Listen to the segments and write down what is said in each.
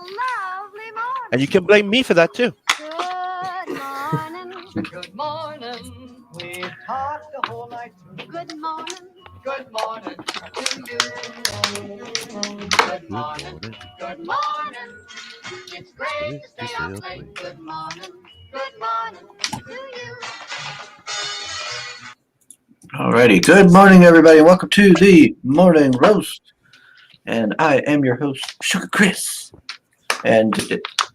lovely morning. And you can blame me for that too. Good morning. Good morning. We've talked the whole night through. Good morning. Good morning to you. Good morning. Good morning. It's great to stay up late. Good morning. Good morning to you. Alrighty, good morning, everybody. Welcome to the Morning Roast. And I am your host, Sugar Chris. And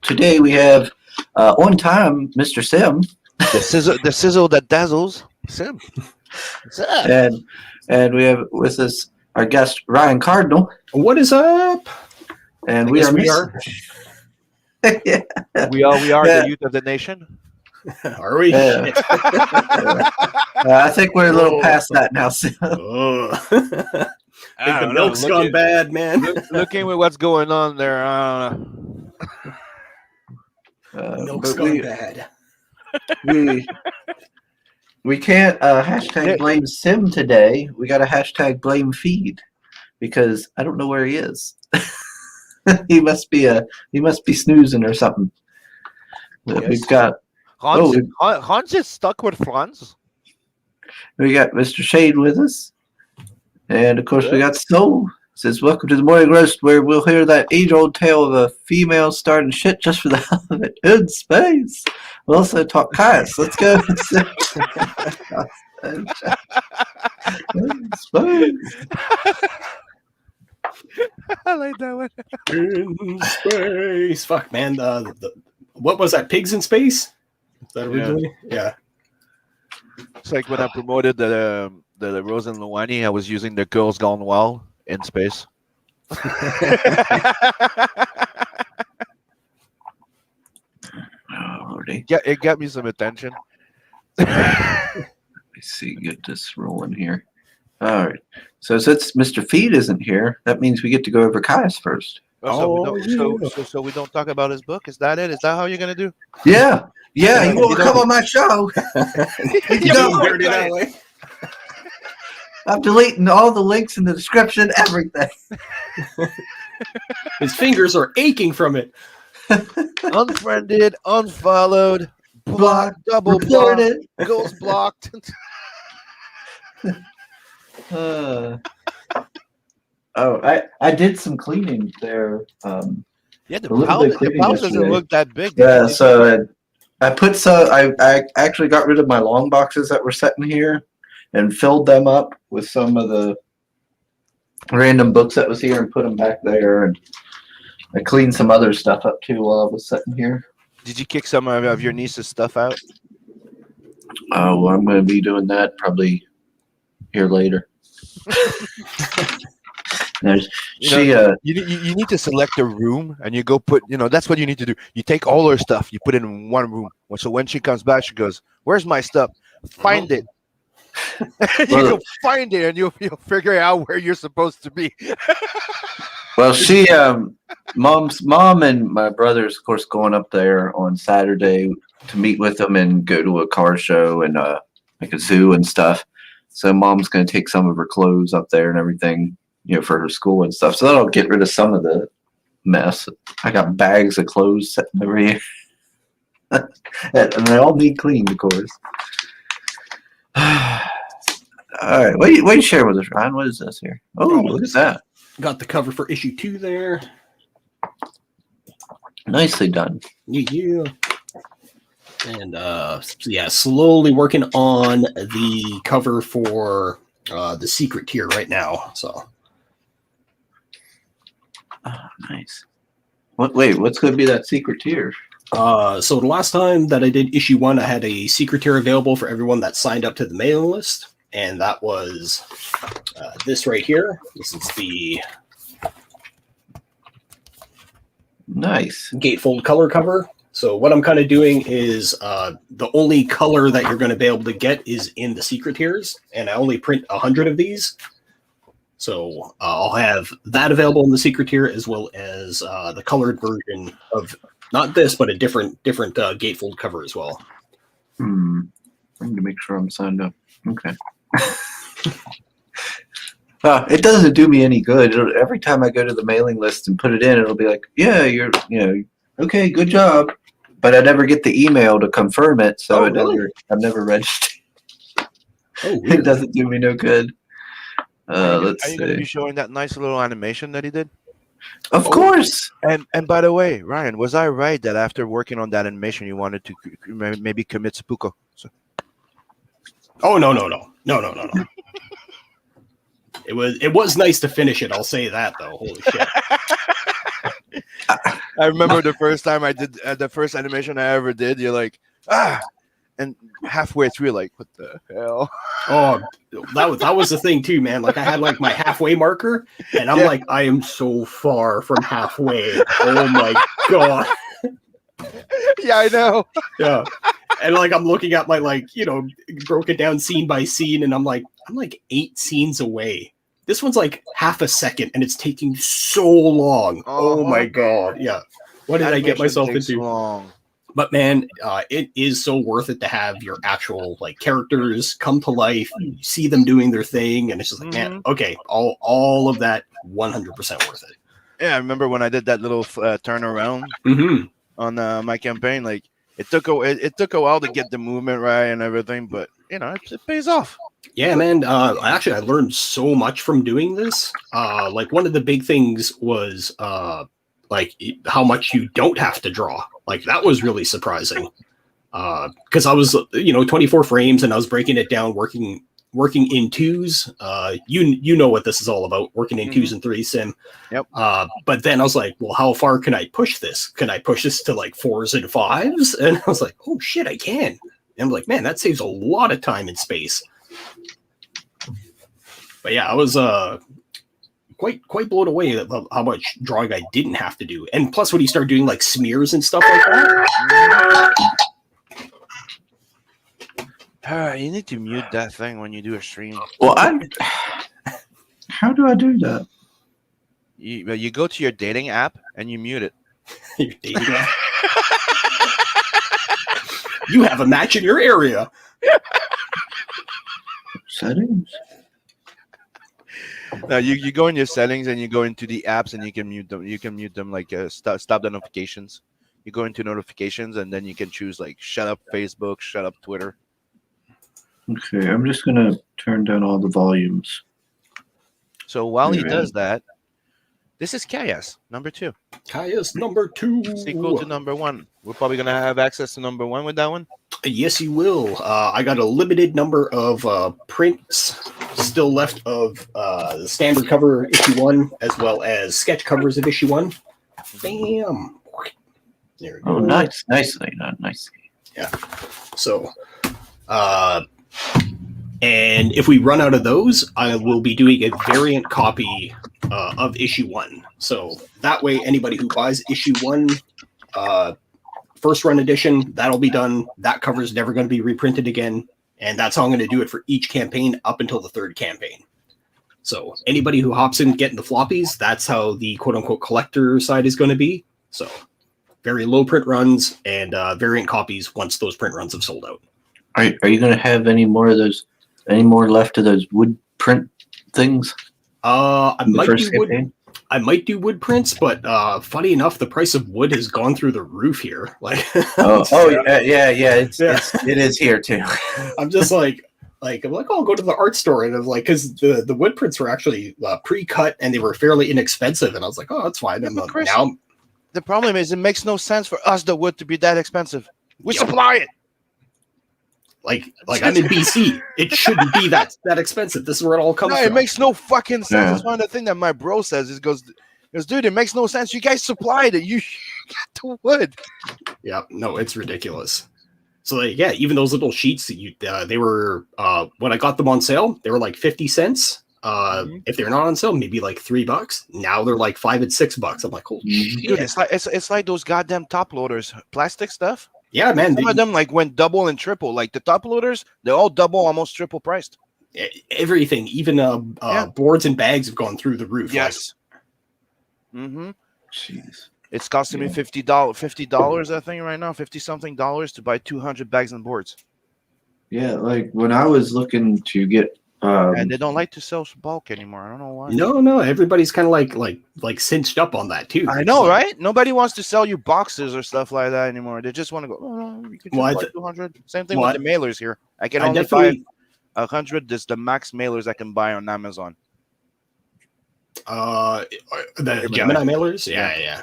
today we have on time, Mr. Sim. The sizzle that dazzles. Sim. What's up? And we have with us our guest, Ryan Cardinal. What is up? And I we guess are we missing. Yeah. We are Yeah. the youth of the nation. Are we? Yeah. I think we're a little past that now, Sim. I I think the don't know. milk's gone bad, man. Looking at what's going on there, Milk's but gone bad. we can't hashtag blame Sim today. We got to hashtag blame Feed because I don't know where he is. he must be snoozing or something. Yes. We've got Hans is stuck with Franz. we got Mr. Shade with us, and of course we got Snow. Says welcome to the Morning Roast, where we'll hear that age-old tale of a female starting shit just for the hell of it in space. We'll also talk Caius. Let's go. In space. I like that one. In space. Fuck, man. What was that? Pigs in Space? Is that originally? Yeah. It's like when I promoted the Rose and Luwani, I was using the Girls Gone Wild in space. Yeah, it got me some attention. Let's see, get this rolling here. All right. So since Mr. Feed isn't here, that means we get to go over Caius first. So we don't talk about his book. Is that it? Is that how you're gonna do? Yeah. Yeah, you want to come on my show? Dirty that way. I'm deleting all the links in the description, everything. His fingers are aching from it. Unfriended, unfollowed, blocked, double blocked, Reported. goes blocked. I did some cleaning there. Yeah, the A little pile bit cleaning doesn't yesterday. look that big. Yeah, so I actually got rid of my long boxes that were sitting here and filled them up with some of the random books that was here and put them back there. And I cleaned some other stuff up too while I was sitting here. Did you kick some of your niece's stuff out? Oh, well, I'm going to be doing that probably here later. You need to select a room and you go put, that's what you need to do. You take all her stuff, you put it in one room. So when she comes back, she goes, "Where's my stuff?" Find it. You go find it and you'll figure out where you're supposed to be. Well, mom's mom and my brother's, of course, going up there on Saturday to meet with them and go to a car show and like a zoo and stuff. So mom's going to take some of her clothes up there and everything, for her school and stuff. So that'll get rid of some of the mess. I got bags of clothes sitting over here. And they all need cleaned, of course. All right. What do you share with us, Ryan? What is this here? Oh, look at that. Got the cover for issue 2 there. Nicely done. Yeah. And slowly working on the cover for the secret tier right now. So. Oh, nice. What's going to be that secret tier? So the last time that I did issue 1, I had a secret tier available for everyone that signed up to the mailing list. And that was this right here. This is the nice gatefold color cover. So what I'm kind of doing is the only color that you're going to be able to get is in the secret tiers. And I only print 100 of these. So I'll have that available in the secret tier as well as the colored version of not this, but a different gatefold cover as well. I need to make sure I'm signed up. Okay. It doesn't do me any good. Every time I go to the mailing list and put it in, it'll be like, yeah, okay, good job. But I never get the email to confirm it, so really? I've never registered. Oh, It weird. doesn't do me no good. Let's Are you going to see. be showing that nice little animation that he did? Of course. And by the way, Ryan, was I right that after working on that animation, you wanted to maybe commit seppuku? So, Oh no. It was nice to finish it. I'll say that though. Holy shit. I remember the first time I did the first animation I ever did. You're like, and halfway through, like, what the hell? Oh, that was the thing too, man. Like I had like my halfway marker, and I'm like, I am so far from halfway. Oh my god. Yeah, I know. Yeah. And like I'm looking at my broke it down scene by scene, and I'm like 8 scenes away. This one's like half a second, and it's taking so long. Oh my god. Yeah. What did I get myself into? Long. But man, it is so worth it to have your actual like characters come to life. You see them doing their thing, and it's just like, man, okay, all of that, 100% worth it. Yeah, I remember when I did that little turnaround on my campaign. Like it took a while to get the movement right and everything, but it pays off. Yeah, man. I learned so much from doing this. Like one of the big things was like how much you don't have to draw. Like that was really surprising. Because I was 24 frames and I was breaking it down, working in twos. You know what this is all about, working in 2s and 3s sim. Yep. But then I was like, well, how far can I push this? Can I push this to like 4s and 5s? And I was like, oh shit, I can. And I'm like, man, that saves a lot of time and space. But yeah, I was quite blown away at how much drawing I didn't have to do. And plus when you start doing like smears and stuff like that. You need to mute that thing when you do a stream. Well, how do I do that? You go to your dating app and you mute it. Your dating app. You have a match in your area. Settings? No, you go in your settings and you go into the apps and you can mute them. You can mute them like stop the notifications. You go into notifications and then you can choose like shut up Facebook, shut up Twitter. Okay, I'm just gonna turn down all the volumes. So while he does that, this is Chaos number 2. Chaos number 2. Sequel to number 1. We're probably gonna have access to number 1 with that one. Yes, you will. I got a limited number of prints still left of the standard cover issue 1, as well as sketch covers of issue 1. Bam! There we go. Oh, nicely. Yeah. So, and if we run out of those, I will be doing a variant copy of issue 1. So that way, anybody who buys issue 1, first run edition, that'll be done. That cover is never going to be reprinted again. And that's how I'm going to do it for each campaign up until the 3rd campaign. So anybody who hops in getting the floppies, that's how the quote unquote collector side is going to be. So very low print runs and variant copies once those print runs have sold out. Are you going to have any more left of those wood print things? I might do wood prints, but funny enough, the price of wood has gone through the roof here. Like, yeah, it is here too. I'm just like I'll go to the art store, and I'm like, because the wood prints were actually pre-cut and they were fairly inexpensive, and I was like, oh, that's fine. And Chris, now the problem is it makes no sense for us the wood to be that expensive. We supply it. Like I'm in BC. It shouldn't be that expensive. This is where it all comes from. It makes no fucking sense. Yeah. That's one of the things that my bro says. He goes, dude, it makes no sense. You guys supplied it. You got the wood. Yeah, no, it's ridiculous. So yeah, even those little sheets that they were when I got them on sale, they were like 50 cents. If they're not on sale, maybe like $3. Now they're like $5 and $6. I'm like, holy shit. Dude, it's like those goddamn top loaders, plastic stuff. Yeah, man. Some of them like went double and triple. Like the top loaders, they're all double, almost triple priced. Everything, even boards and bags have gone through the roof. Yes. Jeez. It's costing me $50, I think, right now, $50-something to buy 200 bags and boards. Yeah, like when I was looking to get and they don't like to sell bulk anymore. I don't know why. No, everybody's kind of like cinched up on that too. I It's know, like, right? Nobody wants to sell you boxes or stuff like that anymore. They just want to go. Oh, no, you can just Well, buy 200. Same thing well, with the mailers here. I can I only buy definitely 100. This is the max mailers I can buy on Amazon. the Gemini mailers. Yeah.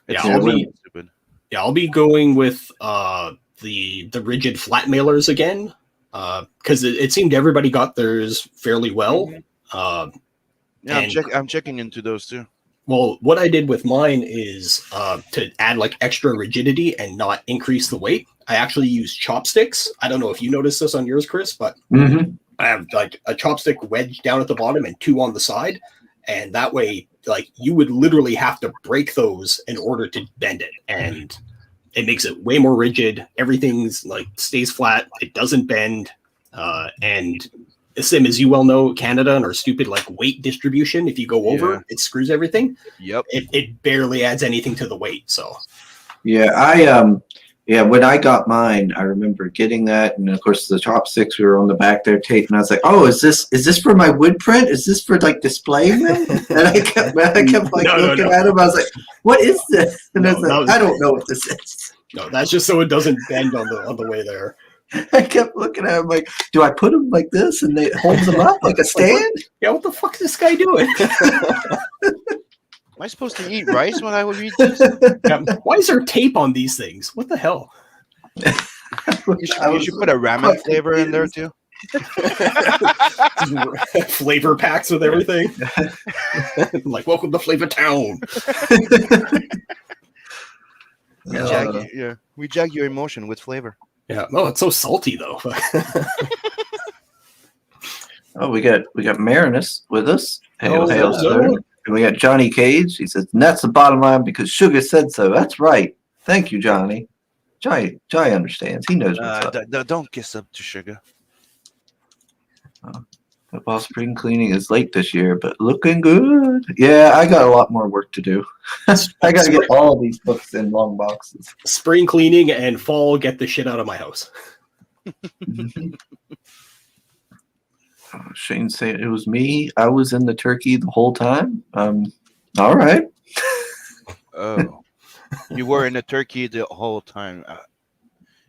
It's Stupid. I'll be going with the rigid flat mailers again, because it seemed everybody got theirs fairly well. Yeah, I'm checking into those too. Well, what I did with mine is to add like extra rigidity and not increase the weight. I actually use chopsticks. I don't know if you noticed this on yours, Chris, but I have like a chopstick wedged down at the bottom and 2 on the side, and that way, like you would literally have to break those in order to bend it, and it makes it way more rigid. Everything's like stays flat. It doesn't bend, and same as you well know, Canada and our stupid like weight distribution. If you go over, it screws everything. Yep. It barely adds anything to the weight. So yeah, when I got mine, I remember getting that, and of course the chopsticks were on the back there taped, and I was like, "Oh, is this for my wood print? Is this for like displaying them?" And I kept like looking at them. I was like, "What is this?" And I was like, "I don't know what this is." No, that's just so it doesn't bend on the way there. I kept looking at him like, "Do I put them like this and it holds them up like a stand?" Yeah, what the fuck is this guy doing? Am I supposed to eat rice when I would read this? Yeah, why is there tape on these things? What the hell? You should put a ramen flavor in there too. Flavor packs with everything. Like, welcome to Flavor Town. We jag your emotion with flavor. Yeah. Oh, it's so salty though. Oh, we got Marinus with us. Hail, hello. sir. And we got Johnny Cage. He says, and that's the bottom line because Sugar said so. That's right. Thank you, Johnny. Johnny understands. He knows what's up. Don't kiss up to Sugar. Football spring cleaning is late this year, but looking good. Yeah, I got a lot more work to do. I got to get all these books in long boxes. Spring cleaning and fall, get the shit out of my house. Shane said it was me. I was in the turkey the whole time. All right. Oh, you were in the turkey the whole time.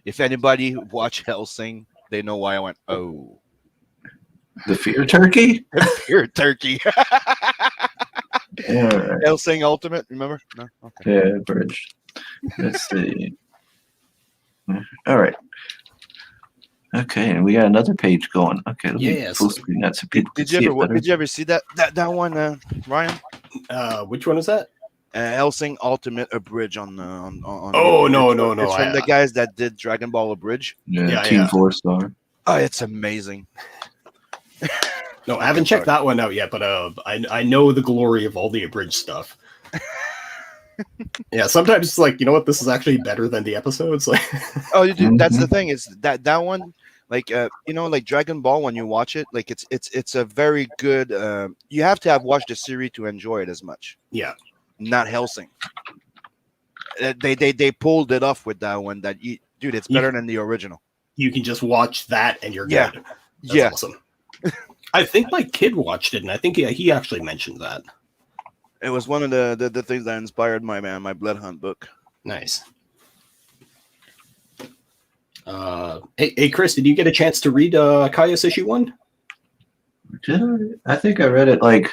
If anybody watch Helsing, they know why I went. Oh, the fear turkey. The fear turkey. Yeah. Helsing Ultimate. Remember? No. Okay. Yeah, bridge. Let's see. All right. Okay, and we got another page going. Okay, let me full screen that so people did you ever see that one, Ryan? Which one is that? Helsing Ultimate Abridge on Oh no! It's from the guys that did Dragon Ball Abridge. Yeah, Team 4-star. Oh, it's amazing. No, I haven't checked that one out yet, but I know the glory of all the abridged stuff. Yeah, sometimes it's like, you know what, this is actually better than the episodes. Like, oh, you do. That's the thing. Is that one, like like Dragon Ball, when you watch it, like it's a very good. You have to have watched the series to enjoy it as much. Yeah, not Helsing. They pulled it off with that one. Dude, it's better than the original. You can just watch that and you're good. That's awesome. I think my kid watched it, and I think he actually mentioned that. It was one of the things that inspired my Blood Hunt book. Nice. Hey, Chris, did you get a chance to read Caius issue 1? Did I think I read it like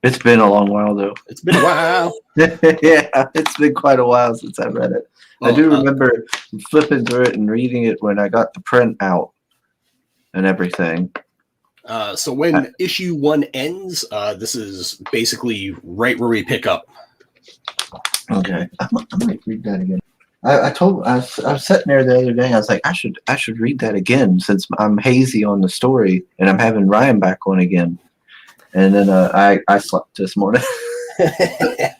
it's been a long while though. It's been a while. Yeah, it's been quite a while since I read it. I do remember flipping through it and reading it when I got the print out and everything. So when issue 1 ends, this is basically right where we pick up. Okay, I might read that again. I was sitting there the other day. I was like, I should read that again since I'm hazy on the story and I'm having Ryan back on again. And then I slept this morning. I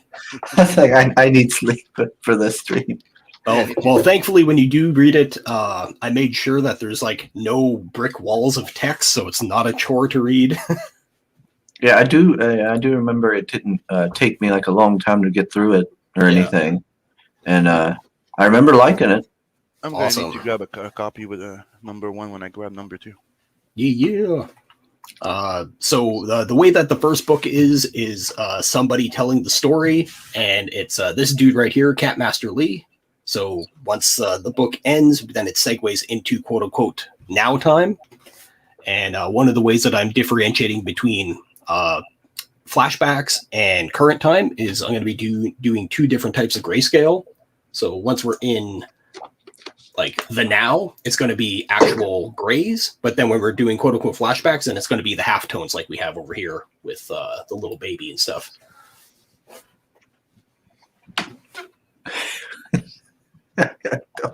was like, I need sleep for this stream. Well, thankfully, when you do read it, I made sure that there's like no brick walls of text, so it's not a chore to read. Yeah, I do remember it didn't take me like a long time to get through it or anything, and I remember liking it. I'm going to need to grab a copy with number 1 when I grab number 2. Yeah. So the way that the first book is somebody telling the story, and it's this dude right here, Catmaster Lee. So once the book ends, then it segues into quote unquote now time. And one of the ways that I'm differentiating between flashbacks and current time is I'm going to be doing two different types of grayscale. So once we're in like the now, it's going to be actual grays, but then when we're doing quote unquote flashbacks, then it's going to be the halftones like we have over here with the little baby and stuff.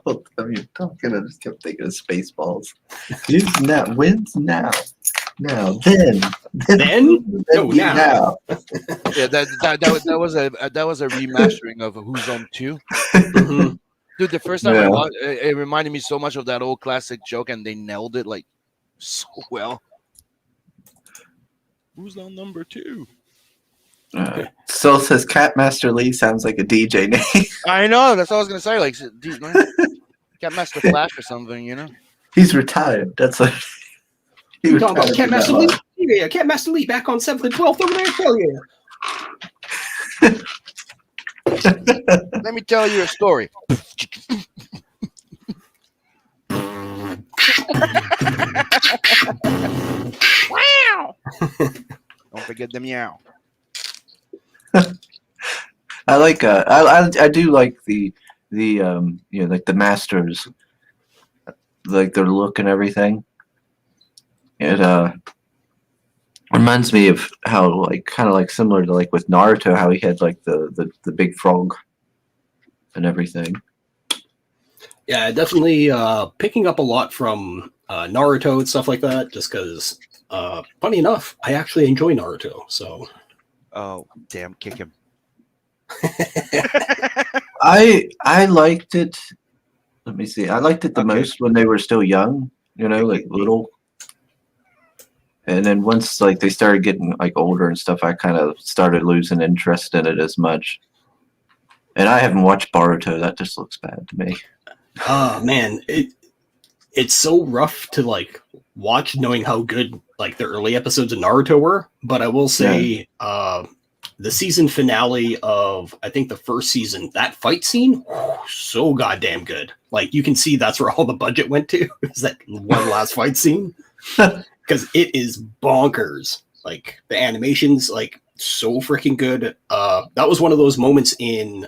Don't tell me you're talking. I just kept thinking of Spaceballs. Now, when's now? Now, then No, now. Yeah, that was a remastering of Who's on 2. Mhm. Dude, the first time I Yeah. watched it reminded me so much of that old classic joke, and they nailed it like so well. Who's on number 2? Still says Catmaster Lee sounds like a DJ name. I know, that's what I was gonna say. Like, dude, man, Catmaster Flash or something, you know? He's retired. That's what he You talking about retired from Catmaster that Lee? Yeah, Catmaster Lee back on 7th and 12th over there. Hell yeah. Let me tell you a story. Wow! Don't forget the meow. I like I do like the you know, like the masters, like their look and everything. It reminds me of how, like, kind of like similar to like with Naruto, how he had like the big frog and everything. Yeah, definitely picking up a lot from Naruto and stuff like that, just because, funny enough, I actually enjoy Naruto. So, Oh, damn, kick him. I liked it. Let me see. I liked it the Okay. most when they were still young, you know, like little. And then once like they started getting like older and stuff, I kind of started losing interest in it as much. And I haven't watched Boruto. That just looks bad to me. man, it's so rough to like watch, knowing how good like the early episodes of Naruto were. But I will say, the season finale of, I think, the first season, that fight scene, so goddamn good. Like, you can see that's where all the budget went to, is that one last fight scene. Because it is bonkers. Like, the animation's like so freaking good. That was one of those moments in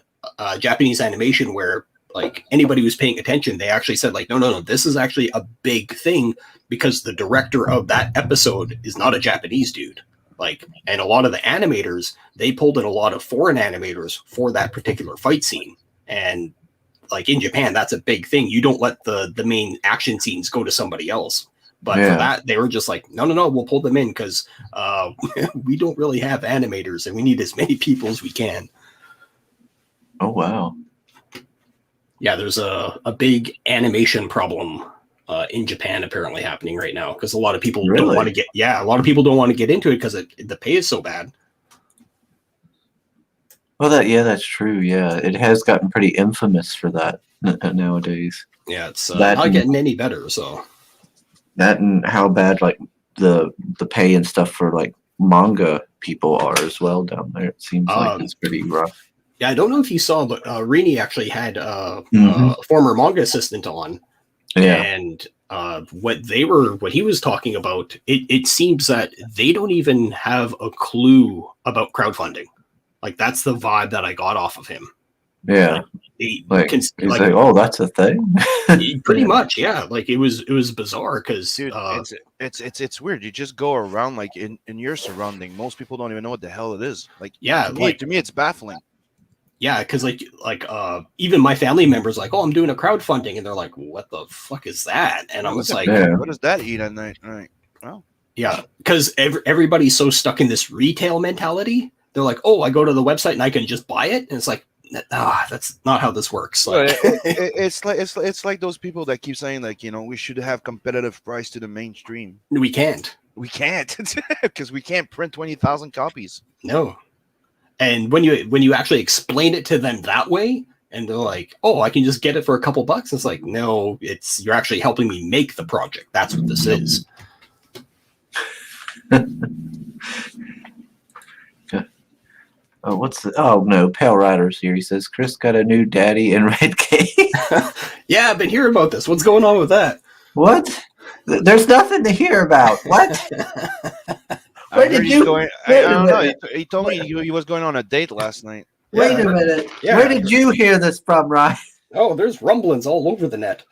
Japanese animation where like anybody who's paying attention, they actually said like, no, this is actually a big thing, because the director of that episode is not a Japanese dude. Like, and a lot of the animators, they pulled in a lot of foreign animators for that particular fight scene. And like in Japan, that's a big thing. You don't let the main action scenes go to somebody else. But for that, they were just like, no, we'll pull them in because we don't really have animators and we need as many people as we can. Oh, wow. Yeah, there's a big animation problem in Japan apparently happening right now, because a lot of people don't want to get don't want to get into it because the pay is so bad. Well, that's true. Yeah, it has gotten pretty infamous for that nowadays. Yeah, it's not getting any better. So that, and how bad like the pay and stuff for like manga people are as well down there. It seems like it's pretty rough. Yeah, I don't know if you saw, but Rini actually had a former manga assistant on. Yeah. And what he was talking about, it seems that they don't even have a clue about crowdfunding. Like, that's the vibe that I got off of him. Yeah. He's like, oh, that's a thing. Pretty much, yeah. Like, it was bizarre because it's weird. You just go around like in your surrounding. Most people don't even know what the hell it is. Like, yeah, to me, it's baffling. Yeah, because like even my family members like, oh, I'm doing a crowdfunding, and they're like, what the fuck is that? And I was like, what does that eat at night? Right. Well, yeah, because everybody's so stuck in this retail mentality. They're like, oh, I go to the website and I can just buy it, and it's like, that's not how this works. Like, it's like those people that keep saying like, you know, we should have competitive price to the mainstream. We can't because we can't print 20,000 copies. No. And when you actually explain it to them that way, and they're like, "Oh, I can just get it for a couple bucks," it's like, no, you're actually helping me make the project. That's what this is. Oh, what's the? Oh no, Pale Rider's here. He says Chris got a new daddy in red cape. Yeah, I've been hearing about this. What's going on with that? What? There's nothing to hear about. What? I Where heard did he's you? going. Wait I a don't know. minute. He told me he was going on a date last night. Wait Yeah. a minute. Yeah. Where did you hear this from, Ryan? Oh, there's rumblings all over the net.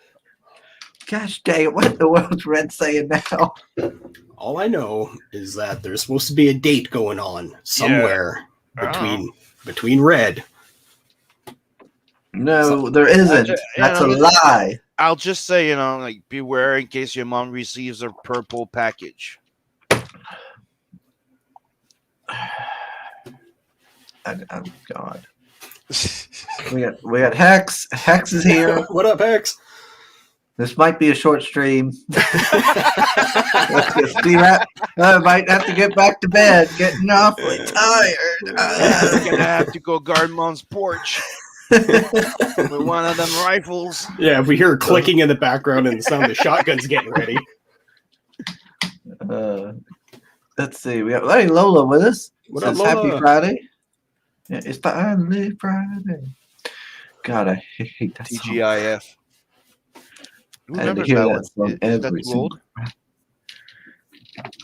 Gosh dang it! What in the world's Red saying now? All I know is that there's supposed to be a date going on somewhere between Red. No, there isn't. That's a lie. I'll just say, like, beware in case your mom receives a purple package. Oh God. We got Hex. Hex is here. What up, Hex? This might be a short stream. Let's get see that. I might have to get back to bed. Getting awfully tired. You're gonna have to go guard mom's porch with one of them rifles. Yeah, if we hear clicking in the background and the sound of the shotguns getting ready. Let's see. We have Lola with us. What Says up, Lola? Happy Friday. Yeah, it's finally Friday. God, I hate that song. TGIF. Who I had to remembers hear that that one? song Is that every too old?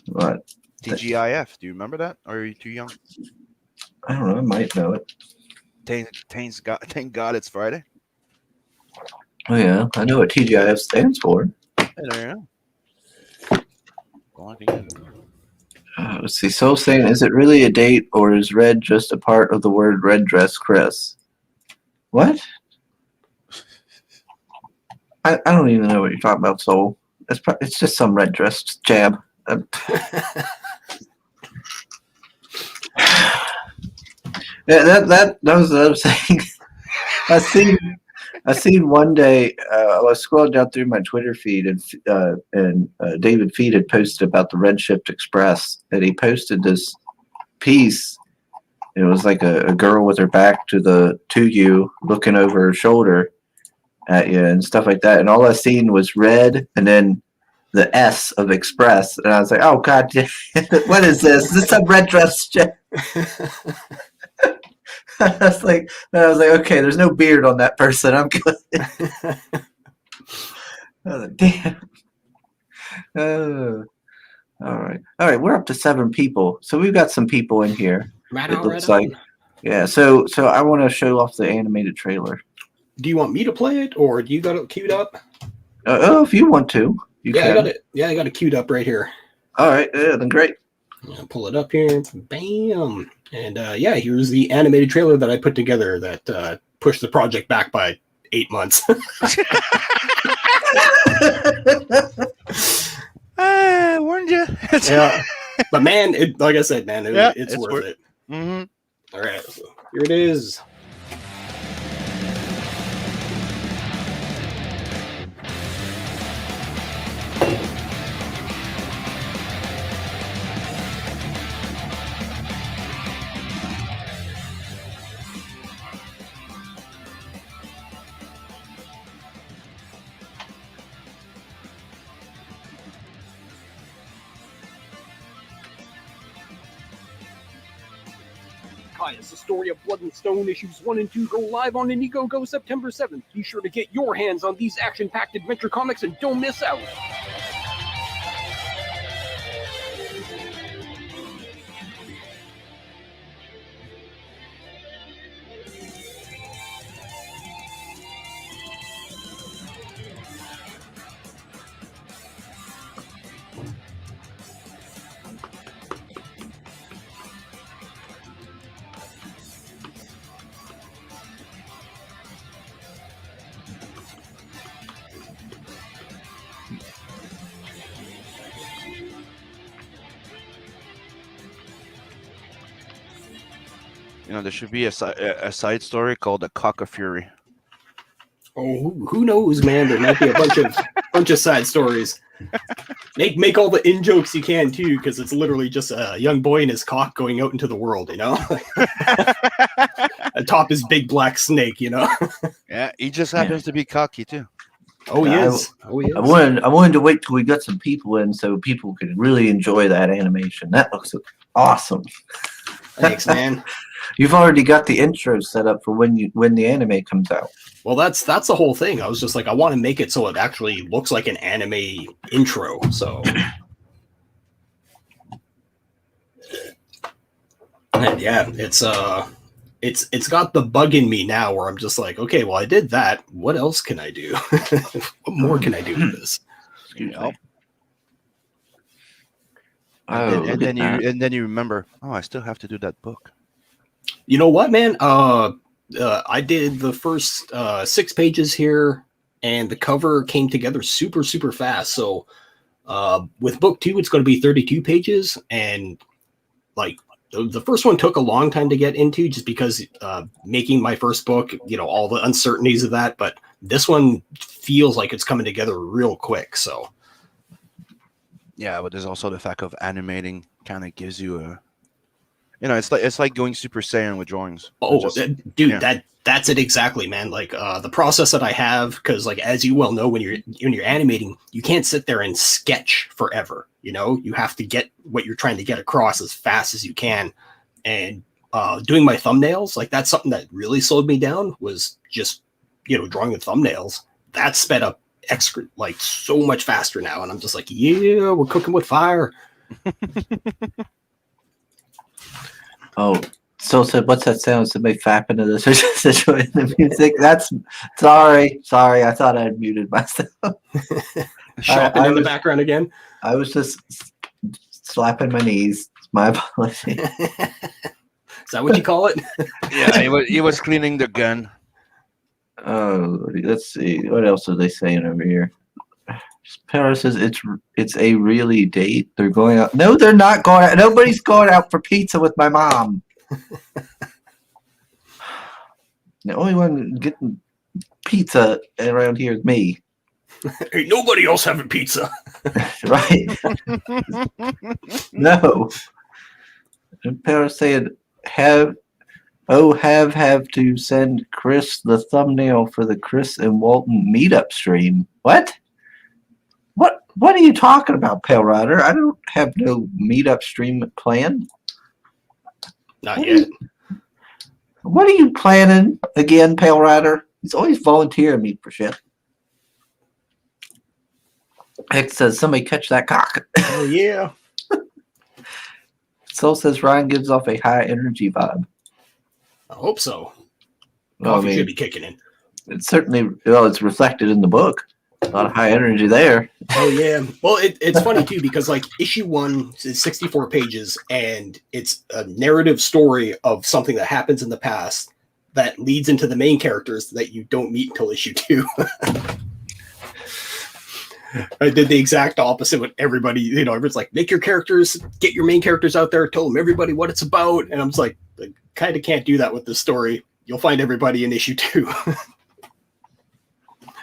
What? TGIF. Do you remember that? Or are you too young? I don't know. I might know it. Thank God it's Friday. Oh yeah, I know what TGIF stands for. Hey, there you go. Well, I think Let's see. So saying, is it really a date or is red just a part of the word red dress, Chris? What? I don't even know what you're talking about, Soul. It's just some red dress jab. Yeah, that was the other thing. I seen one day. I was scrolling down through my Twitter feed, and David Feed had posted about the Redshift Express, and he posted this piece. It was like a girl with her back to you, looking over her shoulder at you and stuff like that. And all I seen was red, and then the S of Express, and I was like, "Oh God, what is this? Is this some red dress shit?" I was like, okay, there's no beard on that person. I'm good. I was like, damn. All right. We're up to 7 people, so we've got some people in here. It looks like, yeah. So I want to show off the animated trailer. Do you want me to play it, or do you got it queued up? If you want to, you can. I got it. Yeah, I got it queued up right here. All right. Yeah, then great. I'll pull it up here. Bam. And here's the animated trailer that I put together that pushed the project back by 8 months. I warned you. Yeah. But man, like I said, man, it's worth it. Mm-hmm. All right. So here it is. It's the story of Blood and Stone. Issues 1 and 2 go live on Indiegogo September 7th. Be sure to get your hands on these action-packed adventure comics and don't miss out. There should be a side story called the Cock of Fury. Oh, who knows, man? There might be a bunch of side stories. Make all the in jokes you can too, because it's literally just a young boy and his cock going out into the world, Atop his big black snake, Yeah, he just happens to be cocky too. Oh, he I- is. Oh, he is. I wanted to wait till we got some people in so people could really enjoy that animation. That looks awesome. Thanks, man. You've already got the intro set up for when the anime comes out. Well, that's the whole thing. I was just like, I want to make it so it actually looks like an anime intro. So, and yeah, it's got the bug in me now where I'm just like, okay, well, I did that. What else can I do? What more can I do with this? Excuse Yep. me. Oh, And then you remember, oh, I still have to do that book. You know what, man? I did the first 6 pages here, and the cover came together super, super fast. So with book 2, it's going to be 32 pages, and like the first one took a long time to get into, just because making my first book, all the uncertainties of that. But this one feels like it's coming together real quick. So Yeah, but there's also the fact of animating kind of gives you a, it's like going Super Saiyan with drawings. oh, dude, yeah. that's it exactly, man. Like the process that I have, because like as you well know, when you're animating, you can't sit there and sketch forever. You have to get what you're trying to get across as fast as you can. And doing my thumbnails, like that's something that really slowed me down. Was just drawing the thumbnails. That sped up like so much faster now, and I'm just like, yeah, we're cooking with fire. Oh, so said, what's that sound? Somebody fapping to this situation the music. That's sorry. I thought I had muted myself. Shopping I in the was- background again. I was just slapping my knees. My apology. Is that what you call it? Yeah, he was cleaning the gun. Oh, let's see. What else are they saying over here? Paris says it's a really date. They're going out. No, they're not going out. Nobody's going out for pizza with my mom. The only one getting pizza around here is me. Ain't nobody else having pizza. Right? No. And Paris saying have to send Chris the thumbnail for the Chris and Walton meetup stream. What? What are you talking about, Pale Rider? I don't have no meetup stream planned. Not yet. What are you planning again, Pale Rider? He's always volunteering me for shit. Heck says somebody catch that cock. Oh yeah. Soul says Ryan gives off a high energy vibe. I hope so. Well, Coffee should be kicking in. it's certainly it's reflected in the book. A lot of high energy there. Oh yeah. Well, it's funny too, because like issue 1 is 64 pages, and it's a narrative story of something that happens in the past that leads into the main characters that you don't meet until issue 2. I did the exact opposite with everybody. Everyone's like, make your characters, get your main characters out there, tell them everybody what it's about. And I'm just like kind of can't do that with this story. You'll find everybody in issue 2.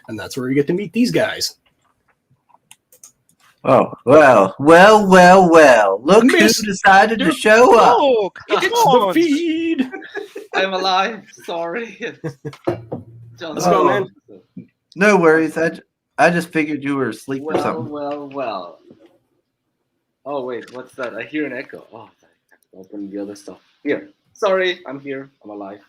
And that's where you get to meet these guys. Oh, well. Look Mr. who decided to show up. Oh, It's the feed. I'm alive. Sorry. Let's go, man. No worries. I just figured you were asleep or something. Well. Oh wait, what's that? I hear an echo. Oh, I have to open the other stuff. Here. Sorry, I'm here. I'm alive.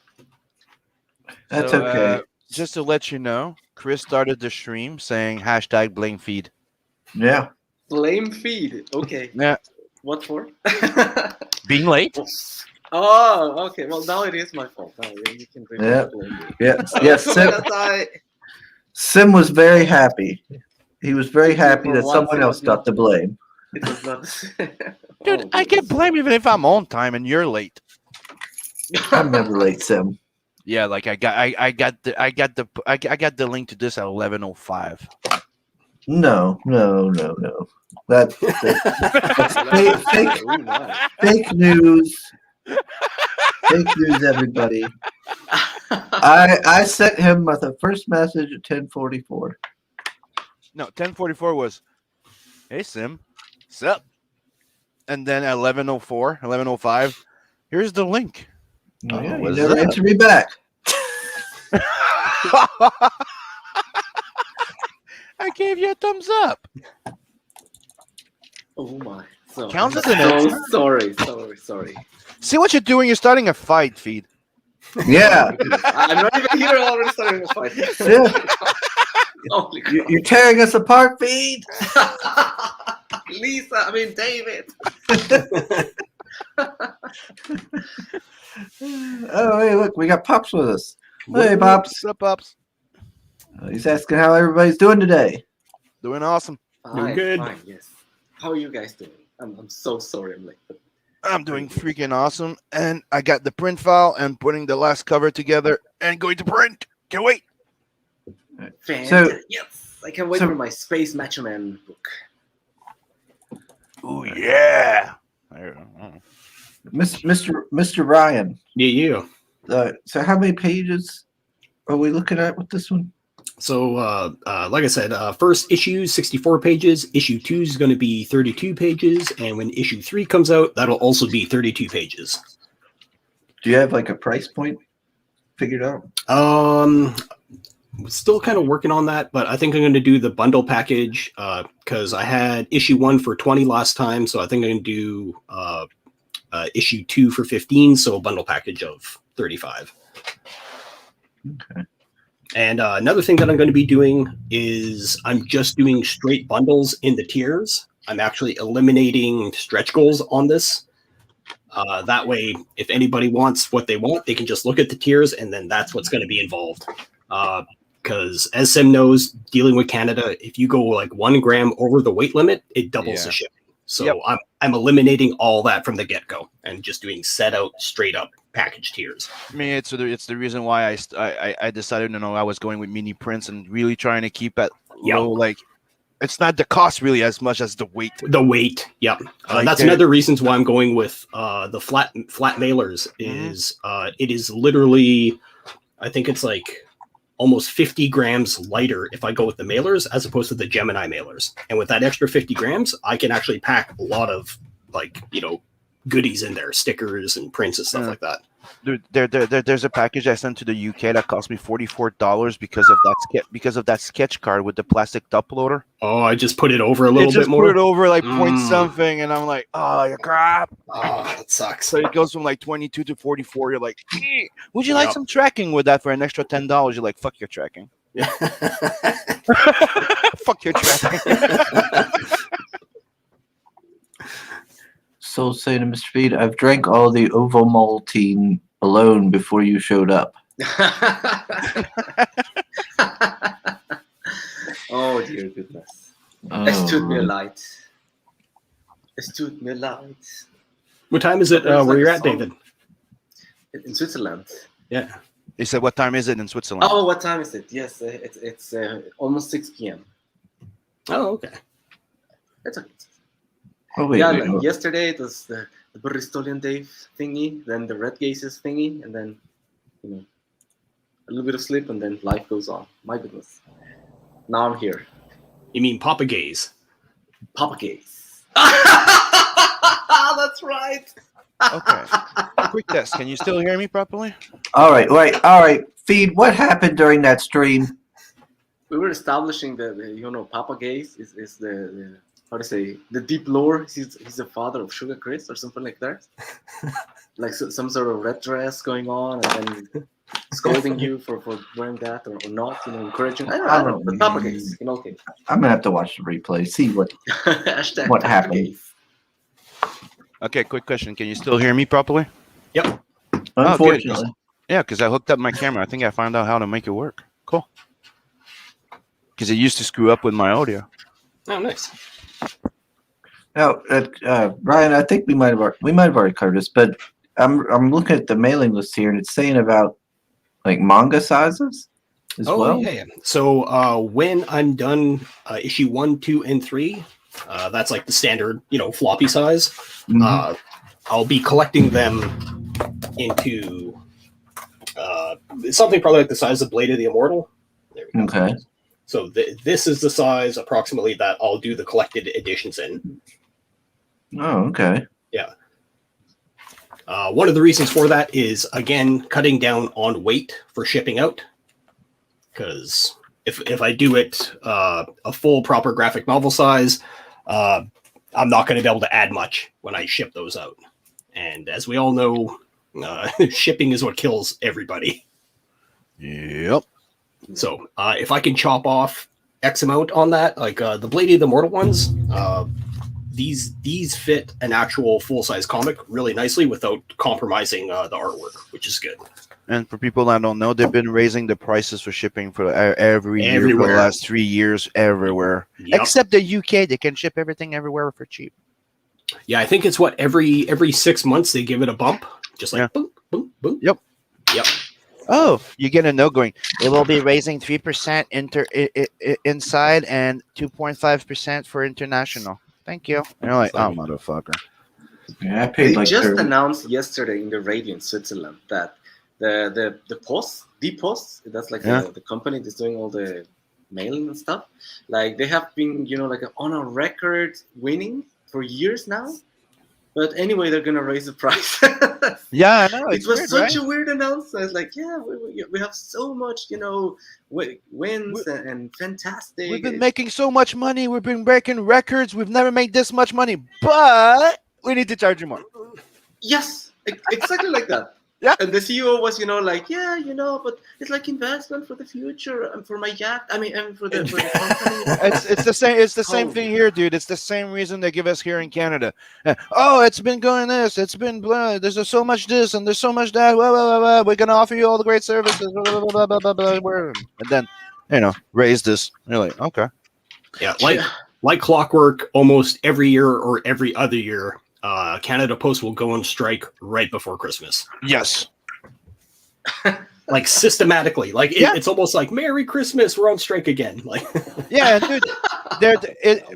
That's So, okay. Just to let you know, Chris started the stream saying #blame feed. Yeah. Blame feed. Okay. Yeah. What for? Being late? Oh, okay. Well, now it is my fault. Now you can Yeah. blame me. Yes. Sim was very happy. He was very happy that someone else got the blame. It was not. Dude, Oh, I get blamed even if I'm on time and you're late. I'm never late, Sim. Yeah, like I got the link to this at 11:05. No. That's fake, Oh, my. fake news. Fake news, everybody. I sent him the first message at 10:44. No, 10:44 was, hey Sim, sup? And then at 11:04, 11:05, here's the link. Oh, yeah, he what's never up? answered me back. I gave you a thumbs up. Oh my. So, Counts I'm as an so answer. sorry. See what you're doing? You're starting a fight, Feed. Yeah. I'm not even here already starting a fight. Yeah. Holy crap. You're tearing us apart, Feed. Lisa, I mean David. Oh, hey, look, we got Pops with us. Hey, Pops. What's up, Pops? He's asking how everybody's doing today. Doing awesome. Fine, good. Fine, yes. How are you guys doing? I'm so sorry I'm late. But I'm doing freaking awesome. And I got the print file and putting the last cover together and going to print. Can't wait. fantastic. Yes, I can't wait so- for my Space Macho Man book. Oh, yeah. Mr. Ryan. Yeah. So how many pages are we looking at with this one? So, like I said, first issue 64 pages. Issue 2 is going to be 32 pages, and when issue 3 comes out, that'll also be 32 pages. Do you have like a price point figured out? Still kind of working on that, but I think I'm going to do the bundle package because I had issue 1 for 20 last time, so I think I'm going to do issue 2 for 15, so a bundle package of 35. Okay. And another thing that I'm going to be doing is I'm just doing straight bundles in the tiers. I'm actually eliminating stretch goals on this. That way, if anybody wants what they want, they can just look at the tiers, and then that's what's going to be involved. Because as Sim knows, dealing with Canada, if you go like 1 gram over the weight limit, it doubles the shipping. So Yep. I'm eliminating all that from the get-go and just doing set out straight up package tiers. I mean, it's the reason why I decided, I was going with mini prints and really trying to keep it low. Like, it's not the cost really as much as the weight. The weight, yep. Like That's another reasons why I'm going with the flat mailers. Is it is literally, I think it's like almost 50 grams lighter if I go with the mailers as opposed to the Gemini mailers. And with that extra 50 grams, I can actually pack a lot of goodies in there, stickers and prints and stuff like that. Dude, there's a package I sent to the UK that cost me $44 because of that sketch card with the plastic top loader. Oh, I just put it over a little It just bit more. put it over like point something, and I'm like, oh, you crap. Oh, that sucks. So it goes from like 22 to 44. You're like, would you like some tracking with that for an extra $10? You're like, fuck your tracking. Fuck your tracking. So saying to Mr. Feed, I've drank all the Ovomaltine alone before you showed up. Oh dear goodness. Es tut mir leid. Es tut mir leid. What time is it where you're at, David? In Switzerland. Yeah. They said, what time is it in Switzerland? Oh, what time is it? Yes, it's almost 6 p.m. Oh, okay. It's okay. Oh, wait, Yeah, wait, like yesterday it was the Bristolian Day thingy, then the Red Gases thingy, and then a little bit of sleep, and then life goes on. My goodness. Now I'm here. You mean Papa Gaze? Papa Gaze. That's right. Okay. Quick test. Can you still hear me properly? All right. Feed, what happened during that stream? We were establishing the Papa Gaze is the how to say, the deep lore. He's the father of Sugar Chris or something like that. Like some sort of red dress going on, and then scolding you for wearing that or not, encouraging. I don't know. But Papa Gaze, okay. I'm gonna have to watch the replay, see what Hashtag what Papa happened. Gaze. Okay, quick question. Can you still hear me properly? Yep. Unfortunately. Yeah, because I hooked up my camera. I think I found out how to make it work. Cool. Because it used to screw up with my audio. Oh, nice. Now, Ryan, I think we might have already covered this, but I'm looking at the mailing list here, and it's saying about like manga sizes as well. Yeah. So when I'm done issue 1, 2, and 3, that's like the standard, floppy size. Mhm. I'll be collecting them into something probably like the size of Blade of the Immortal. There we go. Okay. So this is the size approximately that I'll do the collected editions in. Oh, okay. Yeah. One of the reasons for that is, again, cutting down on weight for shipping out. Because if I do it a full proper graphic novel size, I'm not going to be able to add much when I ship those out. And as we all know, shipping is what kills everybody. Yep. So if I can chop off X amount on that, like the Blade of the Mortal ones, these fit an actual full-size comic really nicely without compromising the artwork, which is good. And for people that don't know, they've been raising the prices for shipping for every year for the Everywhere. last 3 years, everywhere. Yep. Except the UK, they can ship everything everywhere for cheap. Yeah, I think it's what every 6 months they give it a bump, just like Yeah. boom, boom, boom. Yep. Yep. Oh, you get a note going. It will be raising 3% inside and 2.5% for international. Thank you. And you're like, oh, motherfucker. Yeah, I paid They like just 30. announced yesterday in the radio in Switzerland that the Post, that's like Yeah. the company that's doing all the mailing and stuff. Like they have been, like on a record winning for years now. But anyway, they're gonna raise the price. Yeah, I know. It It's was weird, such right? a weird announcement. It's like, yeah, we have so much, wins and fantastic. We've been making so much money. We've been breaking records. We've never made this much money, but we need to charge you more. Yes, exactly like that. Yeah. And the CEO was, like, yeah, but it's like investment for the future and for my yacht. I mean, and for the company. It's the same. It's the same Holy. thing here, dude. It's the same reason they give us here in Canada. Oh, it's been going this. It's been blah. There's so much this and there's so much that. Blah, blah, blah, blah. We're gonna offer you all the great services. Blah, blah, blah, blah, blah, blah, blah. And then, raise this. And you're like, okay. Yeah, like clockwork, almost every year or every other year, Canada Post will go on strike right before Christmas. Yes. Like systematically, like Yeah. it's almost like Merry Christmas, we're on strike again. Like, Yeah, dude.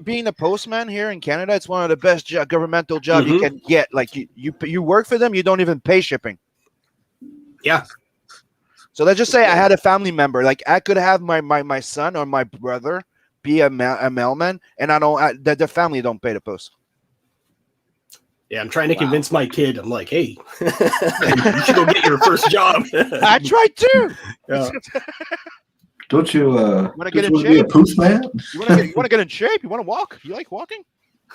Being a postman here in Canada, it's one of the best governmental jobs you can get. Like you work for them, you don't even pay shipping. yeah, So let's just say I had a family member. Like I could have my son or my brother be a mailman, and the family don't pay the post. yeah. I'm trying to convince my kid. I'm like, hey, you should go get your first job. I tried too. Yeah. Don't you Wanna get in don't you be a shape? postman? You want to get in shape? You want to walk? You like walking?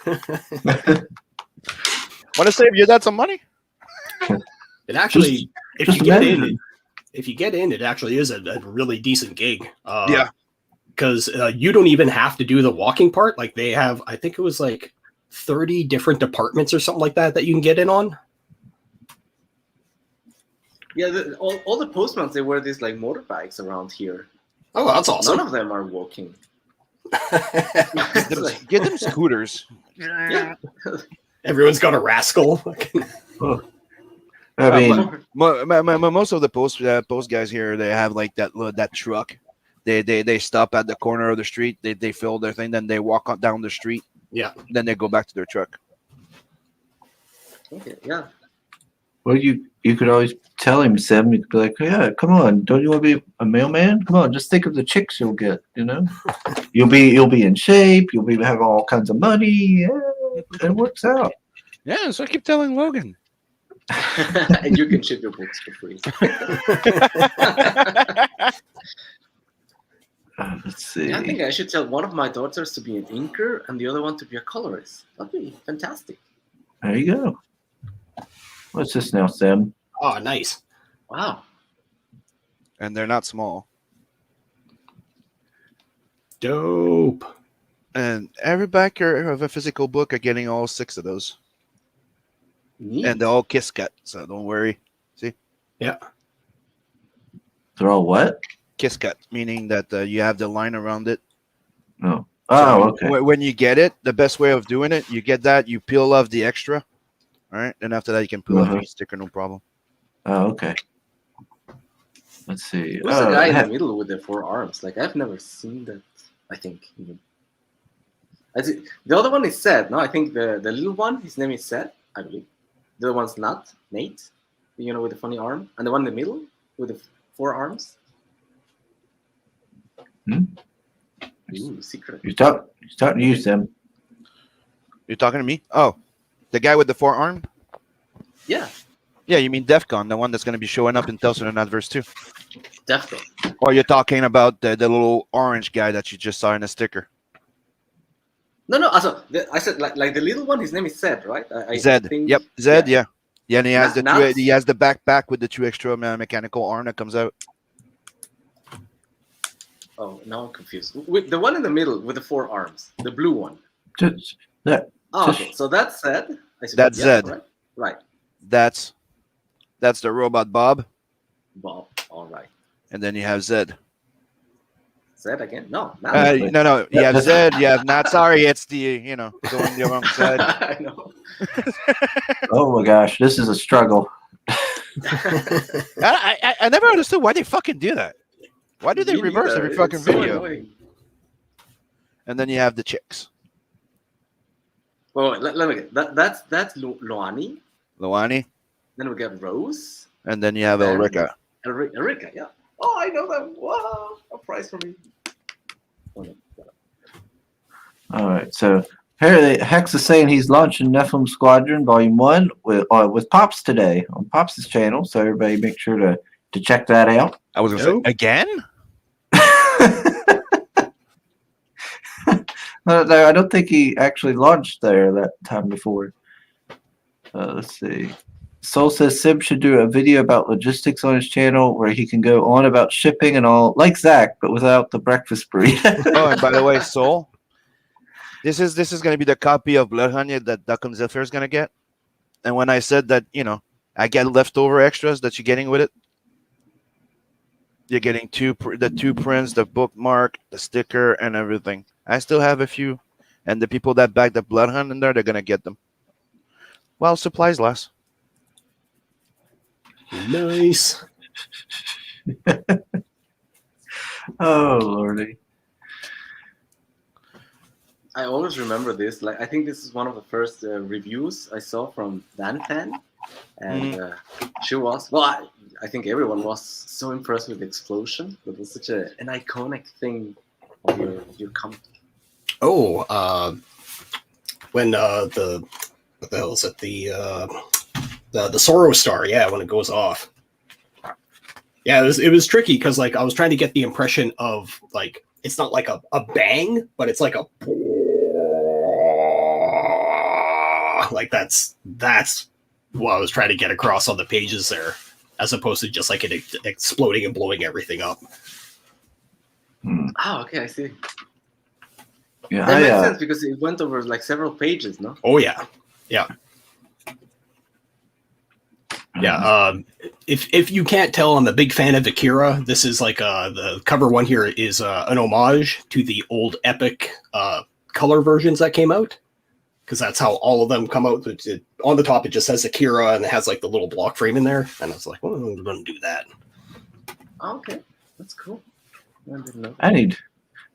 Want to save your dad some money? It actually, if just you get imagine. in, it actually is a really decent gig. Yeah. Because you don't even have to do the walking part. Like they have, I think it was like 30 different departments or something like that you can get in on. Yeah, all the postmans, they wear these like motorbikes around here. Oh, that's awesome. None of them are walking. Get them scooters. Yeah. Everyone's got a rascal. I mean, Most of the post guys here, they have like that truck. They stop at the corner of the street. They fill their thing, then they walk on down the street. Yeah. Then they go back to their truck. Okay, yeah. well, you could always tell him, Sam. You could be like, yeah, come on, don't you want to be a mailman? Come on, just think of the chicks you'll get. You'll be in shape. You'll be have all kinds of money. Yeah, it works out. Yeah, so I keep telling Logan. And you can ship your books for free. Let's see. I think I should tell one of my daughters to be an inker and the other one to be a colorist. That'd be fantastic. There you go. What's this now, Sam? Oh, nice. Wow. And they're not small. Dope. And every backer of a physical book are getting all 6 of those. Neat. And they're all kiss cut, so don't worry. See? Yeah. They're all what? Kiss cut, meaning that you have the line around it. Oh, So okay. When you get it, the best way of doing it, you get that, you peel off the extra. All right. And after that, you can peel off Uh-huh. your sticker, no problem. Oh, okay. Let's see. Who's the guy in the middle with the 4 arms? Like, I've never seen that, I think. The other one is Seth, no? I think the little one, his name is Seth, I believe. The other one's not, Nate, with the funny arm. And the one in the middle with the 4 arms. Ooh, secret. He's talking to you, Sam. You're talking to me? Oh, the guy with the 4 arm? Yeah. Yeah, you mean DEFCON, the one that's going to be showing up in Telstra and Adverse too. Deftones. Or you're talking about the little orange guy that you just saw in the sticker? No. Also, I said like the little one. His name is Zed, right? I Zed. think, Yep. Zed. Yeah. Yeah, and he has Not- he has the backpack with the 2 extra mechanical arm that comes out. Oh, now I'm confused. With the one in the middle with the 4 arms, the blue one. Just that. Oh, Just- okay. So that's Zed. I suppose. That's Yeah, Zed. Right. Right. That's the robot Bob, Bob. All right. and then you have Zed. Zed again? No. Not No. You have Zed. You have not. Sorry, it's the going the wrong side. I know. Oh my gosh, this is a struggle. I never understood why they fucking do that. Why do they Me reverse neither. every fucking It's so video? annoying. And then you have the chicks, Well, let me get that's Loani. Luani, Then we got Rose. and then you have Then- Ulrika. Erika, yeah. Oh, I know them. Wow, a prize for me. Oh, no. All right, so here Hex is saying he's launching Nephilim Squadron Volume 1 with Pops today on Pops' channel, so everybody make sure to check that out. I was gonna say again. No, I don't think he actually launched there that time before. Let's see. Soul says Sim should do a video about logistics on his channel where he can go on about shipping and all, like Zach, but without the breakfast breed. Oh, and by the way, Soul, this is going to be the copy of Blood Honey that Duckham Zephyr is going to get. And when I said that, I get leftover extras that you're getting with it, you're getting the 2 prints, the bookmark, the sticker, and everything. I still have a few, and the people that back the Blood Hunt in there, they're going to get them. Well, supplies last. Nice. Oh, Lordy. I always remember this. Like, I think this is one of the first reviews I saw from Dan Fan, and she was I think everyone was so impressed with the explosion. It was such an iconic thing of your company. Oh, when the what the hell is it? The Sorrow Star, yeah, when it goes off. Yeah, it was tricky because like I was trying to get the impression of like it's not like a bang, but it's like a like that's what I was trying to get across on the pages there, as opposed to just like it exploding and blowing everything up. Oh, okay, I see. Yeah, That makes sense because it went over like several pages, no? Oh yeah. If you can't tell, I'm a big fan of Akira. This is like the cover one here is an homage to the old Epic color versions that came out, because that's how all of them come out. On the top it just says Akira and it has like the little block frame in there, and I was like, well, I'm going to do that. Oh, okay, that's cool. I didn't know.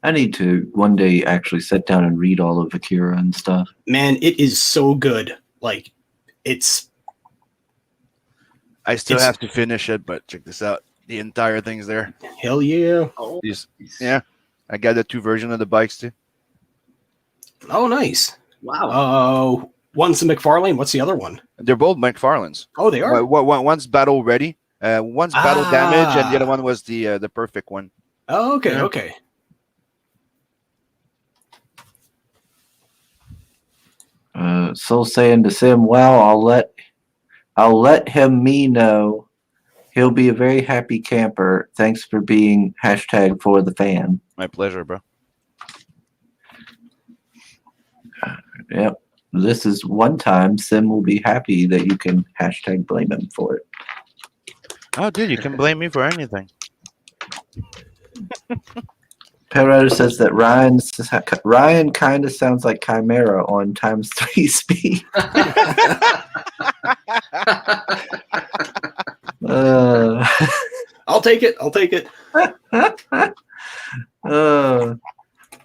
I need to one day actually sit down and read all of Akira and stuff. Man, it is so good. Like I still have to finish it, but check this out. The entire thing's there. hell yeah. Oh, Yeah. I got the 2 versions of the bikes too. Oh, nice. wow. One's the McFarlane. What's the other one? They're both McFarlane's. Oh, they are. One's battle ready. One's battle damage, and the other one was the perfect one. Oh, okay, Yeah. okay. Soul saying to Sim, well, I'll let me know. He'll be a very happy camper. Thanks for being #for the fan. My pleasure, bro. Yep. This is one time Sim will be happy that you can #blame him for it. Oh, dude, you can blame me for anything. Perro says that Ryan kind of sounds like Chimera on ×3 speed. I'll take it.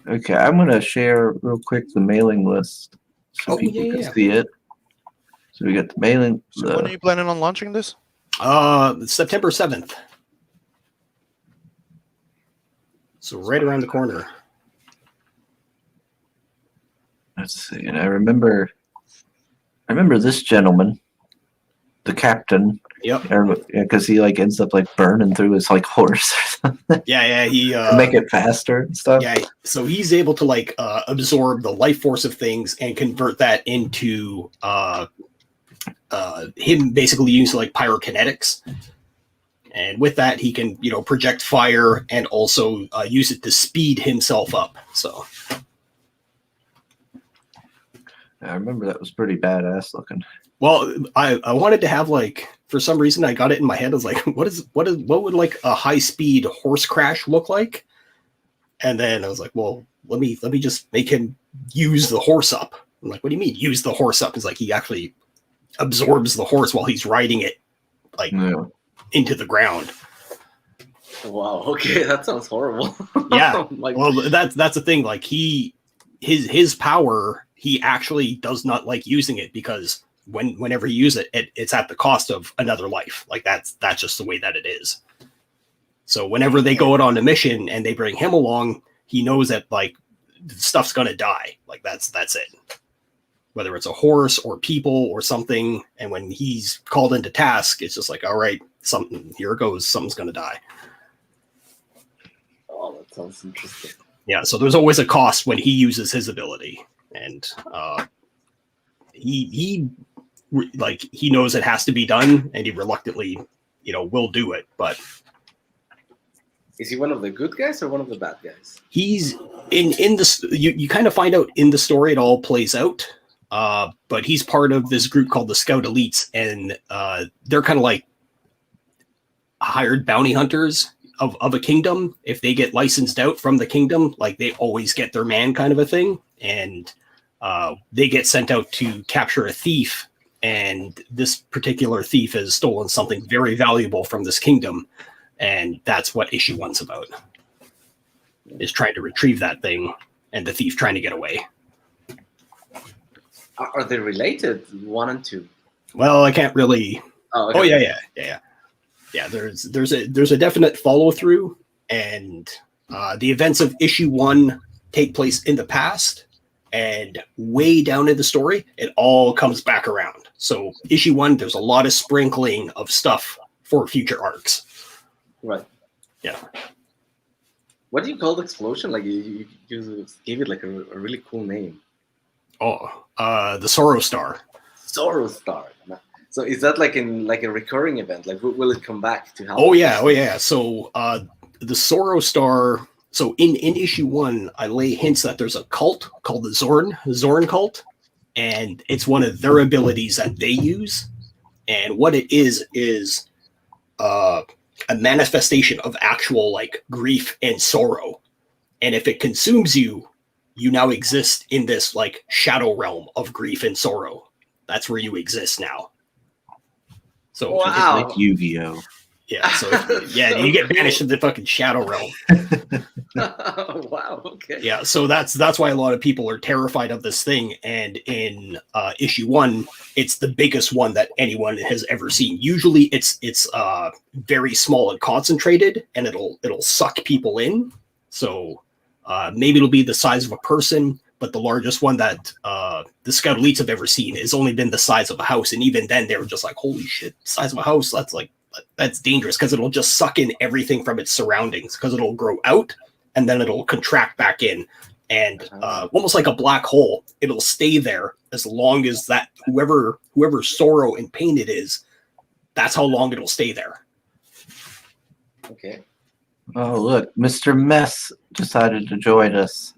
Okay, I'm gonna share real quick the mailing list so people can see it. So we got the mailing. So when are you planning on launching this? September 7th. So right around the corner. Let's see. And I remember this gentleman the captain. Yep. Because he like ends up like burning through his like horse or something. Yeah. He to make it faster and stuff. Yeah. So he's able to like absorb the life force of things and convert that into him basically using like pyrokinetics. And with that, he can, project fire and also use it to speed himself up. So I remember that was pretty badass looking. Well, I wanted to have like, for some reason I got it in my head. I was like, what would like a high speed horse crash look like? And then I was like, well, let me just make him use the horse up. I'm like, what do you mean use the horse up? It's like he actually absorbs the horse while he's riding it like into the ground. Wow. Okay, that sounds horrible. Yeah. Like, well, that's the thing. Like his power, he actually does not like using it because whenever you use it, it's at the cost of another life. Like that's just the way that it is. So whenever they go out on a mission and they bring him along, he knows that like stuff's gonna die. Like that's it. Whether it's a horse or people or something, and when he's called into task, it's just like, all right, here it goes, something's gonna die. oh, that sounds interesting. Yeah, so there's always a cost when he uses his ability, and he knows it has to be done, and he reluctantly, will do it. But Is he one of the good guys or one of the bad guys? he's in the you kind of find out in the story it all plays out. But he's part of this group called the Scout Elites, and they're kind of like hired bounty hunters of a kingdom. If they get licensed out from the kingdom, like they always get their man kind of a thing. And they get sent out to capture a thief. And this particular thief has stolen something very valuable from this kingdom. And that's what issue 1's about, is trying to retrieve that thing and the thief trying to get away. Are they related, 1 and 2? Well, I can't really. Oh, okay. Oh yeah. There's a definite follow through, and the events of issue 1 take place in the past, and way down in the story, it all comes back around. So issue 1, there's a lot of sprinkling of stuff for future arcs. Right. Yeah. What do you call the explosion? Like you gave it like a really cool name. Oh, the Sorrow Star. Sorrow Star. So is that like a recurring event? Like will it come back to help? Oh yeah. So the Sorrow Star. So in issue 1, I lay hints that there's a cult called the Zorn cult, and it's one of their abilities that they use. And what it is a manifestation of actual like grief and sorrow. And if it consumes you, you now exist in this like shadow realm of grief and sorrow. That's where you exist now. So wow. Like Yu-Gi-Oh. Yeah, so you get banished to the fucking shadow realm. Wow. Okay. Yeah, so that's why a lot of people are terrified of this thing. And in issue 1, it's the biggest one that anyone has ever seen. Usually, it's very small and concentrated, and it'll suck people in. So maybe it'll be the size of a person, but the largest one that the Scout Elites have ever seen has only been the size of a house. And even then, they were just like, "Holy shit, size of a house! That's dangerous," because it'll just suck in everything from its surroundings, because it'll grow out and then it'll contract back in, and almost like a black hole, it'll stay there as long as that whoever sorrow and pain it is, that's how long it'll stay there. Okay. Oh look, Mr. Mess decided to join us.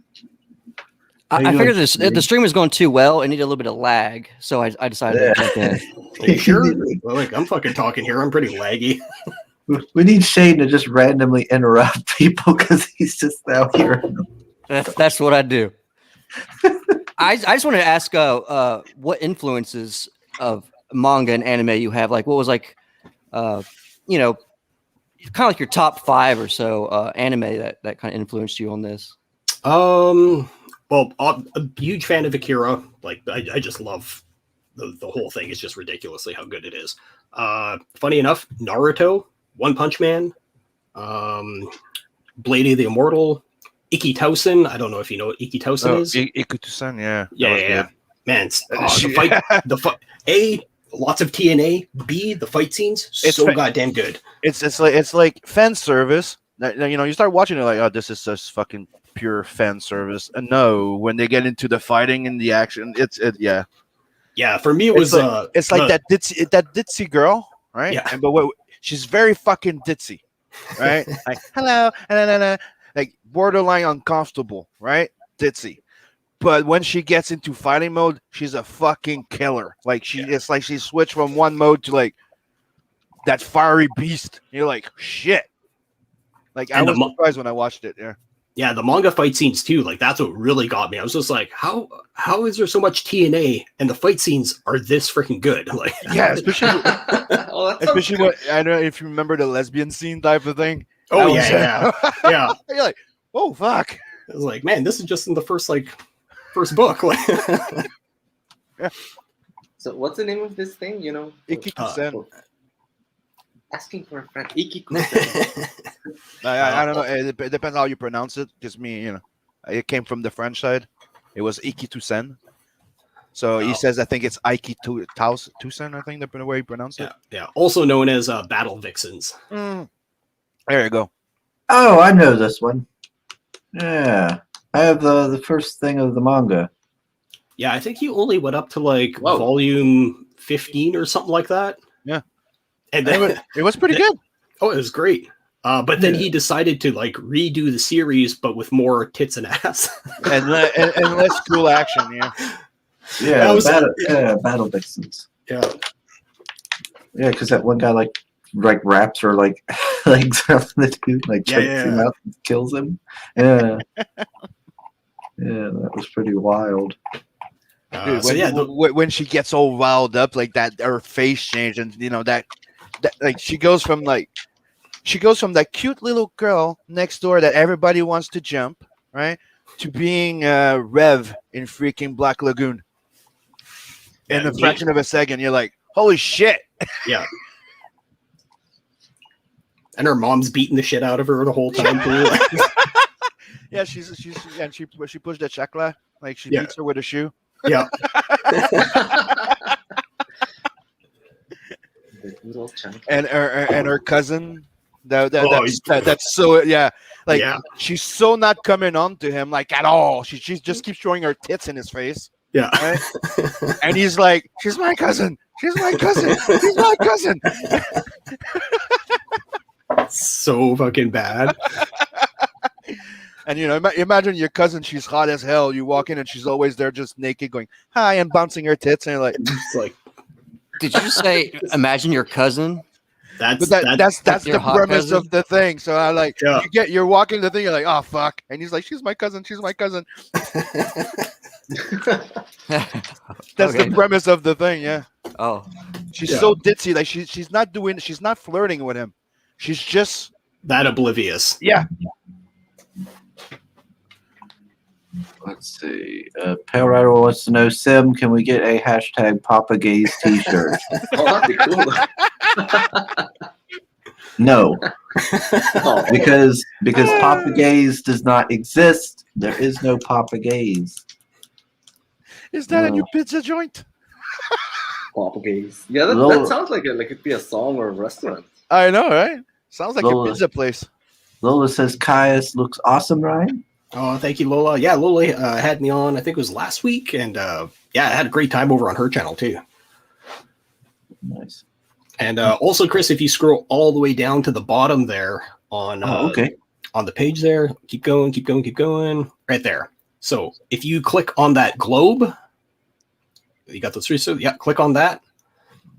I figured the stream was going too well. It needed a little bit of lag, so I decided to jump in. Are you sure? Well, like I'm fucking talking here. I'm pretty laggy. We need Shane to just randomly interrupt people because he's just out here. That's what I do. I just wanted to ask what influences of manga and anime you have. Like, what was like, kind of like your top 5 or so anime that kind of influenced you on this. Well, I'm a huge fan of Akira. Like, I just love the whole thing. It's just ridiculously how good it is. Funny enough, Naruto, One Punch Man, Blade of the Immortal, Ikitosen. I don't know if you know what Ikitosen is. Ikitosen, yeah. Yeah. Man, the fight. lots of TNA. B, the fight scenes so goddamn good. It's like fan service. You know, you start watching it like, oh, this is just fucking pure fan service. And no, when they get into the fighting and the action, yeah. Yeah, for me it was it's like that ditzy girl, right? Yeah. But she's very fucking ditzy, right? Like hello, like borderline uncomfortable, right? Ditzy. But when she gets into fighting mode, she's a fucking killer. Like it's like she switched from one mode to like that fiery beast. You're like, shit. Like I was surprised when I watched it. Yeah. Yeah, the manga fight scenes too. Like that's what really got me. I was just like, how is there so much TNA and the fight scenes are this freaking good? Like, yeah, especially when, I don't know if you remember the lesbian scene type of thing. Oh yeah. You're like, oh fuck. I was like, man, this is just in the first book. Yeah. So what's the name of this thing? You know, Ikikusen. Asking for a friend. Ikikusen. I don't know. It depends how you pronounce it. Just me, you know, it came from the French side. It was Ikitusen. So he says, I think it's Tusen. I think the way he pronounced it. Yeah. Also known as Battle Vixens. There you go. Oh, I know this one. Yeah, I have the first thing of the manga. Yeah, I think you only went up to like volume 15 or something like that. Yeah. And then it was pretty good. Oh, it was great. But then he decided to like redo the series, but with more tits and ass and less cool action. Yeah. Yeah, Battle Vixens. Yeah, because that one guy like wraps her like legs around the dude, like chokes him out and kills him. Yeah, that was pretty wild. Dude, when she gets all riled up like that, her face changed, and you know that like she goes from that cute little girl next door that everybody wants to jump, right, to being Rev in freaking Black Lagoon. In a fraction of a second, you're like, holy shit. Yeah. And her mom's beating the shit out of her the whole time too. Yeah, she pushed the chakra, like she beats her with a shoe. Yeah. and her cousin, that's so she's so not coming on to him like at all. She just keeps showing her tits in his face. Yeah. Right? And he's like, she's my cousin. She's my cousin. She's my cousin. So fucking bad. And you know, imagine your cousin. She's hot as hell. You walk in and she's always there, just naked, going hi and bouncing her tits. And you're like, did you say imagine your cousin? That's the premise of the thing. So I like you're walking the thing. You're like, oh fuck, and he's like, she's my cousin. She's my cousin. That's the premise of the thing. Yeah. Oh, she's so ditzy. Like she's not flirting with him. She's just that oblivious. Yeah. Let's see. Pale Rider wants to know, Sim, can we get a hashtag Papa Gaze t-shirt? Oh, that'd be cool. No. Because Papa Gaze does not exist. There is no Papa Gaze. Is that a new pizza joint? Papa Gaze. Yeah, that sounds like it'd be a song or a restaurant. I know, right? Sounds like a pizza place. Lola says Caius looks awesome, Ryan. Oh, thank you, Lola. Yeah, Lola had me on, I think it was last week, and I had a great time over on her channel too. Nice. And also, Chris, if you scroll all the way down to the bottom there on on the page there, keep going, right there. So if you click on that globe, you got those three. So yeah, click on that.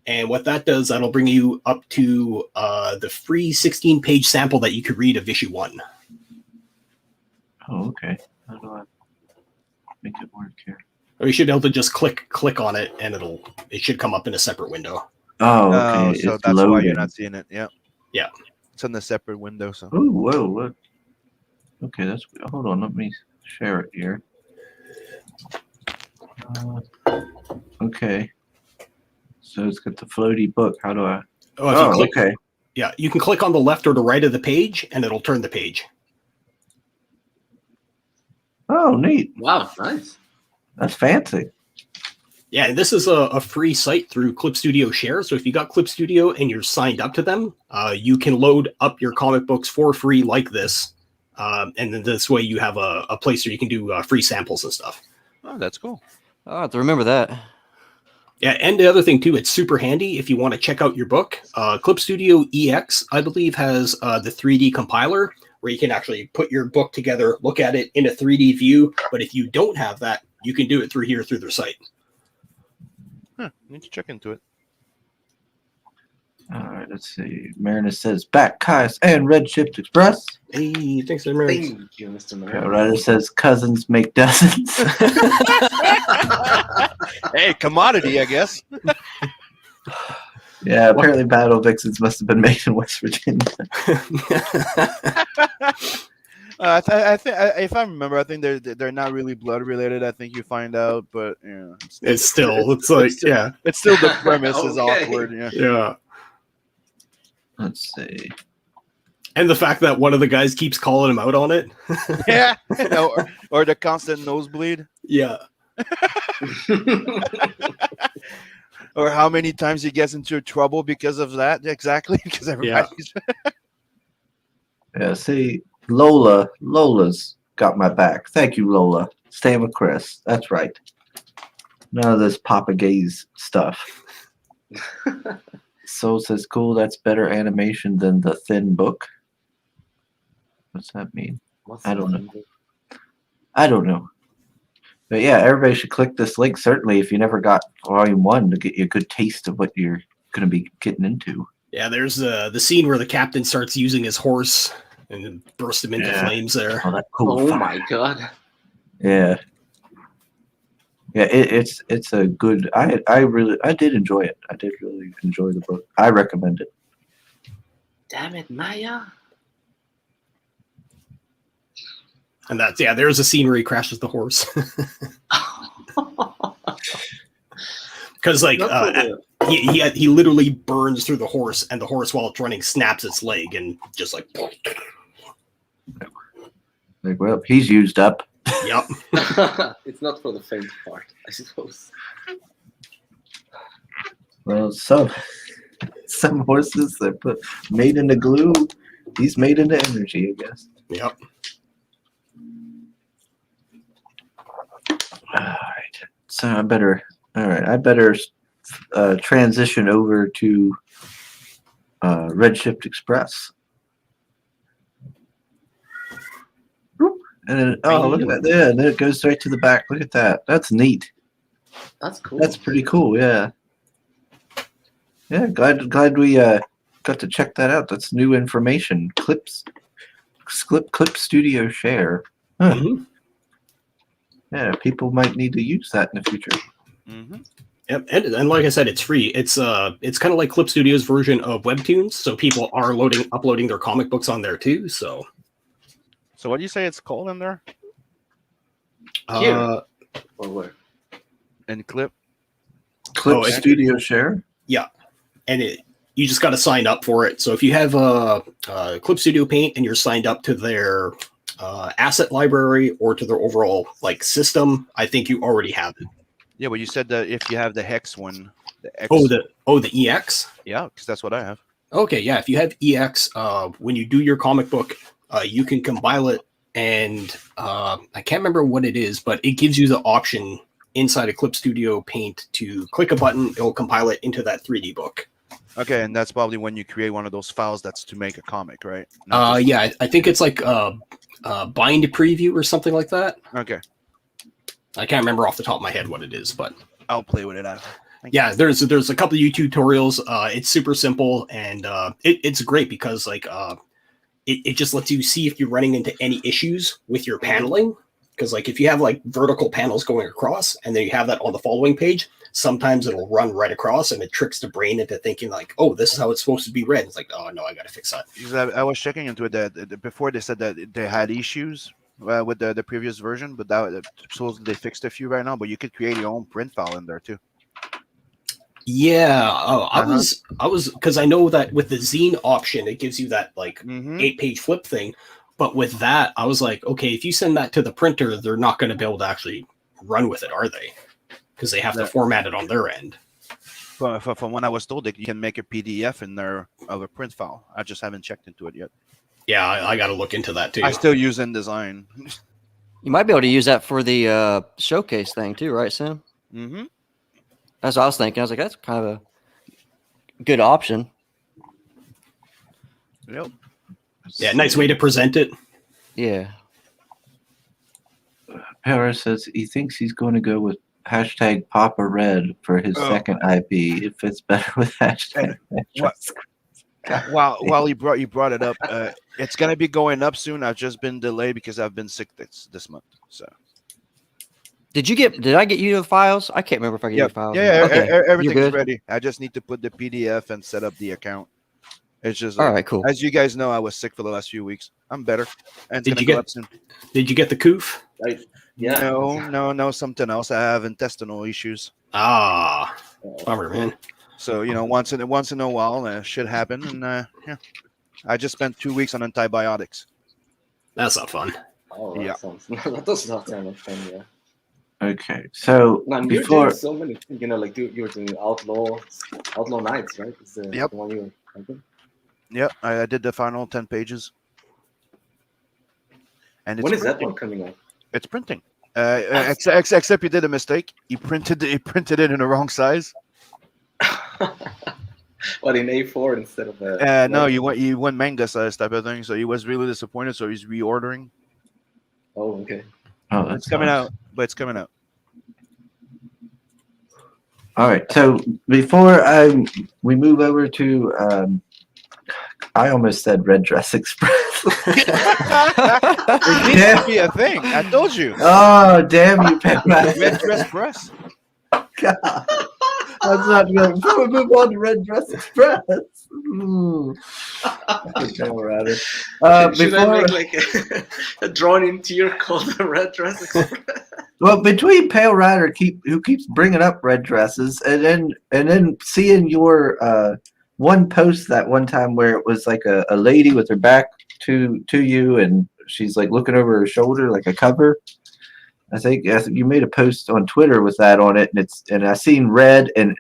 And what that does, that'll bring you up to the free 16-page sample that you could read of issue 1. Oh, okay. How do I make it work here? Or you should be able to just click on it, and it should come up in a separate window. Oh, okay. So that's why you're not seeing it. Yeah. Yeah. It's in the separate window. So. Oh, whoa, what? Okay, hold on. Let me share it here. Okay. So it's got the floaty book. How do I? Okay. Yeah, you can click on the left or the right of the page, and it'll turn the page. Oh, neat. Wow, nice. That's fancy. Yeah, and this is a free site through Clip Studio Share. So if you got Clip Studio and you're signed up to them, you can load up your comic books for free like this. And then this way you have a place where you can do free samples and stuff. Oh, that's cool. Oh, I have to remember that. Yeah, and the other thing too, it's super handy if you want to check out your book. Clip Studio EX, I believe, has the 3D compiler where you can actually put your book together, look at it in a 3D view. But if you don't have that, you can do it through their site. Huh, need to check into it. All right, let's see. Marinus says back Caius and Redshift Express. Hey, thanks very much. Thank you, Mr. Mayor. Ryder says cousins make dozens. Hey, commodity, I guess. Yeah, apparently Battle Vixens must have been made in West Virginia. I think if I remember, I think they're not really blood related. I think you find out, but yeah, It's still the premise is Okay. awkward. Yeah. yeah. Let's see. And the fact that one of the guys keeps calling him out on it. Yeah. or the constant nosebleed, Yeah. or how many times he gets into trouble because of that. Exactly, because everybody's. Yeah, see, Lola's got my back. Thank you, Lola. Staying with Chris. That's right. None of this Papa Gaze stuff. Soul says, cool, that's better animation than the thin book. What's that mean? I don't know. I don't know. But yeah, everybody should click this link, certainly, if you never got Volume 1 to get you a good taste of what you're going to be getting into. Yeah, there's the scene where the captain starts using his horse and then bursts him into flames there. Oh, that's cool. Oh fire. my god. Yeah. Yeah, it's a good. I did enjoy it. I did really enjoy the book. I recommend it. Damn it, Maya. And there's a scene where he crashes the horse. Because he literally burns through the horse, and the horse while it's running snaps its leg and just like. Like, well, he's used up. Yep. It's not for the faint part, I suppose. Well, some horses are made into glue. He's made into energy, I guess. Yep. All right. So I better transition over to Redshift Express. And then, look at that! Yeah, and then it goes right to the back. Look at that. That's neat. That's cool. That's pretty cool. Yeah. Yeah. Glad we got to check that out. That's new information. Clip Studio Share. Huh. Mm-hmm. Yeah, people might need to use that in the future. Mm-hmm. Yep. And like I said, it's free. It's kind of like Clip Studio's version of Webtoons, so people are uploading their comic books on there too. So what do you say it's called in there? Here. Or where? In Clip? Clip Studio Share? Yeah. And you just got to sign up for it. So if you have a Clip Studio Paint and you're signed up to their asset library or to their overall system, I think you already have it. Yeah, but you said that if you have the hex one, the X. The EX? Yeah, because that's what I have. Okay, yeah. If you have EX, when you do your comic book, you can compile it, and I can't remember what it is, but it gives you the option inside of Clip Studio Paint to click a button, it'll compile it into that 3D book. Okay, and that's probably when you create one of those files that's to make a comic, right? Yeah, I think it's like bind preview or something like that. Okay. I can't remember off the top of my head what it is, but I'll play with it after. Yeah, there's a couple of YouTube tutorials. It's super simple, and it's great because it just lets you see if you're running into any issues with your paneling. Because if you have vertical panels going across, and then you have that on the following page, sometimes it'll run right across, and it tricks the brain into thinking oh, this is how it's supposed to be read. It's oh no, I got to fix that. Because I was checking into it that before they said that they had issues with the previous version, but that supposedly they fixed a few right now. But you could create your own print file in there too. Yeah, I was because I know that with the zine option, it gives you that 8-page flip thing. But with that, I was okay, if you send that to the printer, they're not going to be able to actually run with it, are they? because they have to Yeah. format it on their end. From when I was told that you can make a PDF in there of a print file. I just haven't checked into it yet. Yeah, I got to look into that too. I still use InDesign. You might be able to use that for the showcase thing too, right, Sam? Mm-hmm. That's what I was thinking. I was like, that's kind of a good option. Yep. Yeah, nice way to present it. Yeah. Paris says he thinks he's going to go with hashtag Papa Red for his second IP. It fits better with hashtag. While you brought it up, it's gonna be going up soon. I've just been delayed because I've been sick this month. So Did I get you the files? I can't remember if I get you the files. yeah, Okay. everything's good? ready. I just need to put the PDF and set up the account. It's just All right, cool. As you guys know, I was sick for the last few weeks. I'm better, and it's Did gonna you go get- up soon. Did you get the coof? Yeah. No, something else. I have intestinal issues. Ah, bummer, man. So once in a while, shit happen, and yeah, I just spent 2 weeks on antibiotics. That's not fun. Oh, Yeah. that does not sound like fun. Yeah. Okay, so Man, you're before doing so many things. Like you're doing Outlaw Nights, right? It's the Yep. one you were typing. Yep, I did the final 10 pages. And it's When is that printing. one coming out? It's printing. Except you did a mistake. You printed it in the wrong size. What, in A4 instead of No, you went manga size type of thing. So he was really disappointed. So he's reordering. Oh, okay. oh, It's that's coming nice. out, but it's coming out. All right, so before we move over to I almost said Red Dress Express. It needs to be a thing. I told you. Oh, damn you, Penman. Red Dress Press. God. That's not good. Before we move on to Red Dress Express. Pale Rider. Should I Before, make like a drawn-in tier called the Red Dress Express? well, between Pale Rider who keeps bringing up red dresses, and then seeing your one post that one time where it was like a lady with her back to you, and she's like looking over her shoulder like a cover. I think you made a post on Twitter with that on it, and I seen red and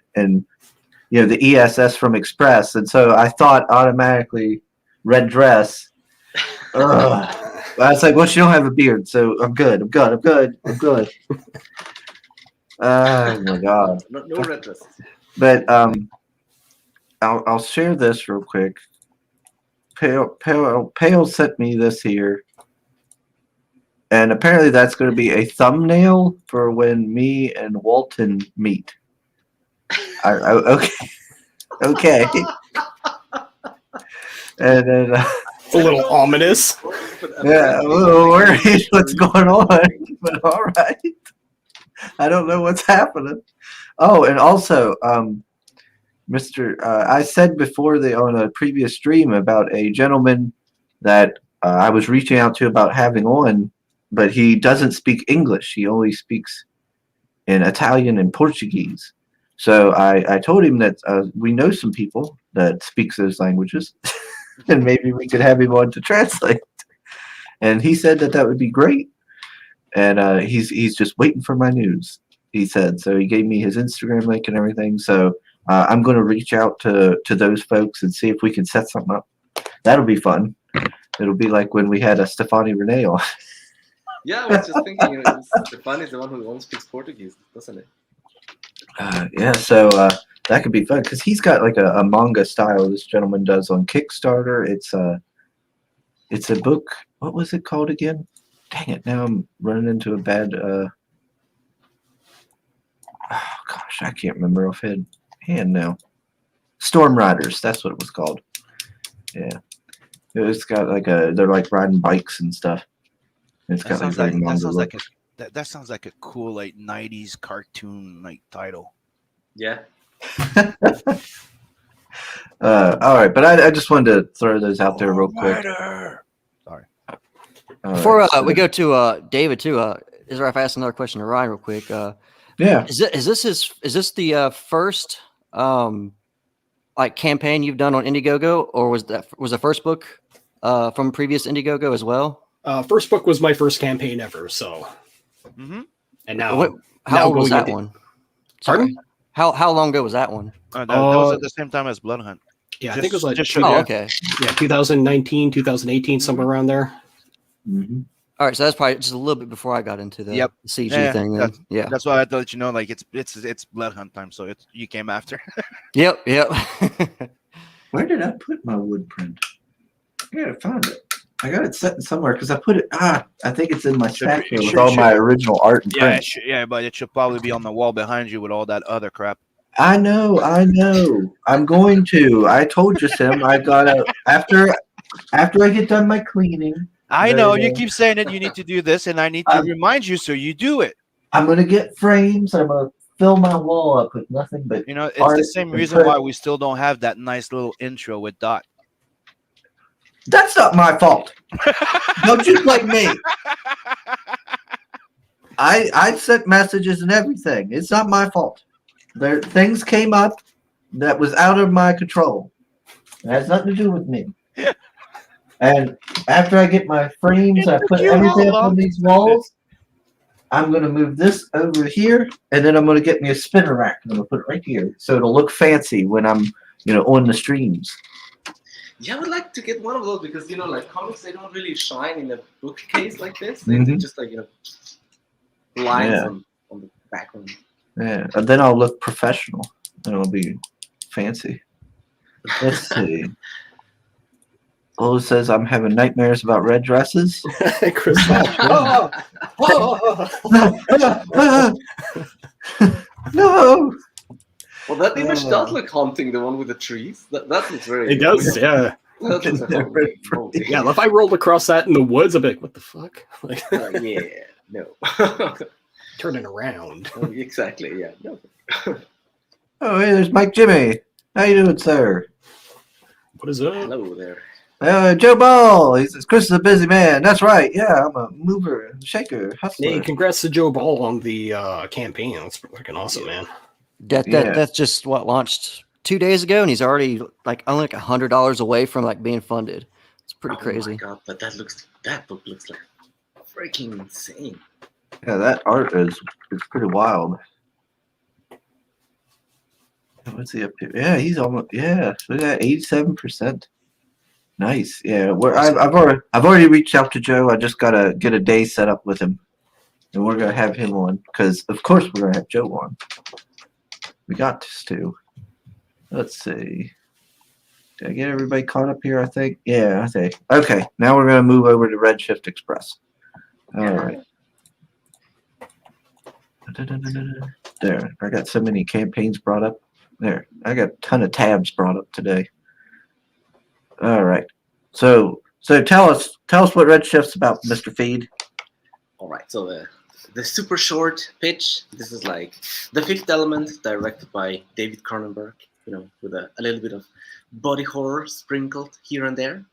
the ESS from Express, and so I thought automatically red dress. Ugh. I was like, well, she don't have a beard, so I'm good. Oh my god! No red dresses. But I'll share this real quick. Pale sent me this here. And apparently that's going to be a thumbnail for when me and Walton meet. Okay. Okay. And then, It's a little ominous. yeah, I'm a little worried what's going on, but all right. I don't know what's happening. Oh, and also, I said before on a previous stream about a gentleman that I was reaching out to about having on, but he doesn't speak English. He only speaks in Italian and Portuguese. So I told him that we know some people that speaks those languages, and maybe we could have him on to translate. And he said that would be great. And he's just waiting for my news, he said. So he gave me his Instagram link and everything. So I'm going to reach out to those folks and see if we can set something up. That'll be fun. It'll be like when we had a Stefani Rene on. Yeah, I was just thinking, Stefan is the one who only speaks Portuguese, doesn't it? Yeah, so that could be fun because he's got like a manga style this gentleman does on Kickstarter. It's a book. What was it called again? Dang it! Now I'm running into a bad. Oh gosh, I can't remember offhand now. Storm Riders. That's what it was called. Yeah, it's got like they're like riding bikes and stuff. It's got like very manga look. That sounds like a cool like 90s cartoon like title. Yeah. All right, but I just wanted to throw those out there real quick. Sorry. Before we go to David too, is there if I ask another question to Ryan real quick? Yeah. Is this the first like campaign you've done on Indiegogo, or was the first book from previous Indiegogo as well? First book was my first campaign ever, so. Mm-hmm. And now, How old was that one? Pardon? How long ago was that one? That was at the same time as Blood Hunt. Yeah, I think it was like just Oh, yeah. okay. 2019, 2018, somewhere around there. Mhm. All right, so that's probably just a little bit before I got into the Yep. CG Yeah, thing. Then. Yeah. That's why I had to let you know, like it's Blood Hunt time, so you came after. Yep. Yep. Where did I put my wood print? I gotta find it. I got it set somewhere because I put it. I think it's in my stack here with all my original art and print. But it should probably be on the wall behind you with all that other crap. I know. I'm going to. I told you, Sim. I gotta after I get done my cleaning. I know you keep saying that you need to do this, and I need to remind you, so you do it. I'm gonna get frames. I'm gonna fill my wall up with nothing but. It's art the same and reason print. why we still don't have that nice little intro with Dot. That's not my fault. Don't you blame me. I sent messages and everything. It's not my fault. Things came up that was out of my control. It has nothing to do with me. And after I get my frames, I put everything up on these walls. I'm going to move this over here, and then I'm going to get me a spinner rack. And I'm going to put it right here, so it'll look fancy when I'm, on the streams. Yeah, I would like to get one of those because like comics, they don't really shine in a bookcase like this. They're Mhm. just like lines Yeah. on the background. Yeah, and then I'll look professional. And it'll be fancy. Let's see. Oh, it says I'm having nightmares about red dresses. Chris. No. Well, that image does look haunting. The one with the trees. That looks very. It does, yeah. That looks Very haunting. Yeah, if I rolled across that in the woods, I'd be like, what the fuck? Like, Yeah, no. turning around. Exactly. Yeah. No. Oh, hey, there's Mike Jimmy. How you doing, sir? What is that? Hello there. Joe Ball. He says Chris is a busy man. That's right. Yeah, I'm a mover, shaker, hustler. Hey, congrats to Joe Ball on the campaign. That's fucking awesome, man. That's just what launched 2 days ago, and he's already only $100 away from being funded. It's pretty Oh crazy. my god! But that book looks like freaking insane. Yeah, that art is pretty wild. What's he up to? Yeah, he's almost. Yeah, so that 87%. Nice. Yeah, I've already reached out to Joe. I just gotta get a day set up with him, and we're gonna have him on because of course we're gonna have Joe on. We got to. Let's see. Did I get everybody caught up here? I think. Yeah, I think. Okay, now we're gonna move over to Redshift Express. All right. There, I got so many campaigns brought up. There, I got a ton of tabs brought up today. All right. So tell us what Redshift's about, Mr. Feed. All right. So the super short pitch. This is like The Fifth Element, directed by David Cronenberg. With a little bit of body horror sprinkled here and there.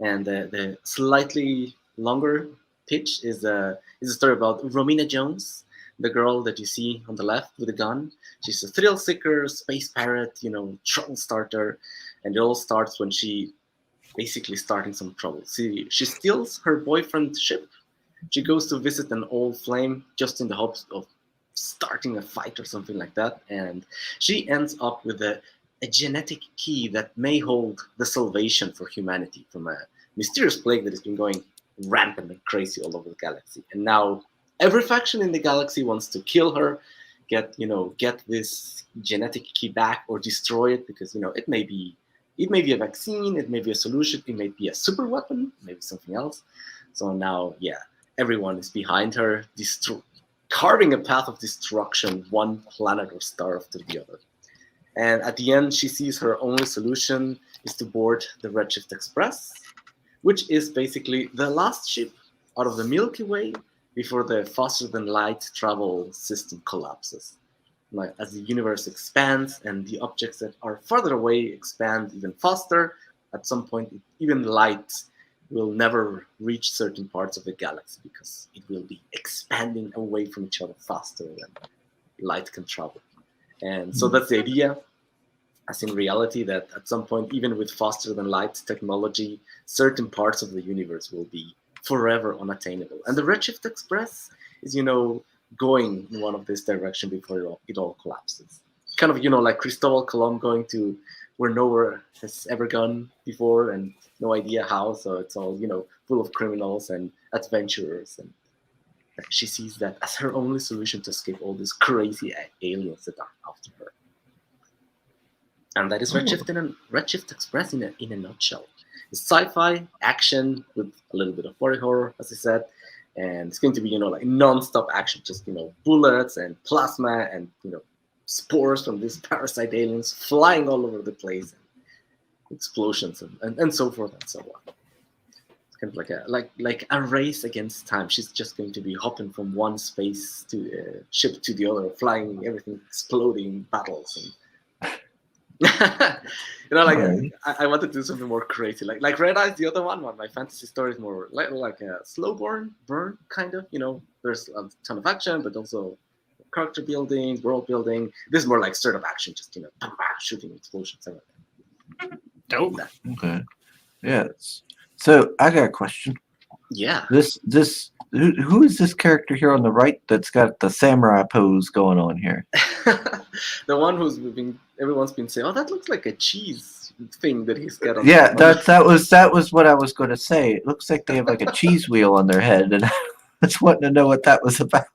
And the slightly longer pitch is a story about Romina Jones, the girl that you see on the left with a gun. She's a thrill seeker, space pirate, trouble starter, and it all starts when she basically starting some trouble. She steals her boyfriend's ship. She goes to visit an old flame just in the hopes of starting a fight or something like that, and she ends up with a genetic key that may hold the salvation for humanity from a mysterious plague that has been going rampant and crazy all over the galaxy. And now every faction in the galaxy wants to kill her, get this genetic key back or destroy it, because it may be a vaccine, it may be a solution, it may be a super weapon, maybe something else. So now, everyone is behind her, carving a path of destruction, one planet or star after the other. And at the end, she sees her only solution is to board the Redshift Express, which is basically the last ship out of the Milky Way before the faster-than-light travel system collapses. As the universe expands and the objects that are farther away expand even faster, at some point, even light will never reach certain parts of the galaxy because it will be expanding away from each other faster than light can travel. And so that's the idea, as in reality, that at some point, even with faster than light technology, certain parts of the universe will be forever unattainable. And the Redshift Express is, going in one of this direction before it all collapses. Kind of, like Cristobal Colon going to where nowhere has ever gone before and no idea how. So it's all, full of criminals and adventurers. And she sees that as her only solution to escape all these crazy aliens that are after her. And that is Redshift Express in a nutshell. It's sci-fi action with a little bit of body horror, as I said, and it's going to be like non-stop action, just bullets and plasma and spores from these parasite aliens flying all over the place, and explosions and so forth and so on. It's kind of like a race against time. She's just going to be hopping from one space to ship to the other, flying, everything exploding, battles and. I wanted to do something more crazy, like Red Eyes, the other one. My fantasy story is more like a slow burn kind of. There's a ton of action, but also character building, world building. This is more like straight up action, just shooting explosions. Dope. Okay. Yes. So I got a question. Yeah. Who is this character here on the right that's got the samurai pose going on here? The one everyone's been saying, oh, that looks like a cheese thing that he's got on. Yeah, that was what I was going to say. It looks like they have like a cheese wheel on their head, and I was wanting to know what that was about.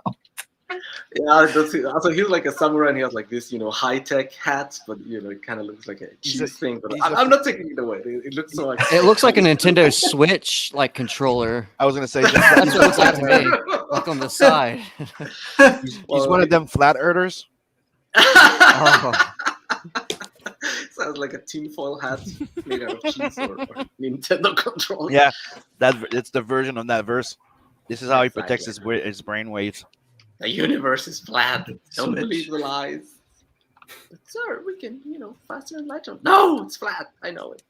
Yeah, so he's like a samurai, and he has like this, high tech hat, but it kind of looks like a cheese thing. But I'm not taking it away. It looks so. It looks like a Nintendo Switch controller. I was gonna say That's what it looks like to me, like on the side. he's one of them flat earthers. Oh. Sounds like a tinfoil hat made out of cheese or Nintendo controller. Yeah, it's the version of that verse. This is how he protects his brain waves. The universe is flat. Don't Switch. believe the lies. But sir, we can, faster and lighter. No, it's flat. I know it.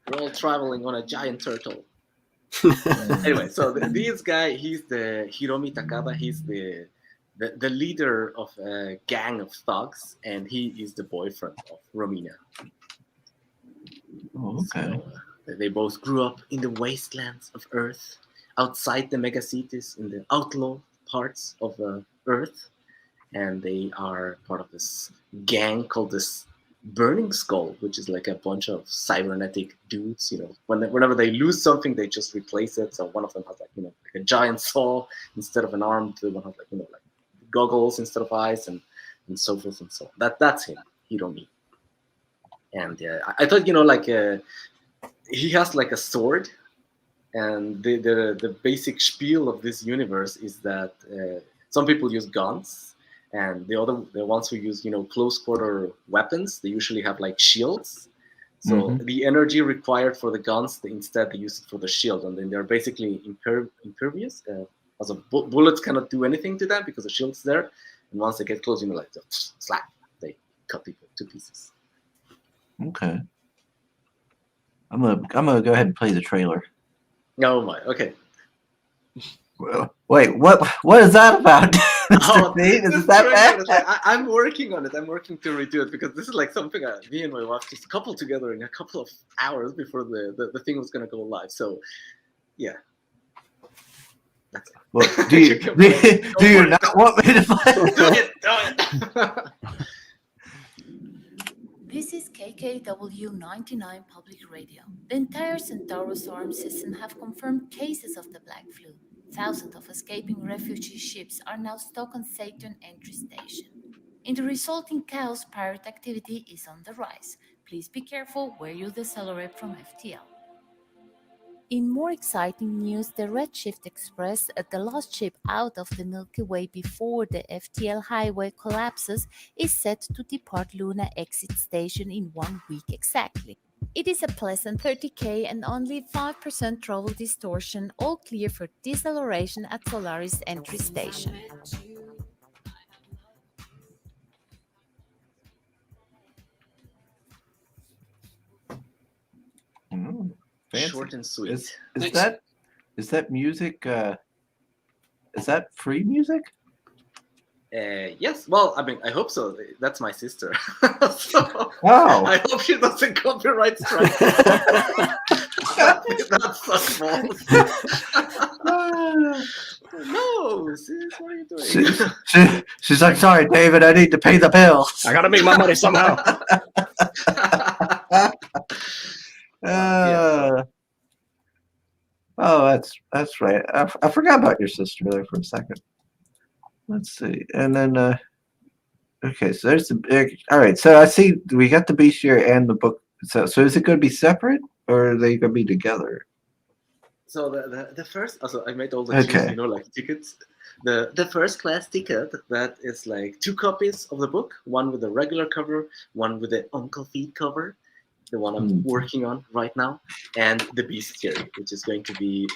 We're all traveling on a giant turtle. Anyway, so this guy, he's the Hiromi Takada. He's the leader of a gang of thugs, and he is the boyfriend of Romina. Oh, okay. So, they both grew up in the wastelands of Earth, outside the megacities, in the outlaw parts of Earth, and they are part of this gang called this Burning Skull, which is like a bunch of cybernetic dudes. Whenever they lose something, they just replace it. So one of them has like a giant saw instead of an arm. The one has like goggles instead of eyes, and so forth and so on. That's him, Hiromi. And I thought he has like a sword. And the basic spiel of this universe is that some people use guns, and the ones who use close quarter weapons, they usually have like shields. So the energy required for the guns, instead they use it for the shield, and then they're basically impervious. Also, bullets cannot do anything to them because the shield's there. And once they get close, slap, they cut people to pieces. Okay. I'm gonna go ahead and play the trailer. Oh my, okay. Well, wait, what is that about? Mr. Pete? Is that bad? I'm working on it. I'm working to redo it because this is like something me and my wife just coupled together in a couple of hours before the thing was gonna go live. So, yeah. That's it. Well, do you not want me to play? Do it. This is KKW 99 Public Radio. The entire Centaurus armed system have confirmed cases of the Black Flu. Thousands of escaping refugee ships are now stuck on Saturn entry station. In the resulting chaos, pirate activity is on the rise. Please be careful where you decelerate from FTL. In more exciting news, the Redshift Express, the last ship out of the Milky Way before the FTL highway collapses, is set to depart Luna exit station in 1 week exactly. It is a pleasant 30K and only 5% travel distortion, all clear for deceleration at Solaris entry station. Fancy. Short and sweet. Is that music? Is that free music? Yes. Well, I mean, I hope so. That's my sister. So Wow. I hope she doesn't copyright strike. That's so false. No. this is? What are you doing? She's like, sorry, David, I need to pay the bills. I gotta make my money somehow. Oh, that's right. I forgot about your sister there for a second. Let's see, and then okay, so there's the all right. So I see we got the bestiary and the book. So is it going to be separate or are they going to be together? So the first, also I made all the Okay. like tickets. The first class ticket, that is like 2 copies of the book, one with the regular cover, one with the Uncle Feet cover, the one I'm working on right now, and the bestiary, which is going to be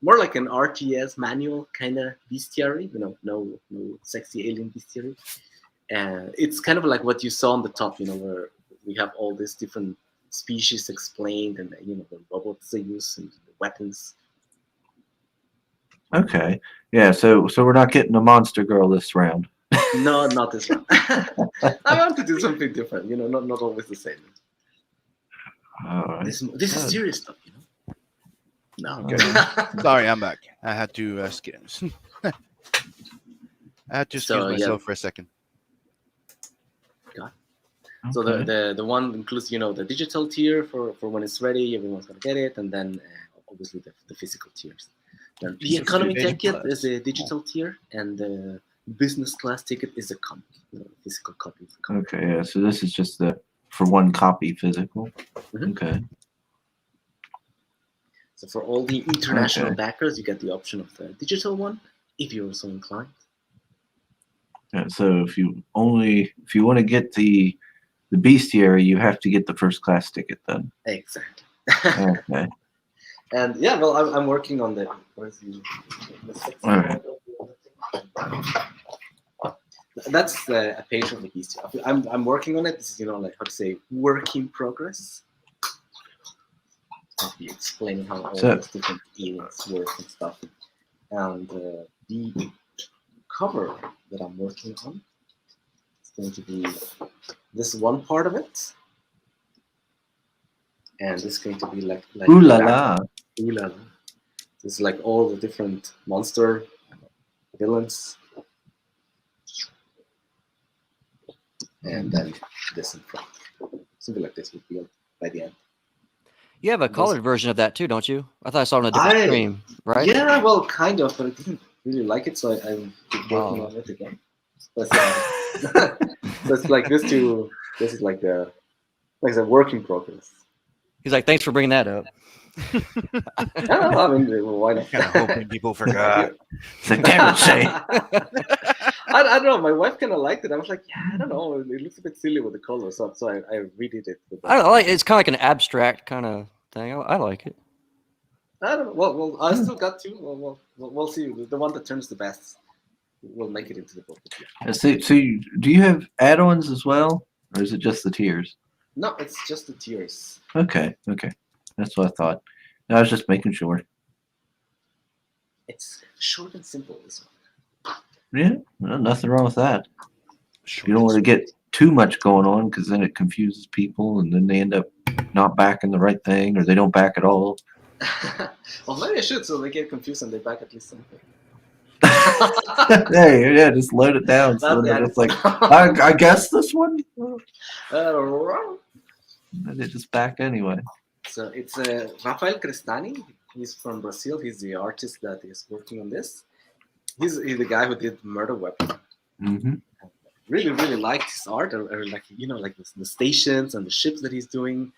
more like an RTS manual kind of bestiary, no sexy alien bestiary. And it's kind of like what you saw on the top, where we have all these different species explained, and the robots they use and the weapons. Okay. Yeah. So we're not getting a monster girl this round. No, not this round. I want to do something different. Not always the same. All right. This is serious stuff. No. Okay. Sorry, I'm back. I had to excuse myself for a second. So the one includes the digital tier for when it's ready, everyone's gonna get it, and then obviously the physical tiers. Then the economy ticket is a digital tier, and the business class ticket is a comic, physical copy of the comic. Okay. Yeah. So this is just for 1 copy physical. Mhm. Okay. So for all the international backers, you get the option of the digital one if you're so inclined. Yeah, so if you want to get the bestiary, you have to get the first class ticket then. Exactly. Okay. And yeah, well, I'm working on the. Where's the All right. That's a page of the bestiary. I'm working on it. This is like how to say work in progress. I'll be explaining how all those different aliens work and stuff. And the cover that I'm working on is going to be this one part of it, and this is going to be like Ooh la la. Ooh la la. This is like all the different monster villains, and then this in front. Something like this would be by the end. You have a colored version of that too, don't you? I thought I saw it on a different stream, right? Yeah, well, kind of, but I didn't really like it, so I'm working on it again. But, so it's like this too. This is like a work in progress. He's like, thanks for bringing that up. I mean, why not? Kind of hoping people forgot. It's like, damn it, Shane. I don't know. My wife kind of liked it. I was like, yeah, I don't know. It looks a bit silly with the color, so I redid it. I don't like. It's kind of like an abstract kind of thing. I like it. I don't know. Well, I still got 2. We'll see. The one that turns the best will make it into the book. So do you have add-ons as well, or is it just the tiers? No, it's just the tiers. Okay. That's what I thought. I was just making sure. It's short and simple, this one. Yeah, well, nothing wrong with that. You don't want to get too much going on because then it confuses people and then they end up not backing the right thing or they don't back at all. Well, maybe I should so they get confused and they back at least something. Hey, yeah, just load it down. So then it's like, I guess this one? And they just back anyway. So it's Rafael Crestani. He's from Brazil. He's the artist that is working on this. He's the guy who did Murder Weapon. Mm-hmm. Really, really liked his art, or like the stations and the ships that he's doing.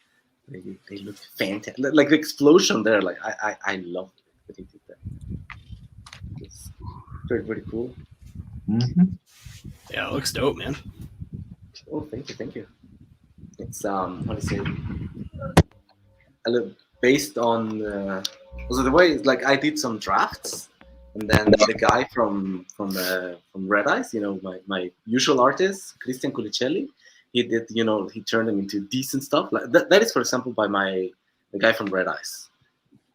They look fantastic. Like the explosion there, like I love that he did that. It's pretty cool. Mm-hmm. Yeah, it looks dope, man. Oh, thank you. It's how do you say? A little based on also the way like I did some drafts. And then the guy from Red Eyes, my usual artist, Christian Culicelli, he did, he turned them into decent stuff. Like that is, for example, by the guy from Red Eyes.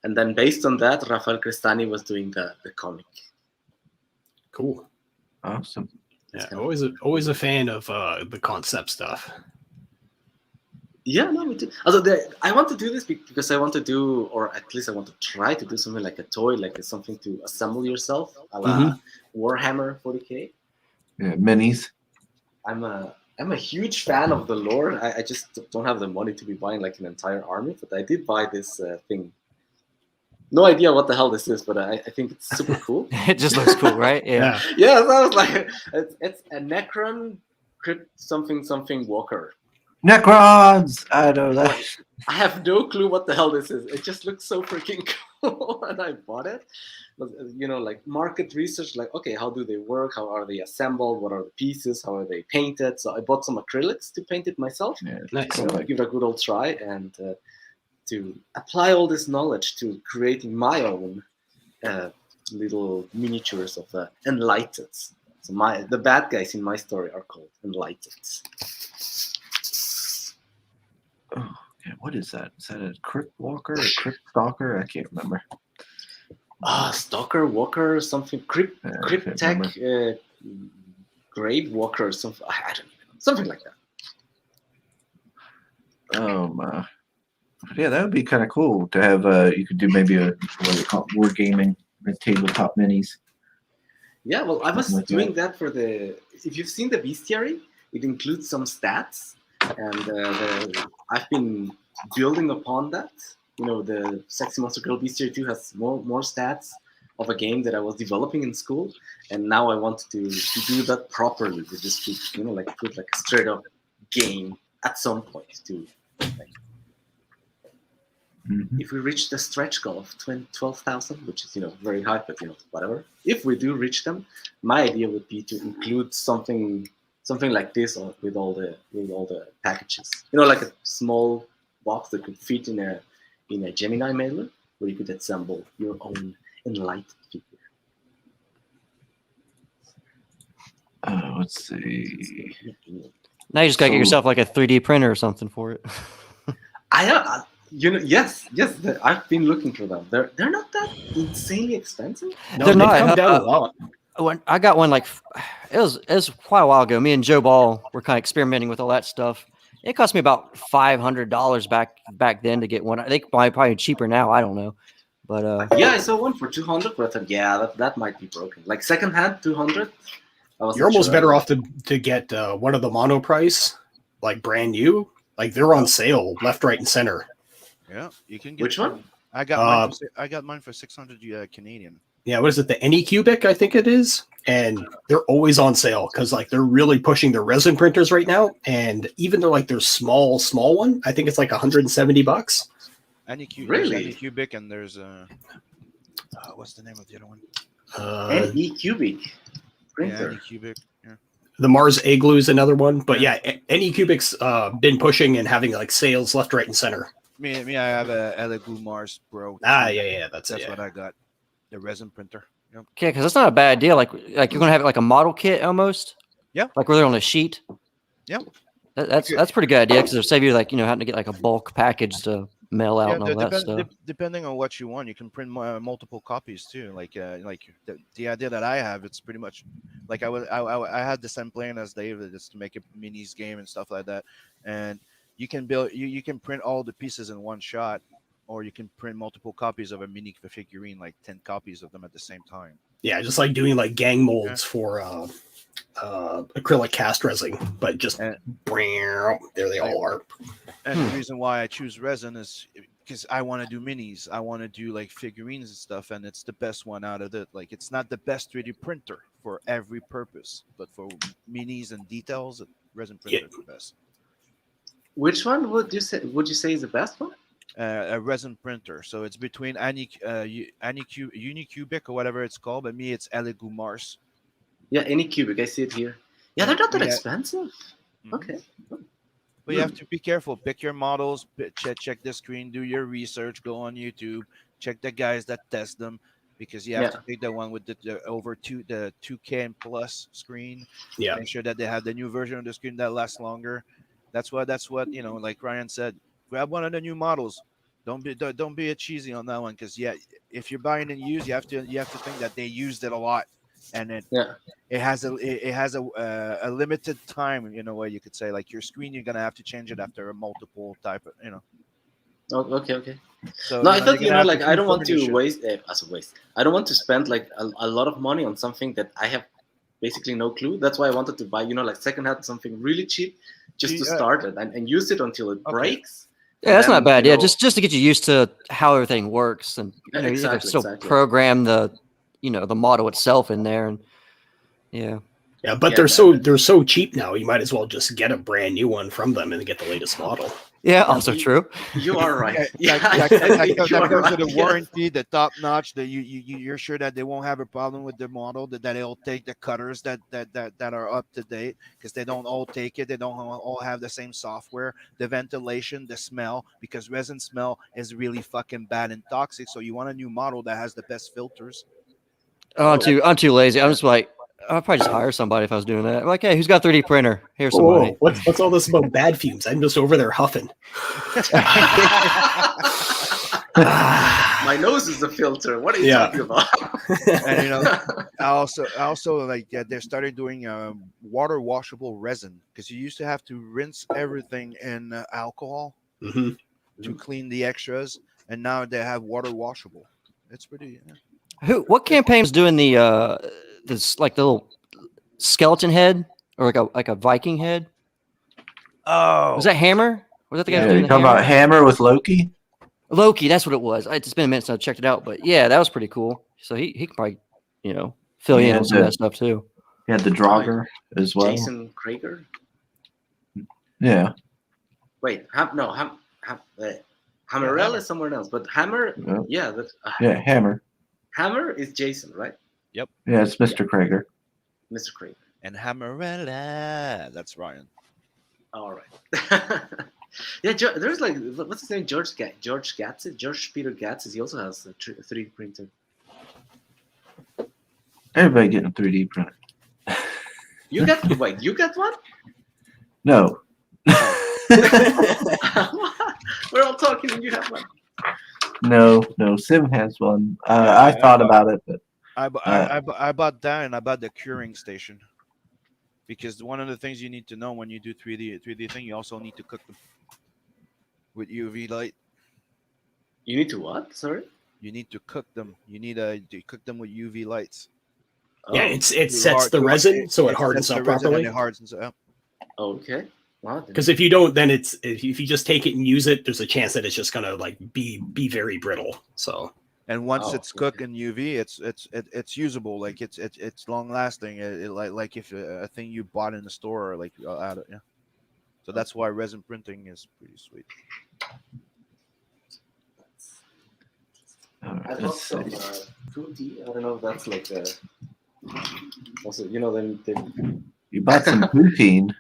And then based on that, Rafael Crestani was doing the comic. Cool. Awesome. Yeah, always a fan of the concept stuff. Yeah, no, me too. Also, I want to do this because I want to do, or at least I want to try to do something like a toy, like something to assemble yourself, a la Warhammer 40k. Yeah, minis. I'm a huge fan of the lore. I just don't have the money to be buying like an entire army, but I did buy this thing. No idea what the hell this is, but I think it's super cool. It just looks cool, right? Yeah. Yeah, so I was like, it's a Necron Crypt something Walker. Necrons. I know that. I have no clue what the hell this is. It just looks so freaking cool, and I bought it. But, like market research, like, okay, how do they work? How are they assembled? What are the pieces? How are they painted? So I bought some acrylics to paint it myself. Yeah, Nice. So give it a good old try and to apply all this knowledge to creating my own little miniatures of the Enlightened. So the bad guys in my story are called Enlightened. Oh, yeah, what is that? Is that a Crypt Walker or Crypt Stalker? I can't remember. Stalker Walker, something Crypt Yeah, I can't Tech remember. Grave Walker, something I don't even know, something like that. Yeah, that would be kind of cool to have. You could do maybe a what they call war gaming, tabletop minis. Yeah, well, I was Something like doing that for the. If you've seen the bestiary, it includes some stats, and I've been building upon that. The Sexy Monster Girl Bestiary 2 has more stats of a game that I was developing in school, and now I want to do that properly. To just put like a straight up game at some point to. If we reach the stretch goal of 12,000, which is very high, but whatever. If we do reach them, my idea would be to include something like this with all the packages. Like a small box that could fit in a Gemini mailer, where you could assemble your own Enlightened figure. Let's see. Now you just gotta get yourself like a 3D printer or something for it. Yes. I've been looking for them. They're not that insanely expensive. No, They're they've not. come down a lot. When I got one, like it was quite a while ago. Me and Joe Ball were kind of experimenting with all that stuff. It cost me about $500 back then to get one. I think probably cheaper now. I don't know, but Yeah, I saw one for 200, but I thought, yeah, that might be broken. Like secondhand 200. You're almost better off to get one of the mono price, like brand new. Like they're on sale left, right, and center. Yeah, you can get Which one? I got mine for 600 Canadian. Yeah, what is it? The Anycubic, I think it is, and they're always on sale because like they're really pushing their resin printers right now. And even though like their small one, I think it's like $170. Really? Anycubic, and there's what's the name of the other one? Anycubic printer. Yeah, Anycubic. Yeah. The Mars Igloo is another one, but yeah, Anycubic's been pushing and having like sales left, right, and center. Me, I have a Elegoo Mars Pro. Yeah, that's what I got. The resin printer. Yep. okay, because that's not a bad deal. Like you're gonna have it like a model kit almost. Yeah. Like where they're on a sheet. Yep. That's a pretty good idea because it'll save you like having to get like a bulk package to mail out and all that stuff. Depending on what you want, you can print multiple copies too. Like the idea that I have, it's pretty much like I had the same plan as David, just to make a minis game and stuff like that, and you can build you can print all the pieces in one shot, or you can print multiple copies of a mini figurine, like 10 copies of them at the same time. Yeah, just like doing like gang molds for acrylic cast resin, but just there they all are. And the reason why I choose resin is because I want to do minis. I want to do like figurines and stuff, and it's the best one out of it. Like, it's not the best 3D printer for every purpose, but for minis and details, resin printer is the best. Which one would you say is the best one? A resin printer. So it's between Unicubic or whatever it's called, but me it's Elegoo Mars. Yeah, Anycubic. I see it here. Yeah, they're not that expensive. Mm-hmm. Okay. But you have to be careful. Pick your models. Check the screen. Do your research. Go on YouTube. Check the guys that test them, because you have to pick the one with the over the 2K and plus screen. Yeah. Make sure that they have the new version of the screen that lasts longer. That's what like Ryan said. Grab one of the new models. Don't be a cheesy on that one, because if you're buying it used, you have to think that they used it a lot. and Yeah. it has a limited time. You know what you could say, like your screen, you're gonna have to change it after a multiple type of, you know. Oh, okay. So No, you I know, thought, you're gonna have like, to I don't want refurnish to it. waste as a waste. I don't want to spend like a lot of money on something that I have basically no clue. That's why I wanted to buy, like secondhand, something really cheap, just to start it and use it until it breaks. Yeah, And that's not then, bad. Yeah, just to get you used to how everything works, and you have to Exactly. still program the the model itself in there, and yeah. Yeah, but they're so cheap now. You might as well just get a brand new one from them and get the latest model. Yeah, also true. You are right. That comes with a warranty, the top notch. That you're sure that they won't have a problem with the model. That they'll take the cutters that are up to date, because they don't all take it. They don't all have the same software. The ventilation, the smell, because resin smell is really fucking bad and toxic. So you want a new model that has the best filters. Oh, I'm too lazy. I'm just like, I'd probably just hire somebody if I was doing that. I'm like, hey, who's got 3D printer? Here's some money. What's all this about bad fumes? I'm just over there huffing. My nose is a filter. What are you talking about? And I also like they started doing water washable resin, because you used to have to rinse everything in alcohol to clean the extras, and now they have water washable. It's pretty. What campaign's doing this, like the little skeleton head or like a Viking head? Oh, was that Hammer? Was that the guy doing you talking about Hammer with Loki? Loki, that's what it was. It's been a minute since I checked it out, but yeah, that was pretty cool. So he can probably fill you in on some of that stuff too. He had the Draugr as well. Jason Krager. Yeah. Wait, Hammerell is somewhere else, but Hammer, yeah, Hammer. Hammer is Jason, right? Yep. Yeah, it's Mr. Krager. Mr. Krager. And Hammerella, that's Ryan. All right. Yeah, there's like, what's his name? George Peter Gatz. He also has a 3D printer. Everybody getting a 3D printer. You got one? No. We're all talking and you have one. No. Sim has one. I thought about it, but I bought that, and I bought the curing station, because one of the things you need to know when you do 3D thing, you also need to cook them with UV light. You need to what? Sorry. You need to cook them. You need to cook them with UV lights. Yeah, it sets the resin so it hardens up properly. It hardens up. Okay. Because if you don't, then if you just take it and use it, there's a chance that it's just gonna like be very brittle. So. And once it's cooked in UV, it's usable. Like it's long lasting. Like if a thing you bought in the store, or like out of, yeah. So that's why resin printing is pretty sweet. I bought some Putty. I don't know if that's like also, then you bought some poutine.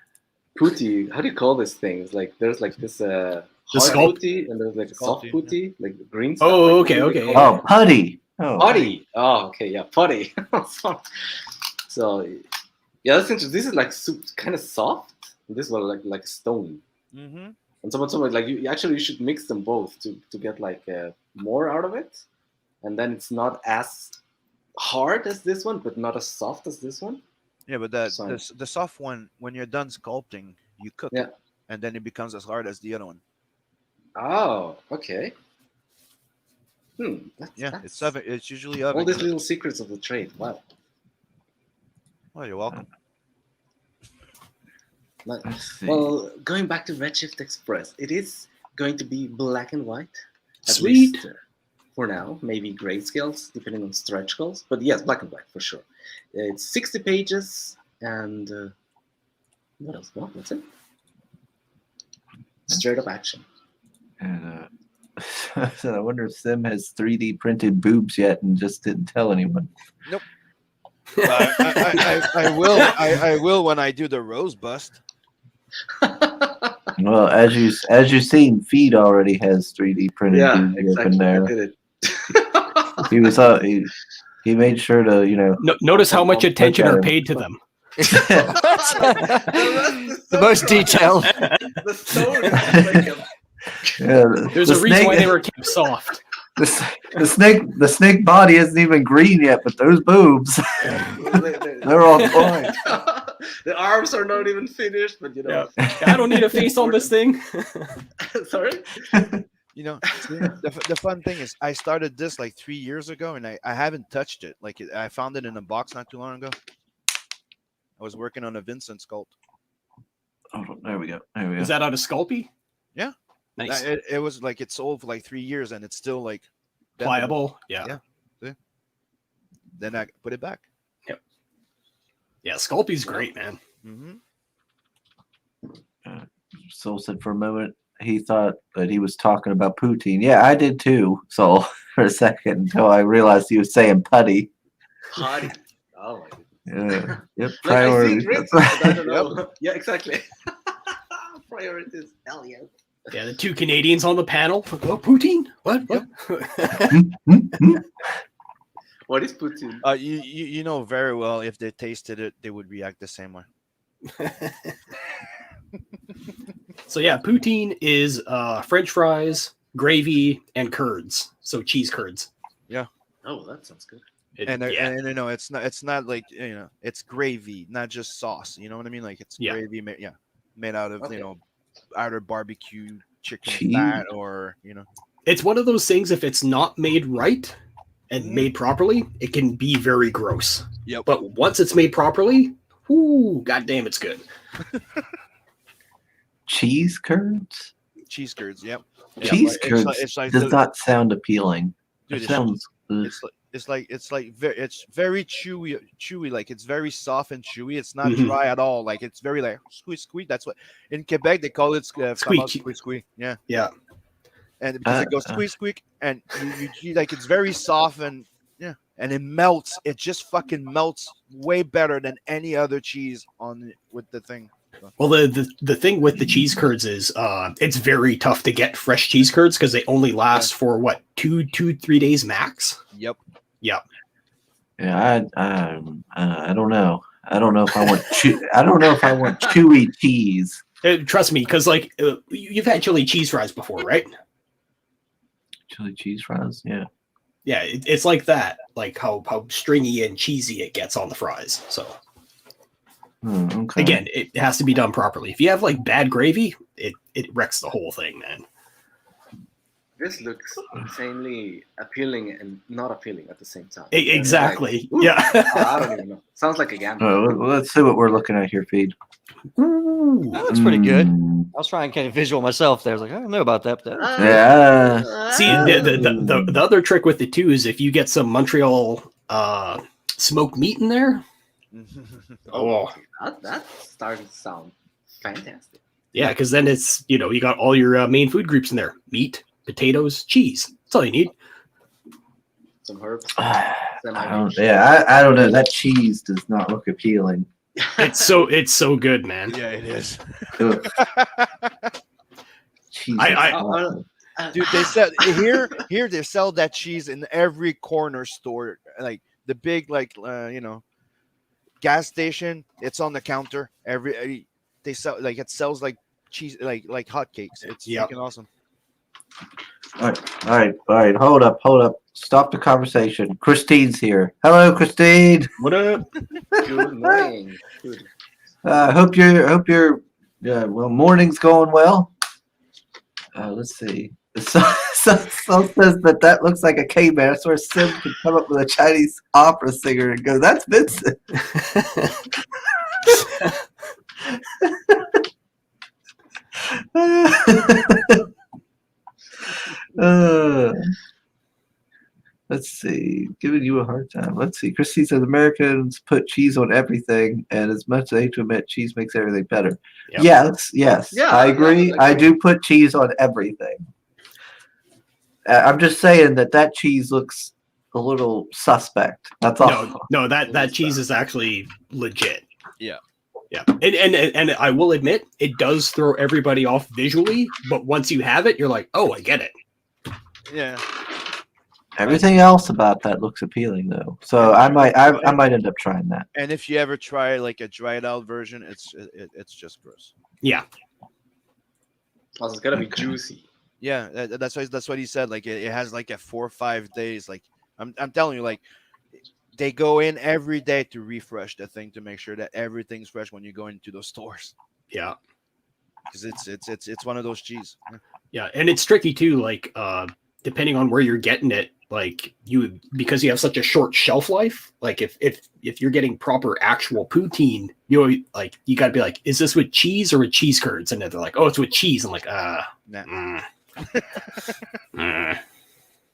Putty. How do you call this thing? It's like there's like this hard putty, and there's like soft putty, like green stuff. Oh, like okay. Oh, putty. Putty. Oh, okay, yeah, putty. So, yeah, that's interesting. This is like kind of soft. This one like stone. Mm-hmm. And someone like you should mix them both to get like more out of it, and then it's not as hard as this one, but not as soft as this one. Yeah, but the soft one, when you're done sculpting, you cook it, and then it becomes as hard as the other one. Oh, okay. It's usually oven. All these little secrets of the trade. Wow. Well, you're welcome. Well, going back to Redshift Express, it is going to be black and white. At Sweet. Least, for now, maybe grayscales, depending on stretch goals. But yes, black and white for sure. It's 60 pages, and what else? No, that's it. Straight up action. And so I wonder if Sim has 3D printed boobs yet and just didn't tell anyone. Nope. I will when I do the rose bust. Well, as you've seen, Feed already has 3D printed boobs up in there. I did it. He made sure to notice how much attention are paid to them. The most detailed. The stone is like There's a reason why they were kept soft. The snake body isn't even green yet, but those boobs, they're on point. The arms are not even finished, but I don't need a face on this thing. Sorry. The fun thing is, I started this like 3 years ago, and I haven't touched it. Like I found it in a box not too long ago. I was working on a Vincent sculpt. Oh, there we go. Is that out of Sculpey? Yeah. Nice. It was like it's sold for like 3 years, and it's still like pliable. Yeah. Then I put it back. Yep. Yeah, Sculpey's great, man. Soul said for a moment he thought that he was talking about poutine. Yeah, I did too. So for a second, until I realized he was saying putty. Putty. Oh my goodness. Yeah. Yep. Like, I Priorities. see grits, but I don't know. Yeah, exactly. Priorities. Hell yeah. Yeah, the two Canadians on the panel. Oh, poutine? What? What is poutine? You know very well if they tasted it, they would react the same way. So yeah, poutine is French fries, gravy, and curds. So cheese curds. Yeah. Oh, that sounds good. And it's not like it's gravy, not just sauce. You know what I mean? Like it's gravy made out of either barbecue chicken fat or It's one of those things. If it's not made right and made properly, it can be very gross. Yep. But once it's made properly, ooh, goddamn, it's good. Cheese curds. Cheese curds. Yep. Cheese curds does not sound appealing. Dude, it sounds. It's very chewy. Like it's very soft and chewy. It's not dry at all. Like it's very like squeeze. That's what in Quebec they call it squeeze. Yeah. Yeah. And because it goes squeak, and you like it's very soft and and it melts. It just fucking melts way better than any other cheese with the thing. Well, the thing with the cheese curds is it's very tough to get fresh cheese curds because they only last for what 2-3 days max. Yep. Yeah. Yeah, I don't know. I don't know if I want. I don't know if I want chewy cheese. Trust me, because like you've had chili cheese fries before, right? Chili cheese fries, yeah. Yeah, it's like that. Like how stringy and cheesy it gets on the fries. So. Okay. Again, it has to be done properly. If you have like bad gravy, it wrecks the whole thing, man. This looks insanely appealing and not appealing at the same time. Exactly. Like, yeah. I don't even know. Sounds like a gamble. Let's see what we're looking at here, feed. That looks pretty good. I was trying to kind of visual myself there. I was like, I don't know about that. But yeah. See, the other trick with it too is if you get some Montreal smoked meat in there. That started to sound fantastic. Yeah, because then it's you got all your main food groups in there: meat, potatoes, cheese. That's all you need. Some herbs. I don't know. That cheese does not look appealing. It's so good, man. Yeah, it is. Cheese. Dude, they sell here they sell that cheese in every corner store, like the big gas station. It's on the counter. They sell it sells like cheese like hotcakes. It's freaking awesome. All right. Hold up. Stop the conversation. Christine's here. Hello, Christine. What up? Good morning. Good. Hope your morning's going well. Let's see. So says that looks like a caveman. I swear Sim could come up with a Chinese opera singer and go, "That's Vincent." Let's see. Giving you a hard time. Let's see. Christy says Americans put cheese on everything, and as much as they hate to admit, cheese makes everything better. Yep. Yes. Yeah, I agree. I do put cheese on everything. I'm just saying that cheese looks a little suspect. That's all. No, that cheese is actually legit. Yeah. Yeah. And I will admit, it does throw everybody off visually, but once you have it, you're like, oh, I get it. Yeah. Everything else about that looks appealing, though. So I might end up trying that. And if you ever try like a dried out version, it's just gross. Yeah. Also, it's gotta be juicy. Yeah, that's what he said. Like it has like a 4 or 5 days. Like I'm telling you, like they go in every day to refresh the thing to make sure that everything's fresh when you go into those stores. Yeah. Because it's one of those cheese. Yeah, and it's tricky too. Like, depending on where you're getting it, like because you have such a short shelf life. Like, if you're getting proper actual poutine, like you got to be like, is this with cheese or with cheese curds? And they're like, oh, it's with cheese. I'm like, Nah.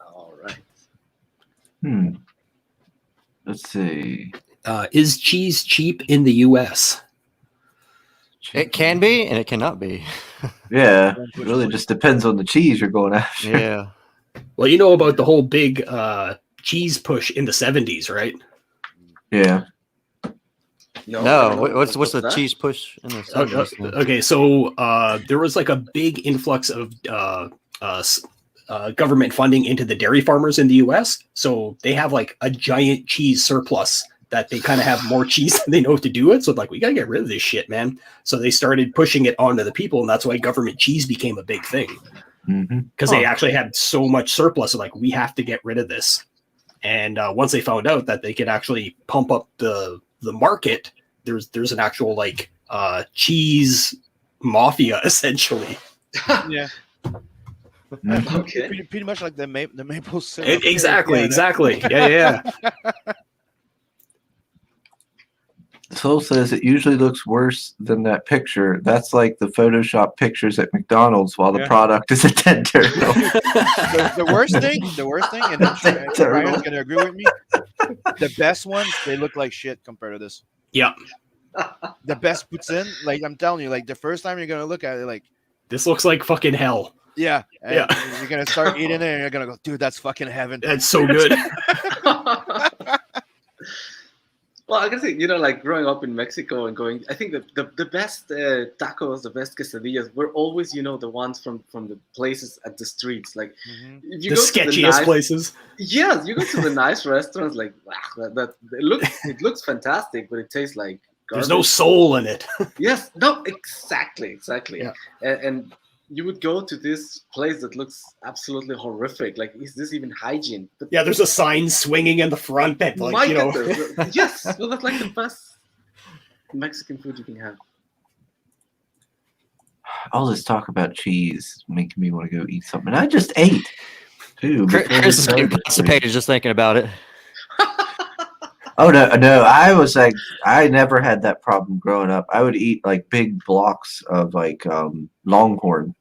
All right. Let's see. Is cheese cheap in the U.S.? It can be and it cannot be. Yeah, it really just depends on the cheese you're going after. Yeah. Well, you know about the whole big cheese push in the 70s, right? Yeah. No, what's the cheese push in the 70s? Okay, so there was like a big influx of government funding into the dairy farmers in the U.S. So they have like a giant cheese surplus that they kind of have more cheese than they know what to do with. So like, we got to get rid of this shit, man. So they started pushing it onto the people, and that's why government cheese became a big thing. Because they actually had so much surplus. So like, we have to get rid of this. And once they found out that they could actually pump up the market, there's an actual like cheese mafia essentially. Yeah. Okay. Pretty much like the maple syrup. Exactly. Yeah. Soul says it usually looks worse than that picture. That's like the Photoshop pictures at McDonald's while the product is a dead turtle. the worst thing, and I'm sure Ryan's gonna agree with me. The best ones, they look like shit compared to this. Yeah. The best puts in, like I'm telling you, like the first time you're gonna look at it, like this looks like fucking hell. Yeah. You're gonna start eating it, and you're gonna go, dude, that's fucking heaven. That's so good. Well, I can say, like growing up in Mexico and going, I think the best tacos, the best quesadillas were always, the ones from the places at the streets. Like, if you the go sketchiest to the nice, places. Yes, you go to the nice restaurants, like, wow, it looks fantastic, but it tastes like garbage. There's no soul in it. Yes, no, exactly. Yeah. And you would go to this place that looks absolutely horrific. Like, is this even hygiene? But yeah, there's a sign swinging in the front that, like, yes, well, that's like the best Mexican food you can have. All this talk about cheese making me want to go eat something. I just ate, too. Chris is getting constipated just thinking about it. Oh, no. I was like, I never had that problem growing up. I would eat like big blocks of like Longhorn.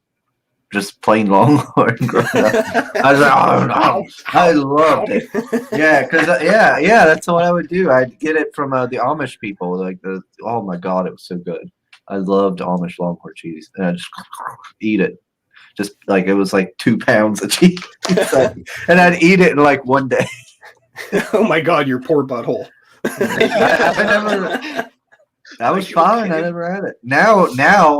Just plain Longhorn growing up. I was like, oh no, I loved it. Yeah, because that's what I would do. I'd get it from the Amish people. Like oh my god, it was so good. I loved Amish Longhorn cheese, and I just eat it. Just like it was like 2 pounds of cheese, and I'd eat it in like one day. Oh my god, your poor butthole. I never. That was fine. I never had it. Now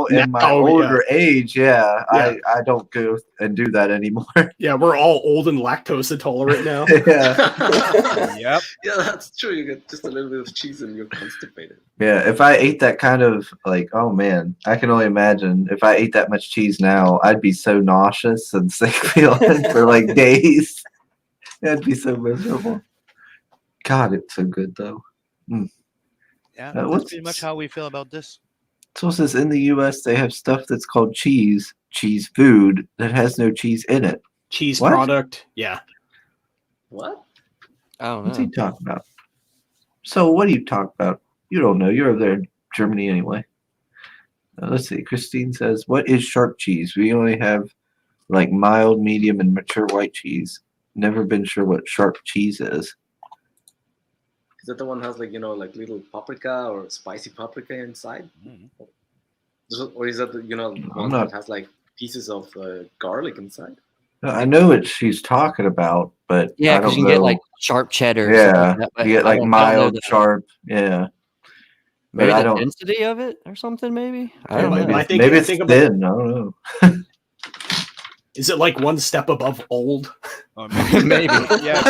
in my older age, I don't go and do that anymore. Yeah, we're all old and lactose intolerant now. Yeah. Yep. Yeah, that's true. You get just a little bit of cheese and you're constipated. Yeah, if I ate that kind of like, oh man, I can only imagine if I ate that much cheese now, I'd be so nauseous and sick feeling for like days. That'd be so miserable. God, it's so good though. Yeah, that's pretty much how we feel about this. So it says in the U.S. they have stuff that's called cheese food that has no cheese in it. Cheese product, yeah. What? I don't know. What's he talking about? So what are you talking about? You don't know. You're over there in Germany anyway. Let's see. Christine says, what is sharp cheese? We only have like mild, medium, and mature white cheese. Never been sure what sharp cheese is. Is that the one that has like, like little paprika or spicy paprika inside? Or is that the, one that has like pieces of garlic inside? I know what she's talking about, but yeah, because you can get like sharp cheddar. Yeah, like you get like mild, sharp. Yeah. Maybe the density of it or something, maybe? I don't know. Maybe it's thin. I don't know. Is it like one step above old? Maybe. Yeah.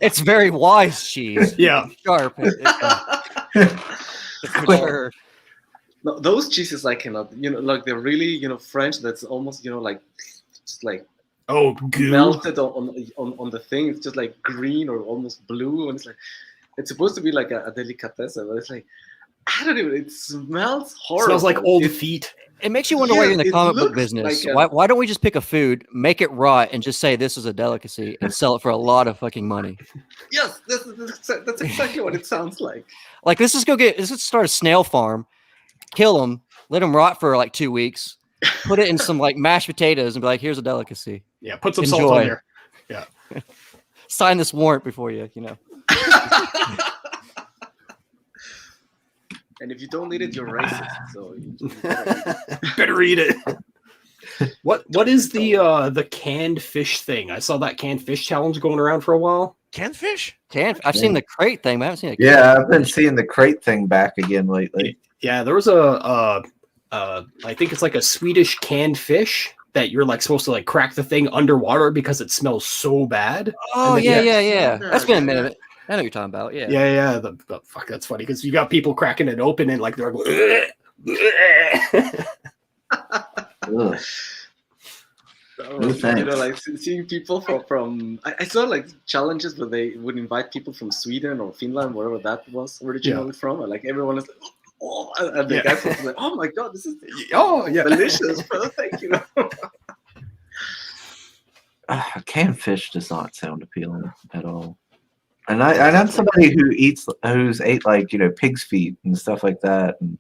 It's very wise cheese. Yeah. Sharp. Sure. No, those cheeses I cannot, like they're really, French. That's almost, like just like goo. melted on the thing. It's just like green or almost blue, and it's supposed to be like a delicatessen, but it's like I don't even. It smells horrible. Smells like old feet. It makes you wonder why you're in the comic book looks business. like Why don't we just pick a food, make it rot, and just say this is a delicacy and sell it for a lot of fucking money? Yes, that's exactly what it sounds like. Like, let's just start a snail farm, kill them, let them rot for like 2 weeks, put it in some like mashed potatoes, and be like, here's a delicacy. Yeah, put some salt on there. Yeah. Sign this warrant before you know. And if you don't eat it, you're racist. So you better eat it. What is the canned fish thing? I saw that canned fish challenge going around for a while. Canned fish? I've seen the crate thing, but I haven't seen it. Yeah, I've been seeing the crate thing back again lately. Yeah, there was I think it's like a Swedish canned fish that you're like supposed to like crack the thing underwater because it smells so bad. Oh And then- yeah. That's been a minute. I know what you're talking about. Yeah. Yeah. The fuck, that's funny because you got people cracking it open and like they're like, Ugh. No you thanks. know, like seeing people from I saw like challenges where they would invite people from Sweden or Finland, wherever that was originally from, and like everyone is like, oh, and the guys was like, oh my god, this is delicious, bro. Thank you. Canned fish does not sound appealing at all. And I know somebody who's ate like pig's feet and stuff like that and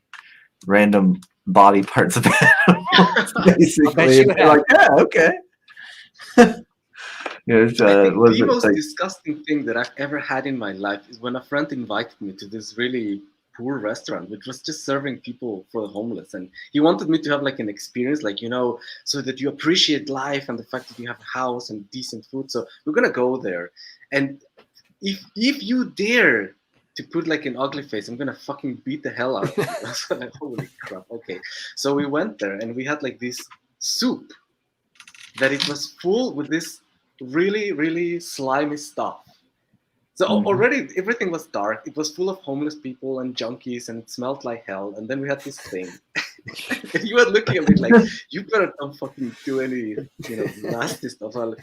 random body parts of animals, basically. And they're like, yeah, okay. I think the most like, disgusting thing that I've ever had in my life is when a friend invited me to this really poor restaurant, which was just serving people for the homeless, and he wanted me to have like an experience, like so that you appreciate life and the fact that you have a house and decent food. So we're gonna go there, and if you dare to put like an ugly face, I'm gonna fucking beat the hell out of you. I was like, holy crap. Okay, so we went there and we had like this soup that it was full with this really, really slimy stuff. So already everything was dark. It was full of homeless people and junkies, and it smelled like hell. And then we had this thing. And you were looking at me like, you better don't fucking do any, nasty stuff. I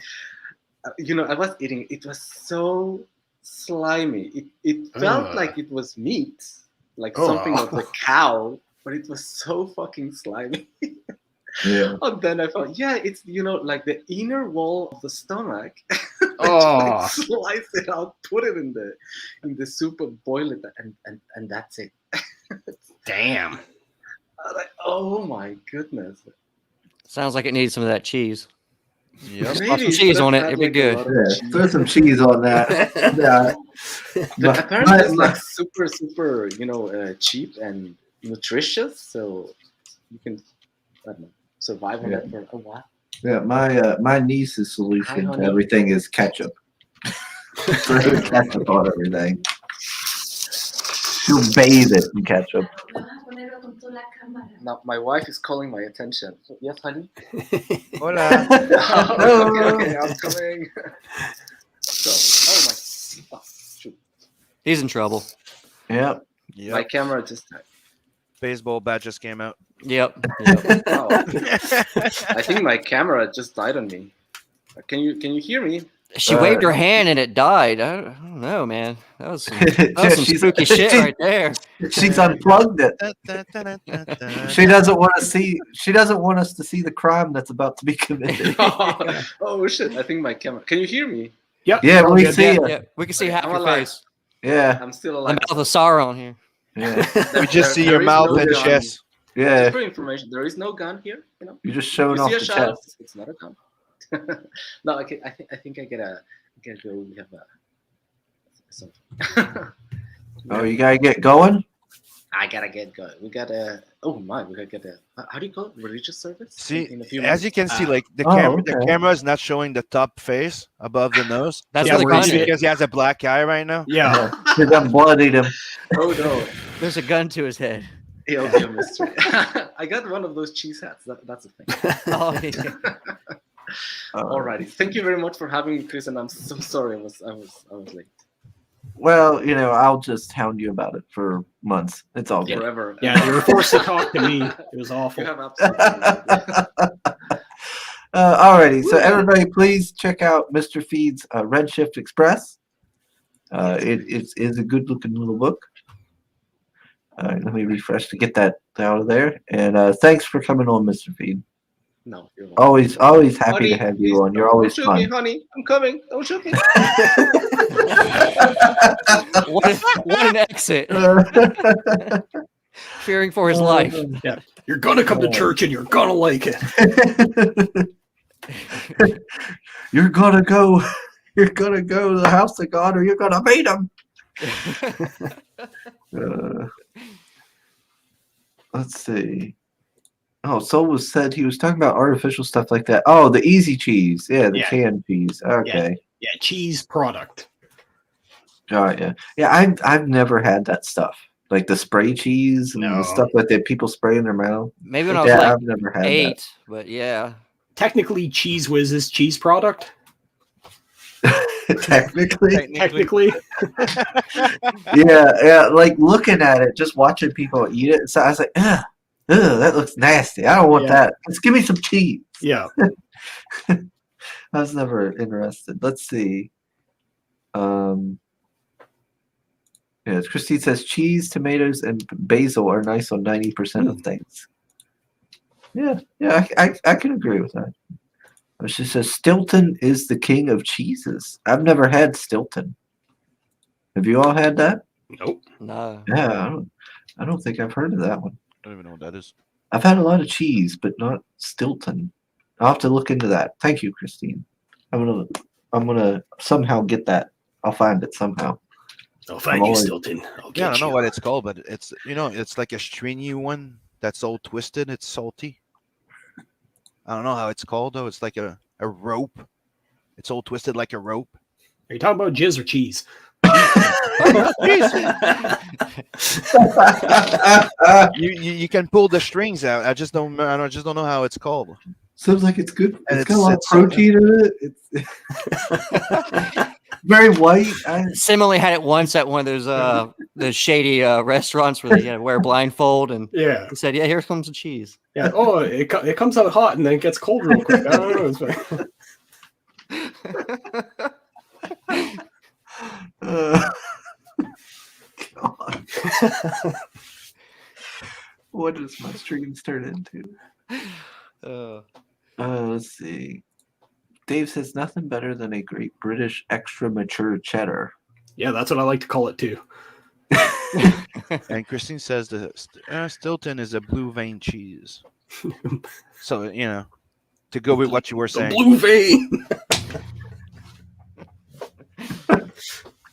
was eating. It was so slimy. It felt like it was meat, like something of a cow, but it was so fucking slimy. yeah. And then I thought, it's like the inner wall of the stomach. Slice it out, put it in the soup, and boil it, and that's it. damn. I was like, oh my goodness. Sounds like it needs some of that cheese. Yep. Put some cheese on it. It'd be good. Yeah, throw some cheese on that. Yeah. But apparently it's like super, super, cheap and nutritious, so you can, I don't know, survive on that for a while. Yeah, my niece's solution to everything is ketchup. Throw ketchup on everything. She'll bathe it in ketchup. Now my wife is calling my attention. So, yes, honey. Hola. Okay, I'm coming. So, shoot. He's in trouble. Yep. My camera just died. Baseball bat just came out. Yep. Oh. I think my camera just died on me. Can you hear me? She waved her hand and it died. I don't know, man. That was some spooky shit right there. She's unplugged it. She doesn't want to see. She doesn't want us to see the crime that's about to be committed. Oh shit! I think my camera. Can you hear me? Yep. Yeah, we see you. Yeah, we can see half I'm your alive. face. Yeah. I'm still The alive. mouth of Sauron here. Yeah. We just see your There is mouth no and gun. chest. Yeah. Just for information, there is no gun here. You're just showing You off see the a shadow? chest. It's not a gun. No, okay. I think I gotta go. We have something. Oh, you gotta get going. I gotta get going. We gotta. Oh my! We gotta get a. How do you call it? Religious service. See, In a few as minutes? you can see, like the okay. camera is not showing the top face above the nose. That's Yeah, where the we're gun using is. Because he has a black eye right now. Yeah. Because I'm bloodied him. Oh no! There's a gun to his head. It'll be a mystery. I got one of those cheese hats. That's the thing. Oh, yeah. Alrighty. Thank you very much for having me, Chris. And I'm so sorry I was late. Well, I'll just hound you about it for months. It's all good. Forever. Yeah, you were forced to talk to me. It was awful. You have absolutely. Alrighty, so everybody, please check out Mr. Feed's Redshift Express. It is a good-looking little book. Let me refresh to get that out of there. And thanks for coming on, Mr. Feed. No, you're welcome. Always happy Honey, to have you please on. You're don't always shoot fun. me, honey. I'm coming. Don't shoot me. What an exit. Fearing for his life. Yeah, you're gonna come to church and you're gonna like it. You're gonna go. You're gonna go to the house of God, or you're gonna beat him. Let's see. Oh, Soul was said he was talking about artificial stuff like that. Oh, the easy cheese. Yeah, the Yeah. canned cheese. Okay. Yeah, cheese product. All right, yeah. Yeah, I've never had that stuff. Like the spray cheese and No. the stuff that people spray in their mouth. Maybe when I was Yeah, like I've never had 8, but yeah. Technically, Cheese Whiz is cheese product. that. Technically. Yeah. Like looking at it, just watching people eat it. So I was like, ugh, that looks nasty. I don't want that. Just give me some cheese. Yeah. I was never interested. Let's see. Yes, Christine says cheese, tomatoes, and basil are nice on 90% of things. Yeah, I can agree with that. She says Stilton is the king of cheeses. I've never had Stilton. Have you all had that? Nope. No. Yeah, I don't think I've heard of that one. I don't even know what that is. I've had a lot of cheese, but not Stilton. I'll have to look into that. Thank you, Christine. I'm gonna somehow get that. I'll find it somehow. I'll find you, Stilton. Yeah, I don't know what it's called, but it's it's like a stringy one that's all twisted. It's salty. I don't know how it's called though. It's like a rope. It's all twisted like a rope. Are you talking about jizz or cheese? You can pull the strings out. I just don't know how it's called. Sounds like it's good. And It's got a lot of protein in it. It's very white. Similarly had it once at one of those the shady restaurants where they had to wear a blindfold and Yeah. he said, "Yeah, here comes the cheese." Yeah. Oh, it comes out hot and then it gets cold real quick. I don't know. It's God. What does my streams turn into? Let's see. Dave says nothing better than a great British extra mature cheddar. Yeah, that's what I like to call it too. And Christine says the Stilton is a blue vein cheese. So to go with what you were saying. Blue vein.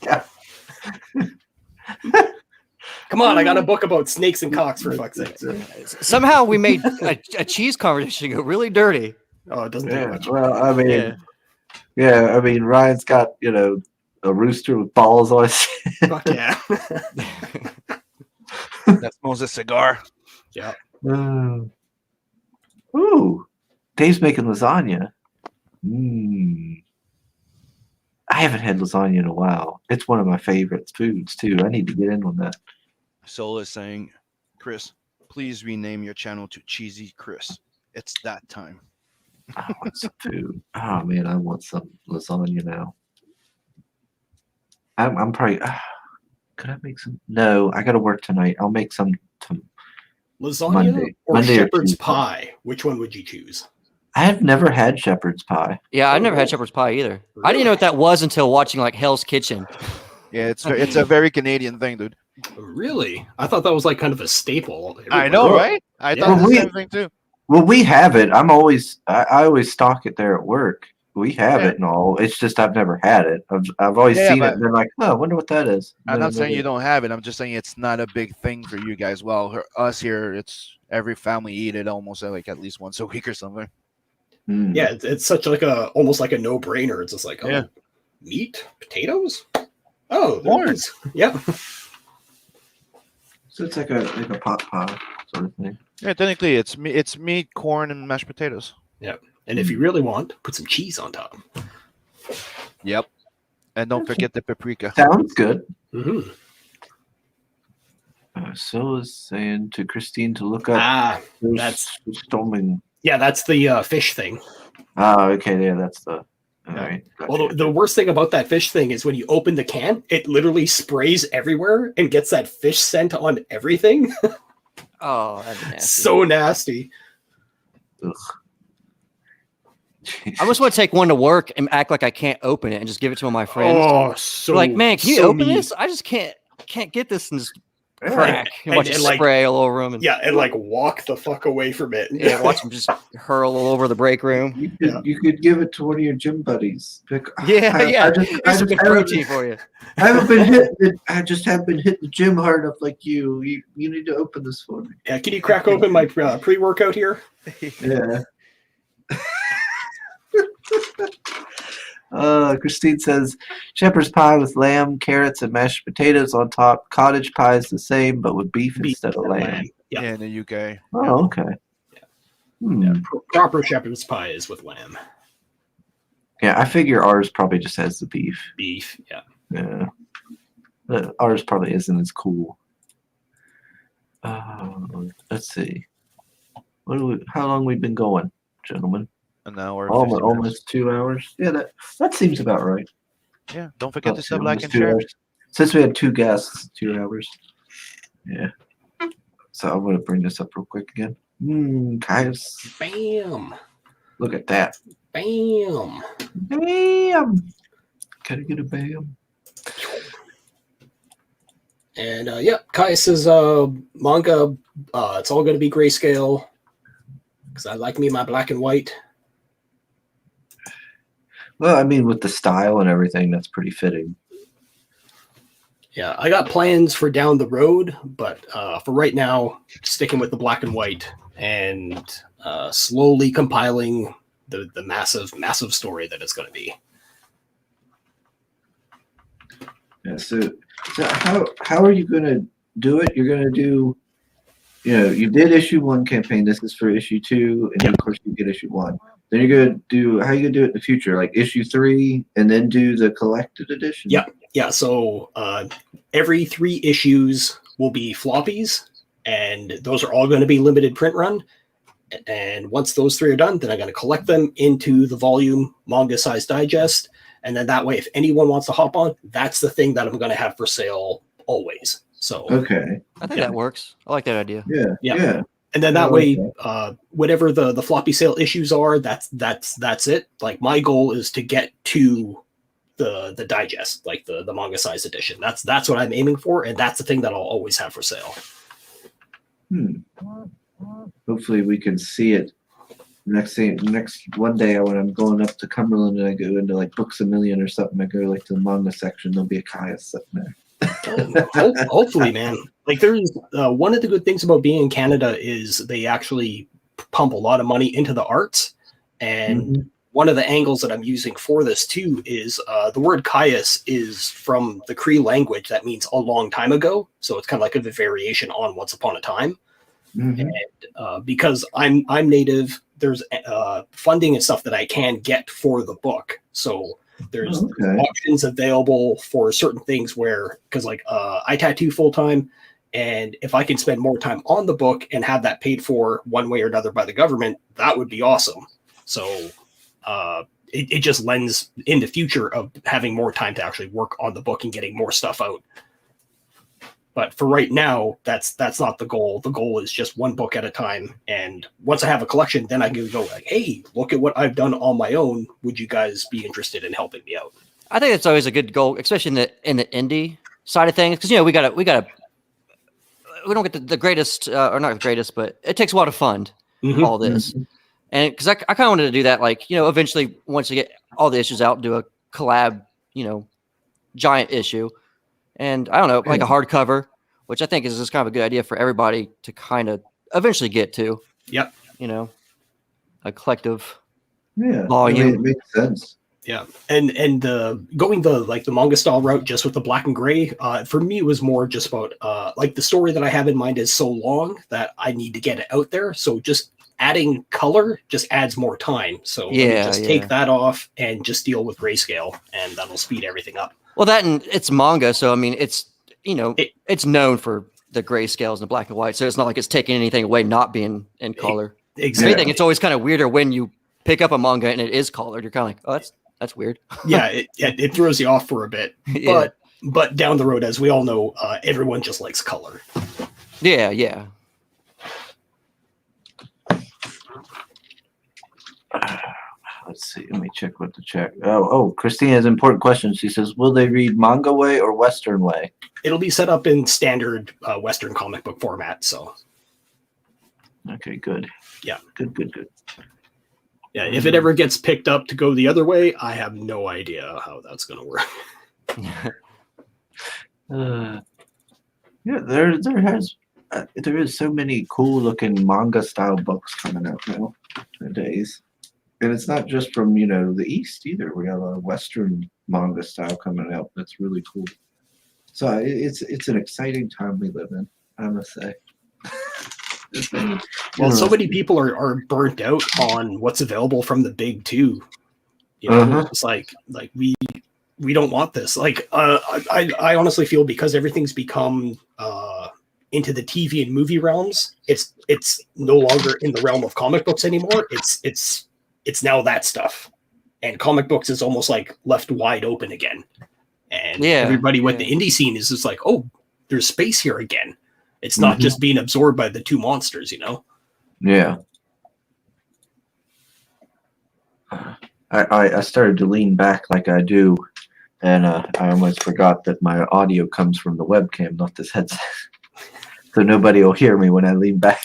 Yeah. Come on, I got a book about snakes and cocks for fuck's sake. Somehow we made a cheese conversation go really dirty. Oh, it doesn't take much. Well, I mean, I mean, Ryan's got a rooster with balls on his. Fuck yeah. That smells a cigar. Yeah. Ooh, Dave's making lasagna. I haven't had lasagna in a while. It's one of my favorite foods too. I need to get in on that. Soul is saying, Chris, please rename your channel to Cheesy Chris. It's that time. I want some food. Oh man, I want some lasagna now. I'm probably. Could I make some? No, I got to work tonight. I'll make some. Lasagna or Monday or shepherd's Tuesday. pie? Which one would you choose? I have never had shepherd's pie. Yeah, I've never had shepherd's pie either. I didn't know what that was until watching like Hell's Kitchen. Yeah, it's a very Canadian thing, dude. Really? I thought that was like kind of a staple. I know, right? I Yeah. thought the Well, same thing too. Well, we have it. I always stock it there at work. We have it and all. It's just I've never had it. I've always seen it and been like, oh, I wonder what that is. I'm not saying you don't have it. I'm just saying it's not a big thing for you guys. Well, us here, it's every family eat it almost like at least once a week or something. Yeah, it's such like almost like a no-brainer. It's just like, oh, Yeah. meat, potatoes. Oh, Corn. there it is. Yeah. So it's like a pot pie sort of thing. Yeah, technically it's meat, corn, and mashed potatoes. Yeah. And if you really want, put some cheese on top. Yep. And don't forget the paprika. Sounds good. Mm-hmm. So is saying to Christine to look up. That's storming. Yeah, that's the fish thing. Oh, okay. Yeah, that's the. All right. Gotcha, Well, the worst thing about that fish thing is when you open the can, it literally sprays everywhere and gets that fish scent on everything. Oh, that'd be nasty. So nasty. Ugh. I just want to take one to work and act like I can't open it and just give it to one of my friends. Oh, so Like, man, can you so open neat. this? I just can't get this and just Yeah. crack and watch it and, like- spray all over them. And, Yeah, and like walk the fuck away from it. yeah, watch them just hurl all over the break room. You could give it to one of your gym buddies. Yeah, I just Here's some good protein for you. I haven't been hitting. I just haven't been hitting the gym hard enough like you. You need to open this for me. Yeah, can you crack open my pre-workout here? Yeah. Christine says shepherd's pie with lamb, carrots, and mashed potatoes on top. Cottage pie is the same, but with beef instead of lamb. Yeah. Yeah, in the UK. Oh, okay. Yeah. Proper shepherd's pie is with lamb. Yeah, I figure ours probably just has the beef. Beef, yeah. Yeah. Ours probably isn't as cool. Let's see. How long we been going, gentlemen? An hour. 50 minutes. Almost 2 hours. Yeah, that seems about right. Yeah. Don't forget to sub, Almost like, and 2 share. hours. Since we had 2 guests, 2 hours. Yeah. So I'm gonna bring this up real quick again. Guys, Bam. look at that. Bam. Bam. Gotta get a bam. And yeah, Caius's manga, it's all going to be grayscale because I like me my black and white. Well, I mean, with the style and everything, that's pretty fitting. Yeah, I got plans for down the road, but for right now, sticking with the black and white and slowly compiling the massive story that it's going to be. Yeah. So how are you going to do it? You're going to do, you did issue 1 campaign. This is for issue 2, and then of course you get issue 1. Then you're going to do, how are you going to do it in the future? Like issue 3, and then do the collected edition? Yeah. Yeah, so every 3 issues will be floppies, and those are all going to be limited print run. And once those 3 are done, then I'm going to collect them into the volume manga size digest. And then that way, if anyone wants to hop on, that's the thing that I'm going to have for sale always. So Okay. I think that works. I like that idea. Yeah. and then that Oh, way, okay. whatever the floppy sale issues are, that's it. Like my goal is to get to the digest, like the manga size edition. That's what I'm aiming for, and that's the thing that I'll always have for sale. Hopefully we can see it next one day when I'm going up to Cumberland and I go into like Books A Million or something. I go like to the manga section. There'll be a Kaya sitting there. Hopefully, man. Like there's one of the good things about being in Canada is they actually pump a lot of money into the arts, and one of the angles that I'm using for this too is the word Caius is from the Cree language that means a long time ago, so it's kind of like a variation on Once Upon a Time. And because I'm native, there's funding and stuff that I can get for the book, so there's options available for certain things where, because like I tattoo full time, and if I can spend more time on the book and have that paid for one way or another by the government, that would be awesome. So it just lends in the future of having more time to actually work on the book and getting more stuff out. But for right now, that's not the goal. The goal is just one book at a time. And once I have a collection, then I can go like, hey, look at what I've done on my own. Would you guys be interested in helping me out? I think it's always a good goal, especially in the indie side of things, because we don't get the greatest or not the greatest, but it takes a lot to fund all this. And because I kind of wanted to do that, like eventually once you get all the issues out, do a collab, giant issue. And I don't know, like a hardcover, which I think is just kind of a good idea for everybody to kind of eventually get to. Yep. A collective volume. volume. I mean, it makes sense. Yeah. And going the manga style route just with the black and gray, for me, it was more just about like the story that I have in mind is so long that I need to get it out there. So just adding color just adds more time. So let me just take that off and just deal with grayscale, and that'll speed everything up. Well, that and it's manga, so I mean, it's it's known for the grayscales and the black and white, so it's not like it's taking anything away not being in color. If exactly. anything, it's always kind of weirder when you pick up a manga and it is colored. You're kind of like, oh, that's weird. Yeah, it throws you off for a bit. Yeah. But down the road, as we all know, everyone just likes color. Yeah. Let's see. Let me check what to check. Oh, Christine has an important question. She says, will they read manga way or Western way? It'll be set up in standard Western comic book format. So, Okay, good. Yeah. Good. yeah, if it ever gets picked up to go the other way, I have no idea how that's going to work. Yeah, there is so many cool looking manga style books coming out nowadays. And it's not just from, the East either. We have a Western manga style coming out that's really cool. So it's an exciting time we live in, I must say. Well, so many people are burnt out on what's available from the big two. It's like we don't want this. Like I honestly feel because everything's become into the TV and movie realms, it's no longer in the realm of comic books anymore. It's now that stuff, and comic books is almost like left wide open again. And everybody with the indie scene is just like, oh, there's space here again. It's not just being absorbed by the two monsters, Yeah. I started to lean back like I do, and I almost forgot that my audio comes from the webcam, not this headset. So nobody will hear me when I lean back.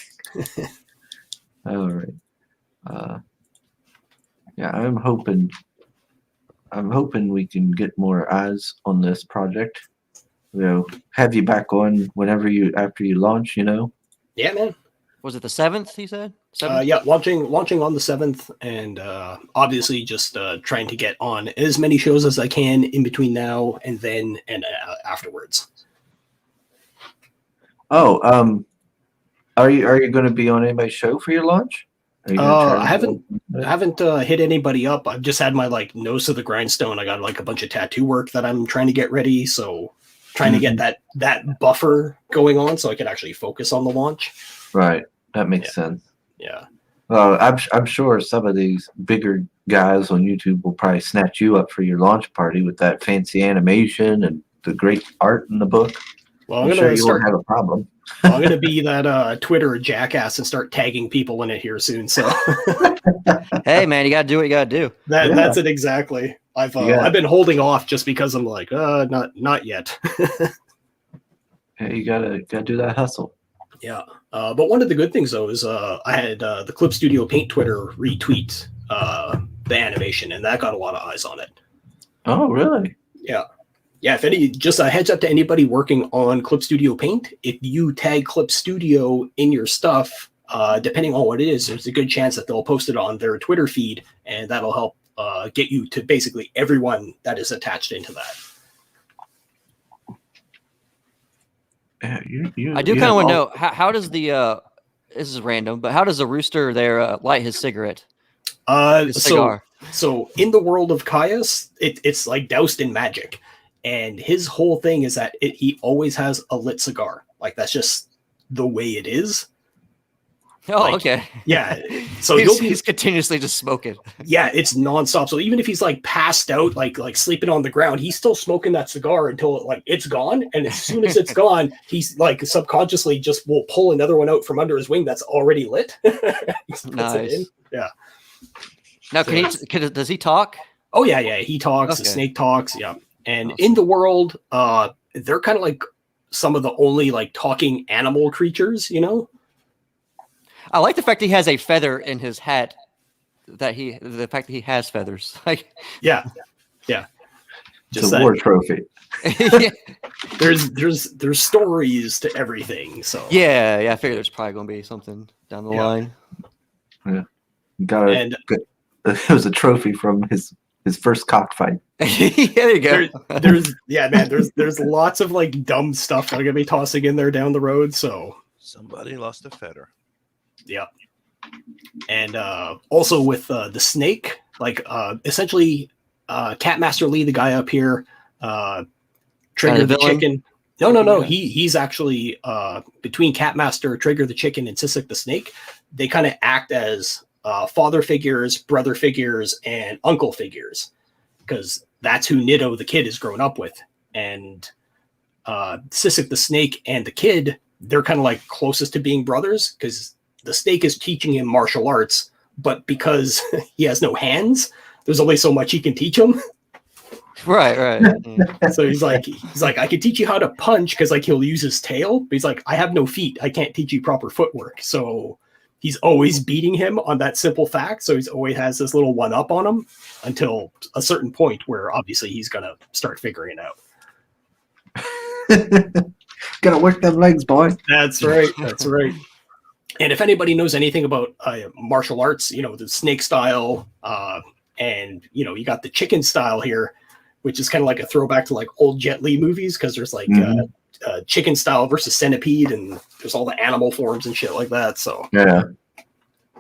All right. Yeah, I'm hoping we can get more eyes on this project. Have you back on after you launch, Yeah, man. Was it the 7th, he said? 7th? Yeah, launching on the 7th, and obviously just trying to get on as many shows as I can in between now and then and afterwards. Oh, are you going to be on anybody's show for your launch? I haven't hit anybody up. I've just had my nose to the grindstone. I got a bunch of tattoo work that I'm trying to get ready, so trying to get that buffer going on so I can actually focus on the launch. Right, that makes sense. Yeah. Well, I'm sure some of these bigger guys on YouTube will probably snatch you up for your launch party with that fancy animation and the great art in the book. Well, I'm sure you won't have a problem. I'm going to be that Twitter jackass and start tagging people in it here soon. So, Hey, man, you got to do what you got to do. That's it exactly. I've been holding off just because I'm like, not yet. Hey, you gotta do that hustle. Yeah. But one of the good things though is I had the Clip Studio Paint Twitter retweet the animation, and that got a lot of eyes on it. Oh, really? Yeah. Yeah, just a heads up to anybody working on Clip Studio Paint, if you tag Clip Studio in your stuff, depending on what it is, there's a good chance that they'll post it on their Twitter feed, and that'll help get you to basically everyone that is attached into that. Yeah, I do kind of want to know, how does this is random, but how does the rooster there light his cigarette? His cigar. So in the world of Caius, it's like doused in magic. And his whole thing is that he always has a lit cigar. Like, that's just the way it is. Oh, okay. Yeah. So he's continuously just smoking. Yeah, it's nonstop. So even if he's passed out, like sleeping on the ground, he's still smoking that cigar until it's gone. And as soon as it's gone, he's subconsciously just will pull another one out from under his wing that's already lit. Nice. Yeah. Now, does he talk? Oh yeah. He talks. Okay. The snake talks. Yeah. And in the world, they're kind of like some of the only talking animal creatures, I like the fact that he has a feather in his hat. The fact that he has feathers. Yeah. Just a war trophy. Yeah. There's stories to everything. So yeah, I figure there's probably gonna be something down the line. Yeah, it was a trophy from his first cockfight. Yeah, there you go. There's lots of dumb stuff that are gonna be tossing in there down the road. So Somebody lost a feather. yeah, and also with the snake, essentially, Catmaster Lee, the guy up here, Trigger the chicken. No. He's actually between Catmaster, Trigger the Chicken, and Sisek the Snake. They kind of act as father figures, brother figures, and uncle figures, because that's who Nido the kid is grown up with. And Sisek the Snake and the kid, they're kind of like closest to being brothers, because the snake is teaching him martial arts, but because he has no hands, there's only so much he can teach him. Right. Yeah. So he's like, I can teach you how to punch, because like he'll use his tail, but he's like, I have no feet, I can't teach you proper footwork. So he's always beating him on that simple fact. So he's always has this little one up on him until a certain point where obviously he's gonna start figuring it out. Gotta work them legs, boy. That's right. That's right. And if anybody knows anything about martial arts, the snake style, and you got the chicken style here, which is kind of like a throwback to like old Jet Li movies, because there's like chicken style versus centipede, and there's all the animal forms and shit like that. So yeah,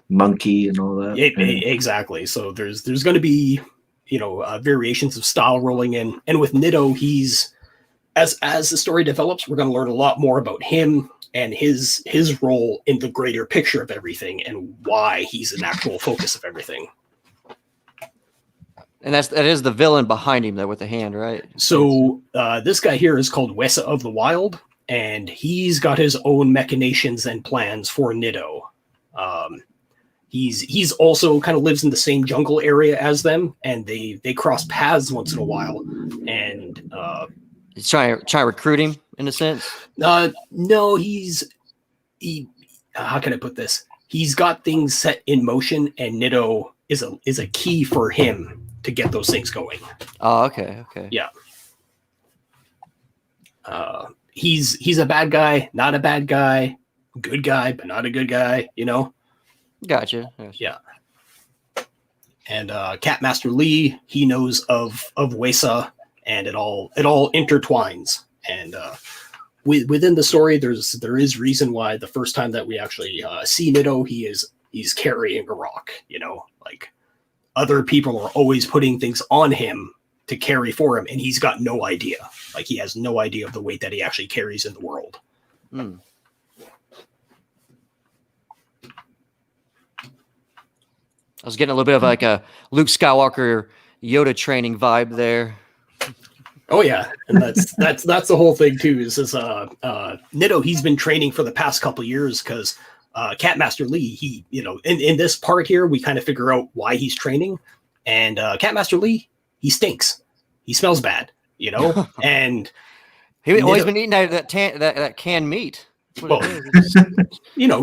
monkey and all that. Exactly. So there's going to be variations of style rolling in, and with Nido, he's as the story develops, we're going to learn a lot more about him and his role in the greater picture of everything, and why he's an actual focus of everything. And that is the villain behind him, though, with the hand, right? So this guy here is called Wesa of the Wild, and he's got his own machinations and plans for Nido. He's also kind of lives in the same jungle area as them, and they cross paths once in a while. And he's trying to recruit him in a sense. No, how can I put this? He's got things set in motion, and Nido is a key for him to get those things going. Oh, okay. Yeah. He's a bad guy, not a bad guy, good guy, but not a good guy, Gotcha. Yeah. And Catmaster Lee, he knows of Wesa, and it all intertwines. And within the story, there is reason why the first time that we actually see Nido, he's carrying a rock, like other people are always putting things on him to carry for him, and he's got no idea. Like, he has no idea of the weight that he actually carries in the world. I was getting a little bit of like a Luke Skywalker Yoda training vibe there. Oh yeah, and that's the whole thing too. Is Nido? He's been training for the past couple years, because Catmaster Lee, he in this part here, we kind of figure out why he's training, and Catmaster Lee, he stinks, he smells bad, and He's always been eating that canned meat. Well,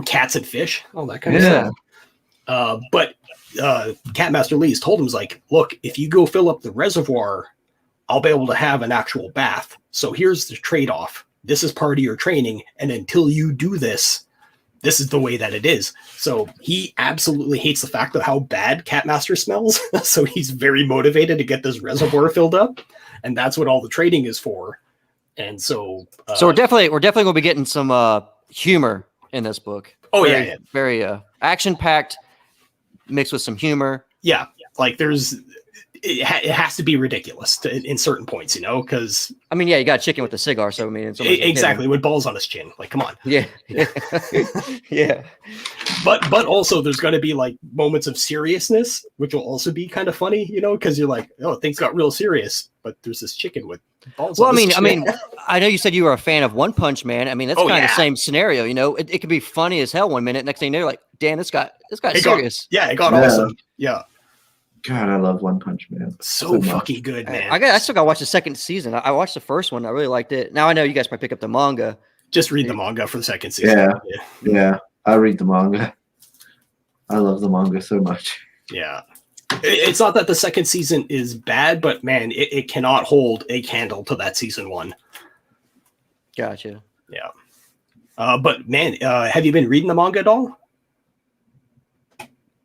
cats and fish, all that kind of stuff. But Catmaster Lee has told him, like, look, if you go fill up the reservoir, I'll be able to have an actual bath. So here's the trade-off. This is part of your training, and until you do this, this is the way that it is. So he absolutely hates the fact of how bad Catmaster smells. So he's very motivated to get this reservoir filled up, and that's what all the training is for. And so, we're definitely going to be getting some humor in this book. Oh, very, very action packed, mixed with some humor. Yeah, like it has to be ridiculous in certain points, because I mean, you got a chicken with a cigar, so I mean, it's exactly with balls on his chin. Like, come on. Yeah. But also, there's going to be like moments of seriousness, which will also be kind of funny, because you're like, oh, things got real serious, but there's this chicken with balls. Well, on his I mean, chin. I know you said you were a fan of One Punch Man. I mean, that's kind of the same scenario. It could be funny as hell one minute, next thing you know, like, damn, this got serious. It got awesome. Yeah. God, I love One Punch Man. So fucking good, man. I still got to watch the second season. I watched the first one. I really liked it. Now I know you guys might pick up the manga. Just read the manga for the second season. Yeah. I read the manga. I love the manga so much. Yeah. It's not that the second season is bad, but man, it cannot hold a candle to that season one. Gotcha. Yeah. But man, have you been reading the manga at all?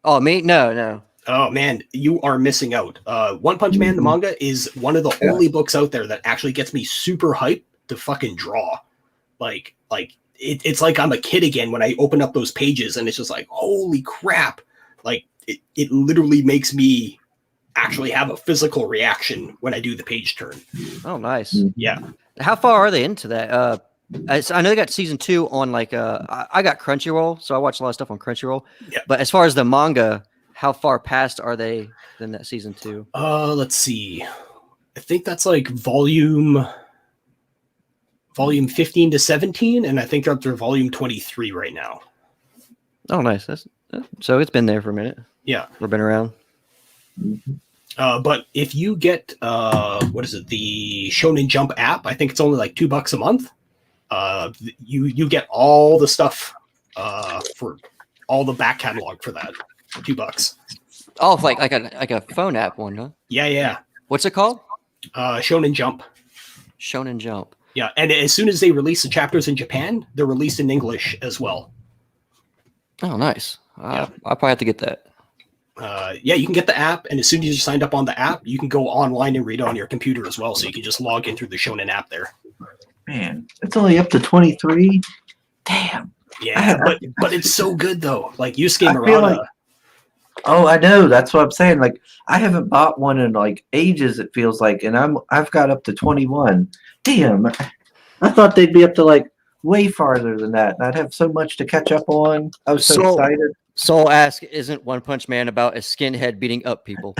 Oh, me? No. Oh man, you are missing out. One Punch Man, the manga, is one of the only books out there that actually gets me super hyped to fucking draw. Like it's like I'm a kid again when I open up those pages, and it's just like, holy crap. Like it literally makes me actually have a physical reaction when I do the page turn. Oh, nice. Yeah. How far are they into that? I know they got season 2 on like I got Crunchyroll, so I watch a lot of stuff on Crunchyroll. Yeah. But as far as the manga, how far past are they than that season 2? Let's see. I think that's like volume 15 to 17, and I think they're up to volume 23 right now. Oh, nice. So it's been there for a minute. Yeah. We've been around. But if you get what is it, the Shonen Jump app, I think it's only like $2 a month. You get all the stuff for all the back catalog for that. $2. Oh, like a phone app one, huh? Yeah. What's it called? Shonen Jump. Shonen Jump. Yeah, and as soon as they release the chapters in Japan, they're released in English as well. Oh, nice. Yeah. I'll probably have to get that. Yeah, you can get the app, and as soon as you signed up on the app, you can go online and read it on your computer as well. So you can just log in through the Shonen app there. Man, it's only up to 23. Damn. Yeah, but it's so good though. Like Yusuke I feel Murata. like- Oh, I know. That's what I'm saying. Like, I haven't bought one in like ages. It feels like, and I've got up to 21. Damn, I thought they'd be up to like way farther than that, and I'd have so much to catch up on. I was so excited. Soul ask, isn't One Punch Man about a skinhead beating up people?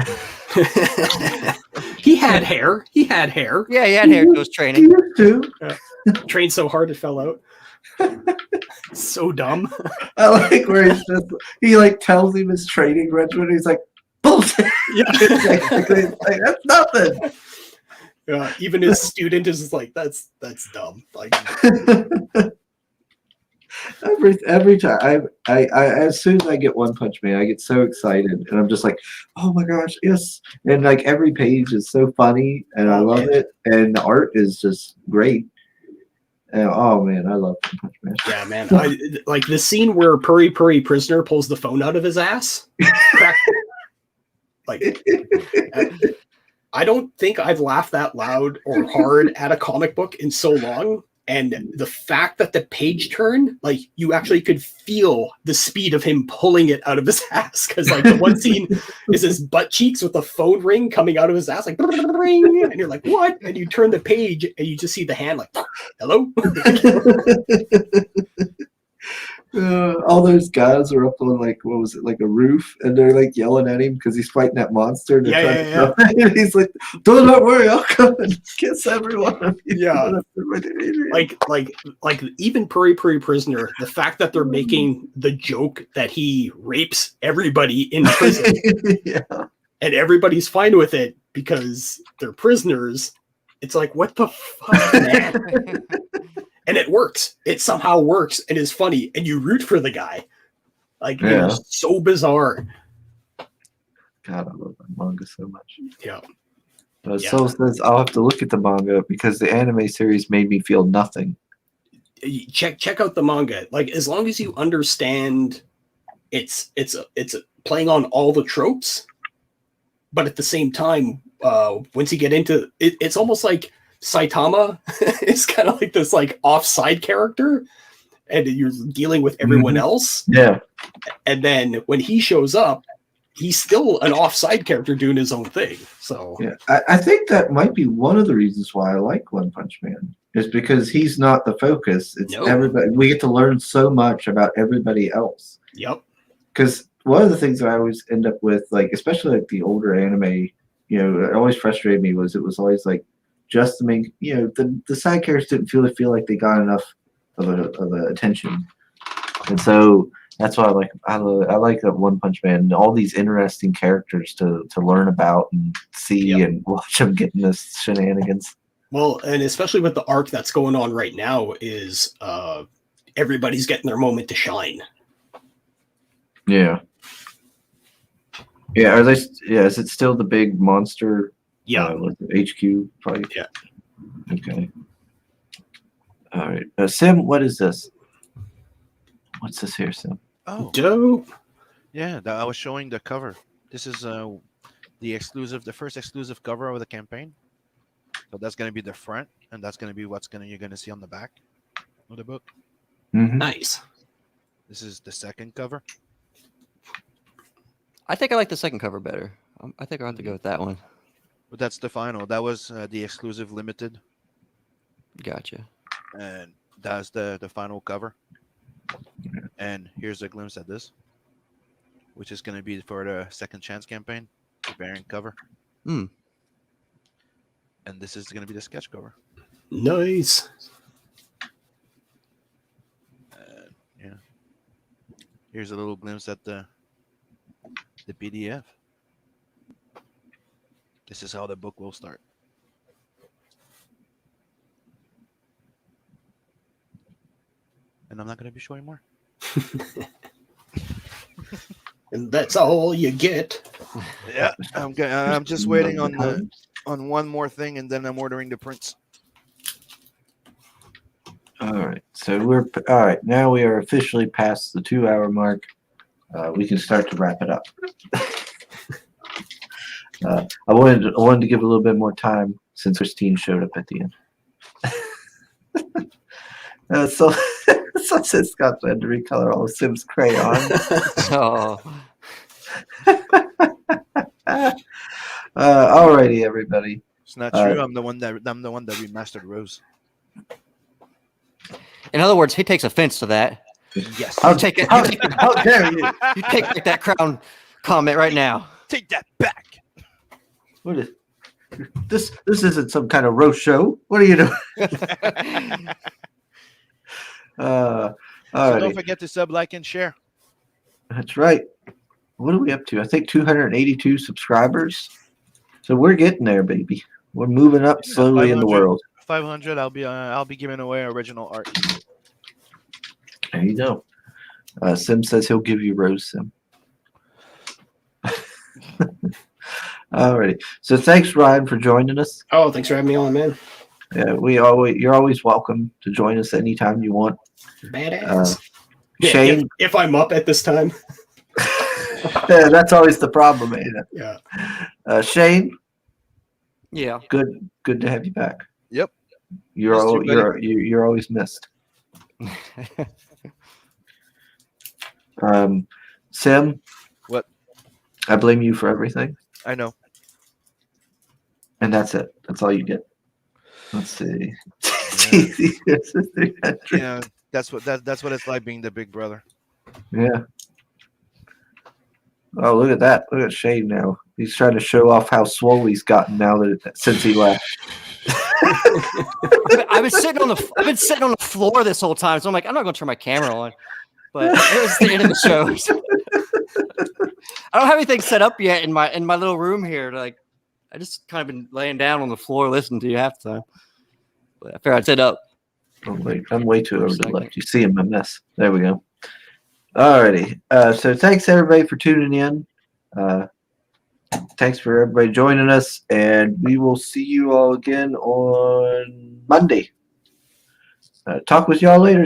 He had hair. He had hair. Yeah, he had hair. He was training. Too. Trained so hard it fell out. So dumb. I like where he like tells him his training regimen. He's like, bullshit. Yeah. like, that's nothing. Even his student is like, that's dumb. Like every time I as soon as I get One Punch Man, I get so excited, and I'm just like, oh my gosh, yes! And like every page is so funny, and I love it, and the art is just great. And oh man, I love One Punch Man. yeah, man. Like the scene where Puri Puri Prisoner pulls the phone out of his ass. Like, I don't think I've laughed that loud or hard at a comic book in so long. And the fact that the page turn, like you actually could feel the speed of him pulling it out of his ass. Because like the one scene is his butt cheeks with the phone ring coming out of his ass, like ring, and you're like, what? And you turn the page and you just see the hand like, hello. All those guys are up on like, what was it, like a roof, and they're like yelling at him because he's fighting that monster. And Yeah. and he's like, "Do not worry, I'll come and kiss everyone." Yeah. like even Puri Puri Prisoner, the fact that they're making the joke that he rapes everybody in prison, Yeah. and everybody's fine with it because they're prisoners. It's like, what the fuck, man? And it works. It somehow works and is funny, and you root for the guy. Like, it was so bizarre. God, I love that manga so much. Yeah. But Soul says I'll have to look at the manga because the anime series made me feel nothing. Check out the manga. Like, as long as you understand it's playing on all the tropes, but at the same time, once you get into it, it's almost like Saitama is kind of like this like offside character, and you're dealing with everyone else. Yeah. And then when he shows up, he's still an offside character doing his own thing. So yeah, I think that might be one of the reasons why I like One Punch Man, is because he's not the focus. It's everybody. We get to learn so much about everybody else. Yep. Because one of the things that I always end up with, like especially like the older anime, you know, it always frustrated me was it was always like just the main, you know, the side characters didn't feel like they got enough of a attention, and so that's why I like that One Punch Man, all these interesting characters to learn about and see and watch them getting this shenanigans. Well, and especially with the arc that's going on right now is everybody's getting their moment to shine. Yeah. Yeah. Are they? Yeah. Is it still the big monster? Yeah. HQ fight. Yeah. Okay. All right. Sim, what is this? What's this here, Sim? Oh, Dope. yeah. I was showing the cover. This is the first exclusive cover of the campaign. So that's going to be the front, and that's going to be you're going to see on the back of the book. Mm-hmm. Nice. This is the second cover. I think I like the second cover better. I think I'll have to go with that one. But that's the final. That was the exclusive limited. Gotcha. And that's the final cover. And here's a glimpse at this, which is going to be for the Second Chance campaign, the variant cover. Hmm. And this is going to be the sketch cover. Nice. Yeah. Here's a little glimpse at the PDF. This is how the book will start. And I'm not going to be showing more. And that's all you get. Yeah, I'm just waiting on one more thing, and then I'm ordering the prints. All right. So we're all right. Now we are officially past the 2-hour mark. We can start to wrap it up. I wanted to give a little bit more time since Christine showed up at the end. So says Scott had to recolor all of Sim's crayons. Oh. Alrighty, everybody. It's not true. I'm the one that remastered Rose. In other words, he takes offense to that. Yes. How, You take it. how dare you? You take back that crown comment right now. Take that back. What is this? This isn't some kind of roast show. What are you doing? So alrighty. don't forget to sub, like, and share. That's right. What are we up to? I think 282 subscribers. So we're getting there, baby. We're moving up slowly in the 500. world. 500. I'll be giving away original art. There you go. Sim says he'll give you Rose Sim. Alrighty. So thanks, Ryan, for joining us. Oh, thanks for having me on, man. Yeah, you're always welcome to join us anytime you want. Badass. Yeah, Shane, if I'm up at this time. yeah, that's always the problem, ain't it? Yeah. Yeah. Shane, good to have you back. Yep. You're always missed. Sim, What? I blame you for everything, I know. and that's it. That's all you get. Let's see. Yeah, that's what it's like being the big brother. Yeah. Oh, look at that! Look at Shane now. He's trying to show off how swole he's gotten now since he left. I've been sitting on the floor this whole time, so I'm like, I'm not going to turn my camera on. But it was the end of the show. I don't have anything set up yet in my little room here. Like, I just kind of been laying down on the floor listening to you half the time. But I figured I'd set up. Oh, wait, I'm way too over to the Second. left. You see him, a mess. There we go. Alrighty. So thanks everybody for tuning in. Thanks for everybody joining us, and we will see you all again on Monday. Talk with y'all later.